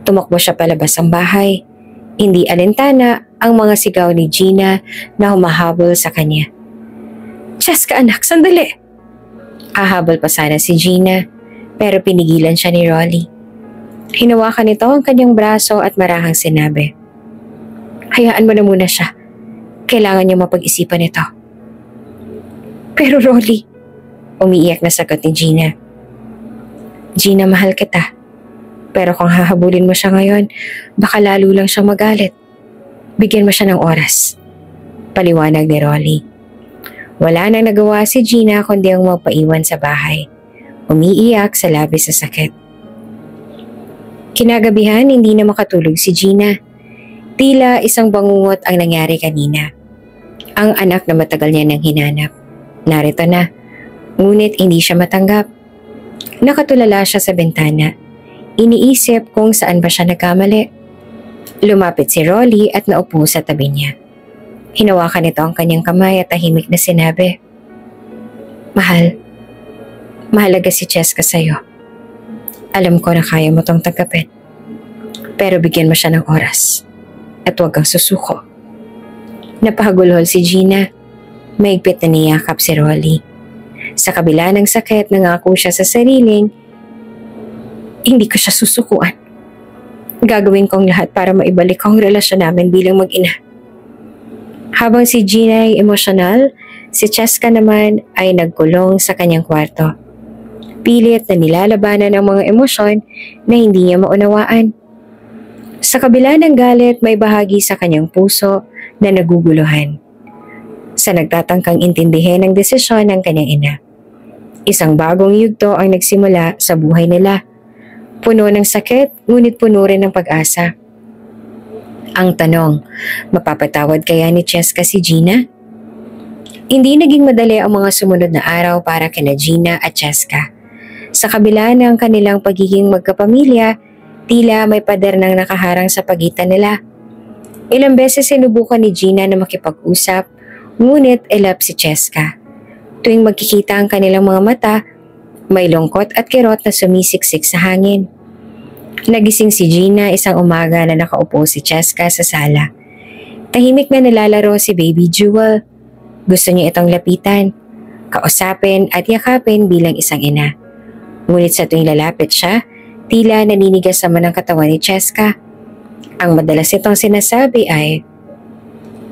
Tumakbo siya palabas ng bahay. Hindi alintana ang mga sigaw ni Gina na humahabol sa kanya. Cheska anak, sandali! Ahabol pa sana si Gina pero pinigilan siya ni Rolly. Hinawakan nito ang kanyang braso at marahang sinabi, hayaan mo na muna siya. Kailangan niya mapag-isipan ito. Pero Rolly, umiiyak na sagot ni Gina. Gina, mahal kita. Pero kung hahabulin mo siya ngayon, baka lalo lang siya magalit. Bigyan mo siya ng oras. Paliwanag ni Rolly. Wala nang nagawa si Gina kundi ang magpaiwan sa bahay. Umiiyak sa labis sa sakit. Kinagabihan, hindi na makatulog si Gina. Tila isang bangungot ang nangyari kanina. Ang anak na matagal niya nang hinanap. Narito na, ngunit hindi siya matanggap. Nakatulala siya sa bintana. Iniisip kung saan ba siya nagkamali. Lumapit si Rolly at naupo sa tabi niya. Hinawakan nito ang kanyang kamay at tahimik na sinabi, Mahal, mahalaga si Cheska sa'yo. Alam ko na kaya mo tong tanggapin. Pero bigyan mo siya ng oras. At huwag kang susuko. Napahagulhol si Gina. Maigpit na niyakap si Rolly. Sa kabila ng sakit, nangako siya sa sariling, hindi ko siya susukuan. Gagawin kong lahat para maibalik ang relasyon namin bilang mag-ina. Habang si Gina ay emosyonal, si Cheska naman ay nagkulong sa kanyang kwarto. Pilit na nilalabanan ang mga emosyon na hindi niya maunawaan. Sa kabila ng galit, may bahagi sa kanyang puso na naguguluhan. Sa nagtatangkang intindihin ang desisyon ng kanyang ina. Isang bagong yugto ang nagsimula sa buhay nila. Puno ng sakit, ngunit puno rin ng pag-asa. Ang tanong, mapapatawad kaya ni Cheska si Gina? Hindi naging madali ang mga sumunod na araw para kina Gina at Cheska. Sa kabila ng kanilang pagiging magkapamilya, tila may pader nang nakaharang sa pagitan nila. Ilang beses sinubukan ni Gina na makipag-usap, ngunit elap si Cheska. Tuwing magkikita ang kanilang mga mata, may lungkot at kirot na sumisiksik sa hangin. Nagising si Gina isang umaga na nakaupo si Cheska sa sala. Tahimik na nilalaro si Baby Jewel. Gusto niya itong lapitan, kausapin at yakapin bilang isang ina. Ngunit sa tuwing lalapit siya, tila naninigas naman ang katawan ni Cheska. Ang madalas itong sinasabi ay,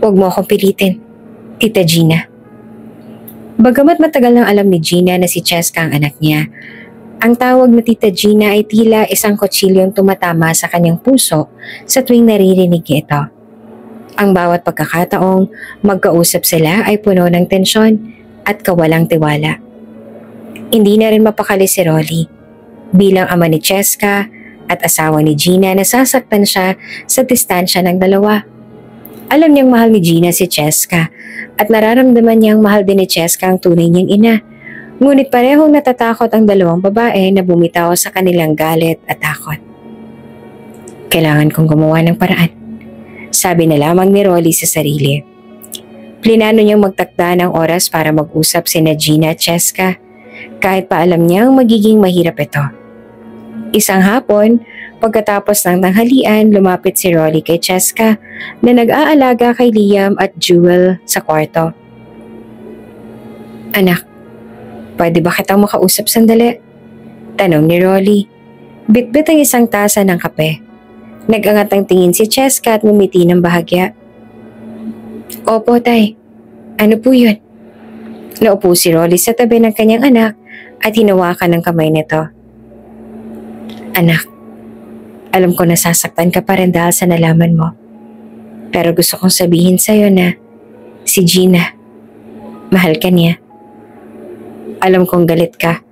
"Huwag mo akong pilitin, Tita Gina." Bagamat matagal nang alam ni Gina na si Cheska ang anak niya, ang tawag na Tita Gina ay tila isang kutsilyong tumatama sa kanyang puso sa tuwing naririnig niya ito. Ang bawat pagkakataong magkausap sila ay puno ng tensyon at kawalang tiwala. Hindi na rin mapakali si Rolly. Bilang ama ni Cheska at asawa ni Gina, nasasaktan siya sa distansya ng dalawa. Alam niyang mahal ni Gina si Cheska at nararamdaman niyang mahal din ni Cheska ang tunay niyang ina. Ngunit parehong natatakot ang dalawang babae na bumitaw sa kanilang galit at takot. Kailangan kong gumawa ng paraan, sabi na lamang ni Rolly sa sarili. Plinano niyang magtakda ng oras para mag-usap sina Gina at Cheska, kahit pa alam niyang magiging mahirap ito. Isang hapon, pagkatapos ng tanghalian, lumapit si Rolly kay Cheska na nag-aalaga kay Liam at Jewel sa kwarto. "Anak, pwede ba kitang makausap sandali?" tanong ni Rolly. Bitbit ang isang tasa ng kape. Nag-angat ang tingin si Cheska at ngumiti ng bahagya. "Opo, tay. Ano po yun?" Naupo si Rolly sa tabi ng kanyang anak at hinawakan ng kamay nito. Anak, alam ko nasasaktan ka pa rin dahil sa nalaman mo. Pero gusto kong sabihin sa'yo na si Gina, mahal ka niya. Alam kong galit ka,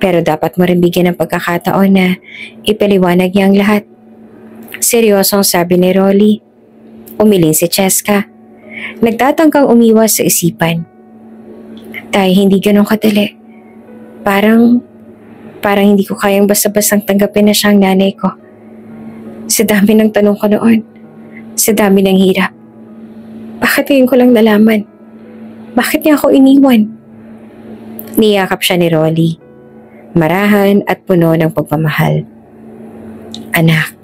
pero dapat mo rin bigyan ng pagkakataon na ipaliwanag niya ang lahat. Seryosong sabi ni Rolly. Umiling si Cheska. Nagtatangkang umiwas sa isipan. Tay, hindi ganun kadali. Parang hindi ko kayang basta-bastang tanggapin na siyang nanay ko. Sa dami ng tanong ko noon. Sa dami ng hirap. Bakit ngayon ko lang nalaman? Bakit niya ako iniwan? Niyakap siya ni Rolly. Marahan at puno ng pagmamahal. Anak,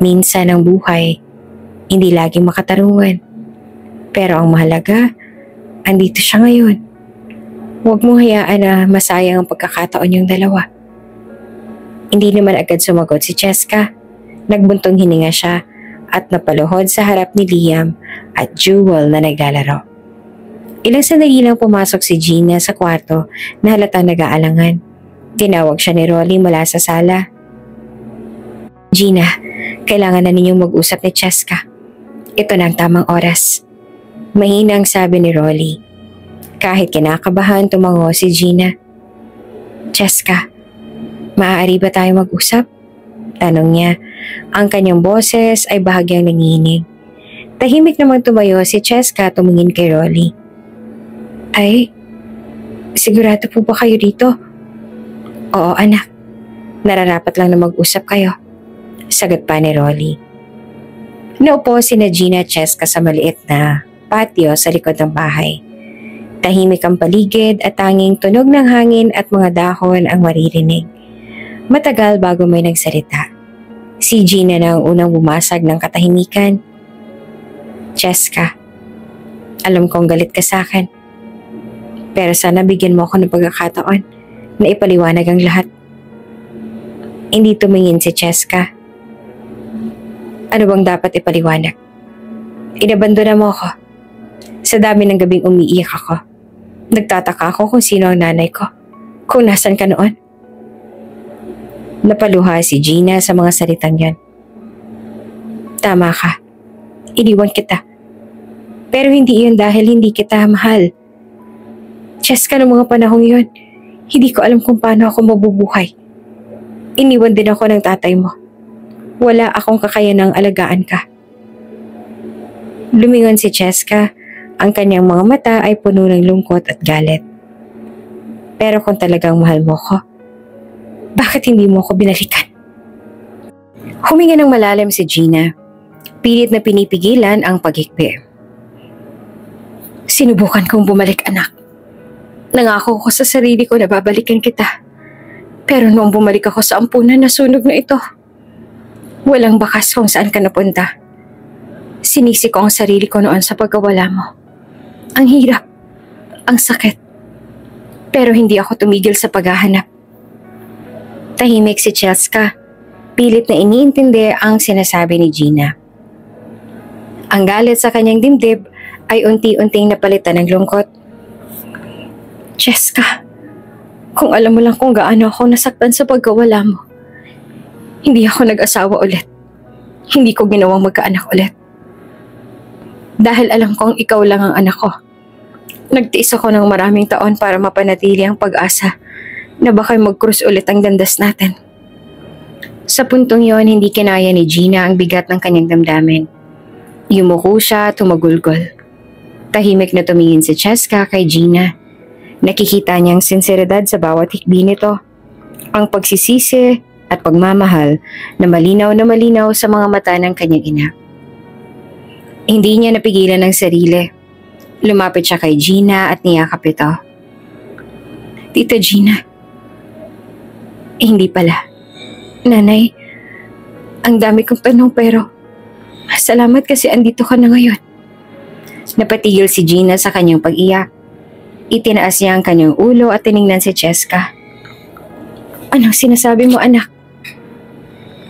minsan ang buhay, hindi laging makatarungan. Pero ang mahalaga, andito siya ngayon. Huwag mo hayaan na masayang ang pagkakataon yung dalawa. Hindi naman agad sumagot si Cheska. Nagbuntong hininga siya at napaluhod sa harap ni Liam at Jewel na naglalaro. Ilang sandali lang pumasok si Gina sa kwarto na halatang nag-aalangan. Tinawag siya ni Rolly mula sa sala. Gina, kailangan na ninyong mag-usap ni Cheska. Ito na ang tamang oras. Mahinang sabi ni Rolly. Kahit kinakabahan tumango si Gina. Cheska, maaari ba tayo mag-usap? Tanong niya. Ang kanyang boses ay bahagyang nanginig. Tahimik naman tumayo si Cheska tumingin kay Rolly. Ay, sigurado po ba kayo dito? Oo anak, nararapat lang na mag-usap kayo. Sagot pa ni Rolly. Naupo sina Gina at Cheska sa maliit na patio sa likod ng bahay. Tahimik ang paligid at tanging tunog ng hangin at mga dahon ang maririnig. Matagal bago may nagsalita. Si Gina na ang unang bumasag ng katahimikan. Cheska, alam kong galit ka sa akin. Pero sana bigyan mo ako ng pagkakataon na ipaliwanag ang lahat. Hindi tumingin si Cheska. Ano bang dapat ipaliwanag? Inabandona mo ako. Sa dami ng gabing umiiyak ako. Nagtataka ako kung sino ang nanay ko. Kung nasan ka noon. Napaluha si Gina sa mga salitang yan. Tama ka. Iniwan kita. Pero hindi iyon dahil hindi kita mahal. Cheska ng mga panahong yun, hindi ko alam kung paano ako mabubuhay. Iniwan din ako ng tatay mo. Wala akong kakayanang alagaan ka. Lumingon si Cheska. Ang kanyang mga mata ay puno ng lungkot at galit. Pero kung talagang mahal mo ko, bakit hindi mo ko binalikan? Huminga ng malalim si Gina. Pilit na pinipigilan ang paghikbi. Sinubukan kong bumalik anak. Nangako ko sa sarili ko na babalikan kita. Pero noong bumalik ako sa ampunan na sunog na ito, walang bakas kung saan ka napunta. Sinisi ko ang sarili ko noon sa pagkawala mo. Ang hirap, ang sakit. Pero hindi ako tumigil sa paghahanap. Tahimik si Cheska, pilit na iniintindi ang sinasabi ni Gina. Ang galit sa kanyang dibdib ay unti-unting napalitan ng lungkot. Cheska, kung alam mo lang kung gaano ako nasaktan sa pagkawala mo. Hindi ako nag-asawa ulit. Hindi ko ginawang magkaanak ulit. Dahil alam kong ikaw lang ang anak ko. Nagtiis ako ng maraming taon para mapanatili ang pag-asa na baka mag-cruise ulit ang landas natin. Sa puntong yon, hindi kinaya ni Gina ang bigat ng kanyang damdamin. Yumuko siya, tumagulgol. Tahimik na tumingin si Cheska kay Gina. Nakikita niyang sinseridad sa bawat hikbi nito. Ang pagsisisi at pagmamahal na malinaw sa mga mata ng kanyang ina. Hindi niya napigilan ang sarili. Lumapit siya kay Gina at niyakap ito. Tita Gina. Hindi pala. Nanay, ang dami kong tanong pero salamat kasi andito ka na ngayon. Napatigil si Gina sa kanyang pag-iyak. Itinaas niya ang kanyang ulo at tiningnan si Cheska. Anong sinasabi mo anak?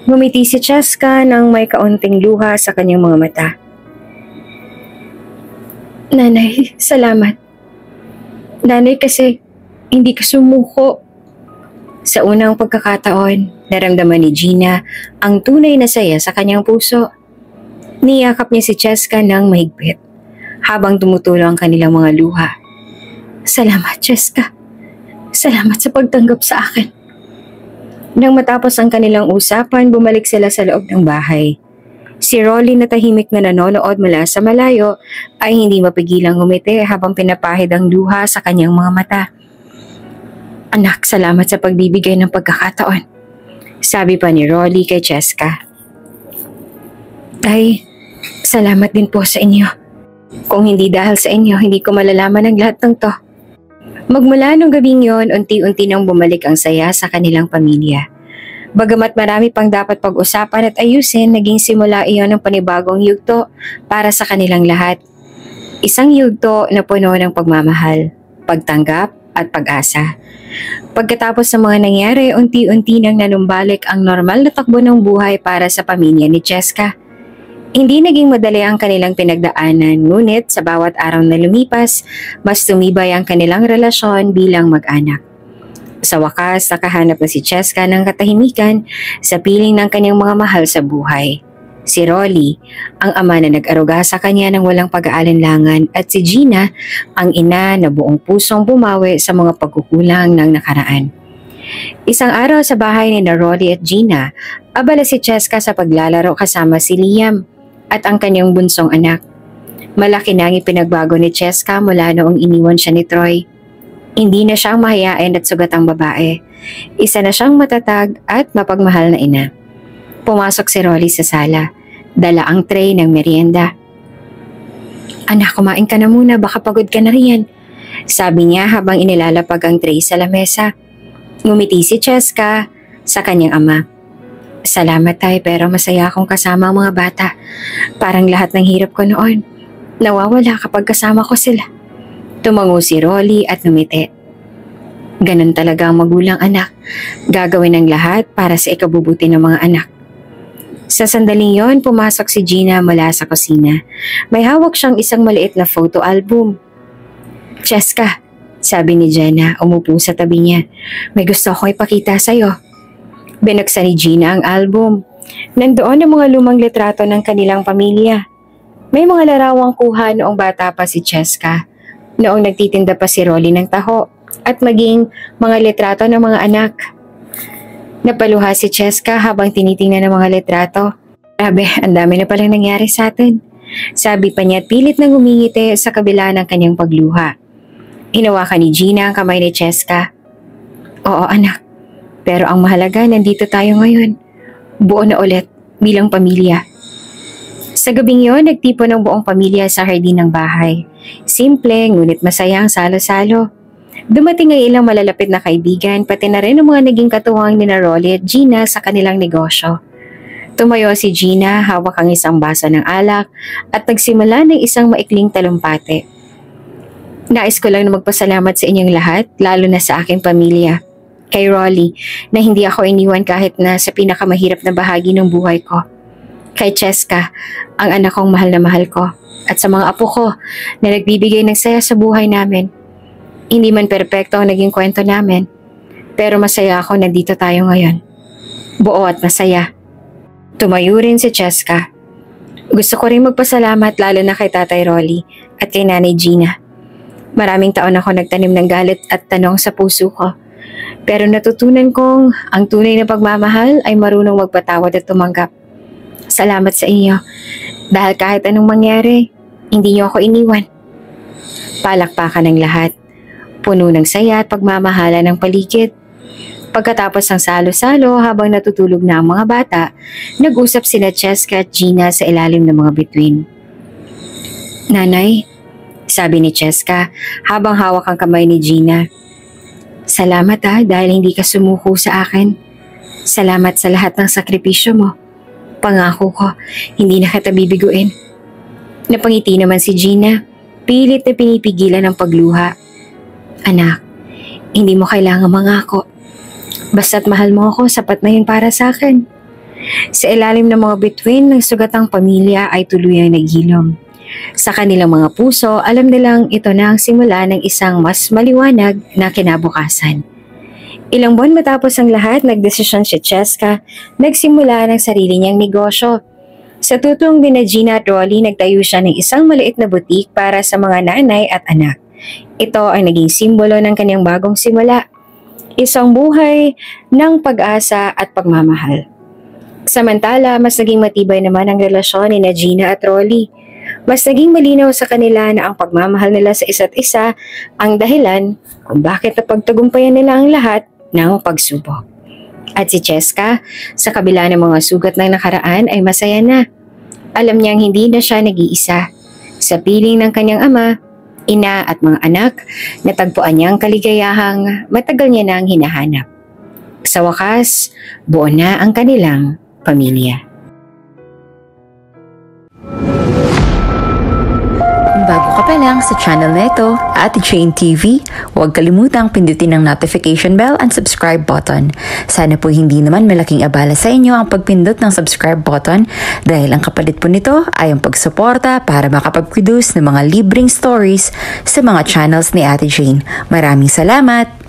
Ngumiti si Cheska nang may kaunting luha sa kanyang mga mata. Nanay, salamat. Nanay kasi Hindi ka sumuko. Sa unang pagkakataon, naramdaman ni Gina ang tunay na saya sa kanyang puso. Niyakap niya si Cheska ng mahigpit habang tumutulo ang kanilang mga luha. Salamat, Cheska. Salamat sa pagtanggap sa akin. Nang matapos ang kanilang usapan, bumalik sila sa loob ng bahay. Si Rolly na tahimik na nanonood mula sa malayo ay hindi mapigilang ngumiti habang pinapahid ang luha sa kanyang mga mata. Anak, salamat sa pagbibigay ng pagkakataon. Sabi pa ni Rolly kay Cheska. Ay, salamat din po sa inyo. Kung hindi dahil sa inyo, hindi ko malalaman ang lahat ng to. Magmula nung gabing yon, unti-unti nang bumalik ang saya sa kanilang pamilya. Bagamat marami pang dapat pag-usapan at ayusin, naging simula iyon ng panibagong yugto para sa kanilang lahat. Isang yugto na puno ng pagmamahal, pagtanggap at pag-asa. Pagkatapos ng mga nangyari, unti-unti nang nanumbalik ang normal na takbo ng buhay para sa pamilya ni Cheska. Hindi naging madali ang kanilang pinagdaanan, ngunit sa bawat araw na lumipas, mas tumibay ang kanilang relasyon bilang mag-anak. Sa wakas, nakahanap na si Cheska ng katahimikan sa piling ng kanyang mga mahal sa buhay. Si Rolly, ang ama na nag-aruga sa kanya ng walang pag-aalinlangan, at si Gina, ang ina na buong pusong bumawi sa mga pagkukulang ng nakaraan. Isang araw sa bahay ni Rolly at Gina, abala si Cheska sa paglalaro kasama si Liam at ang kanyang bunsong anak. Malaki na ang ipinagbago ni Cheska mula noong iniwan siya ni Troy. Hindi na siyang mahiyain at sugatang babae. Isa na siyang matatag at mapagmahal na ina. Pumasok si Rolly sa sala. Dala ang tray ng merienda. Anak, kumain ka na muna, baka pagod ka na riyan. Sabi niya habang inilalapag ang tray sa lamesa. Ngumiti si Cheska sa kanyang ama. Salamat tay, pero masaya akong kasama ang mga bata. Parang lahat ng hirap ko noon nawawala kapag kasama ko sila. Tumango si Rolly at ngumiti. Ganon talaga ang magulang, anak. Gagawin ang lahat para sa ikabubuti ng mga anak. Sa sandaling yon, pumasok si Gina mula sa kusina. May hawak siyang isang maliit na photo album. Cheska, sabi ni Jenna, umupo sa tabi niya. May gusto akong ipakita sa'yo. Binuksan ni Gina ang album. Nandoon ang mga lumang litrato ng kanilang pamilya. May mga larawang kuha noong bata pa si Cheska. Noong nagtitinda pa si Rolly ng taho at maging mga litrato ng mga anak. Napaluha si Cheska habang tinitingnan ng mga litrato. Grabe, ang dami na palang nangyari sa atin. Sabi pa niya at pilit na ngumingiti sa kabila ng kanyang pagluha. Hinawakan ni Gina ang kamay ni Cheska. Oo anak, pero ang mahalaga nandito tayo ngayon. Buo na ulit bilang pamilya. Sa gabing yon, nagtipon ng buong pamilya sa hardin ng bahay. Simple, ngunit masaya ang salo-salo. Dumating ay ilang malalapit na kaibigan, pati na rin ang mga naging katuwang ni Rolly at Gina sa kanilang negosyo. Tumayo si Gina, hawak ang isang baso ng alak, at nagsimula ng isang maikling talumpati. Nais ko lang na magpasalamat sa inyong lahat, lalo na sa aking pamilya. Kay Rolly, na hindi ako iniwan kahit na sa pinakamahirap na bahagi ng buhay ko. Kay Cheska, ang anak kong mahal na mahal ko, at sa mga apo ko na nagbibigay ng saya sa buhay namin. Hindi man perpekto ang naging kwento namin, pero masaya ako nandito tayo ngayon. Buo at masaya. Tumayo rin si Cheska. Gusto ko rin magpasalamat lalo na kay Tatay Rolly at kay Nanay Gina. Maraming taon ako nagtanim ng galit at tanong sa puso ko. Pero natutunan kong ang tunay na pagmamahal ay marunong magpatawad at tumanggap. Salamat sa inyo dahil kahit anong mangyari, hindi niyo ako iniwan. Palakpakan ng lahat. Puno ng saya at pagmamahala ng paligid. Pagkatapos ng salo-salo habang natutulog na ang mga bata, nag-usap sina Cheska at Gina sa ilalim ng mga bituin. Nanay, sabi ni Cheska habang hawak ang kamay ni Gina. Salamat dahil hindi ka sumuko sa akin. Salamat sa lahat ng sakripisyo mo. Pangako ko, hindi na kita bibiguin. Napangiti naman si Gina, pilit na pinipigilan ang pagluha. Anak, hindi mo kailangang mangako. Basta't mahal mo ako, sapat na yun para sa akin. Sa ilalim ng mga bituin ng sugatang pamilya ay tuluyang naghilom. Sa kanilang mga puso, alam nilang ito na ang simula ng isang mas maliwanag na kinabukasan. Ilang buwan matapos ang lahat, nagdesisyon si Cheska, nagsimula ng sarili niyang negosyo. Sa tutulong ni Gina at Rolly, nagtayo siya ng isang maliit na butik para sa mga nanay at anak. Ito ang naging simbolo ng kanyang bagong simula. Isang buhay ng pag-asa at pagmamahal. Samantala, mas naging matibay naman ang relasyon ni Gina at Rolly. Mas naging malinaw sa kanila na ang pagmamahal nila sa isa't isa ang dahilan kung bakit napagtagumpayan nila ang lahat ng pagsubok. At si Cheska, sa kabila ng mga sugat ng nakaraan ay masaya na. Alam niyang hindi na siya nag-iisa. Sa piling ng kanyang ama, ina at mga anak, natagpuan niya ang kaligayahang matagal niya nang hinahanap. Sa wakas, buo na ang kanilang pamilya. Kung bago ka pa lang sa channel na ito, Ate Jane TV, huwag kalimutang pindutin ang notification bell and subscribe button. Sana po hindi naman malaking abala sa inyo ang pagpindot ng subscribe button dahil ang kapalit po nito ay ang pagsuporta para makapag-produce ng mga libreng stories sa mga channels ni Ate Jane. Maraming salamat!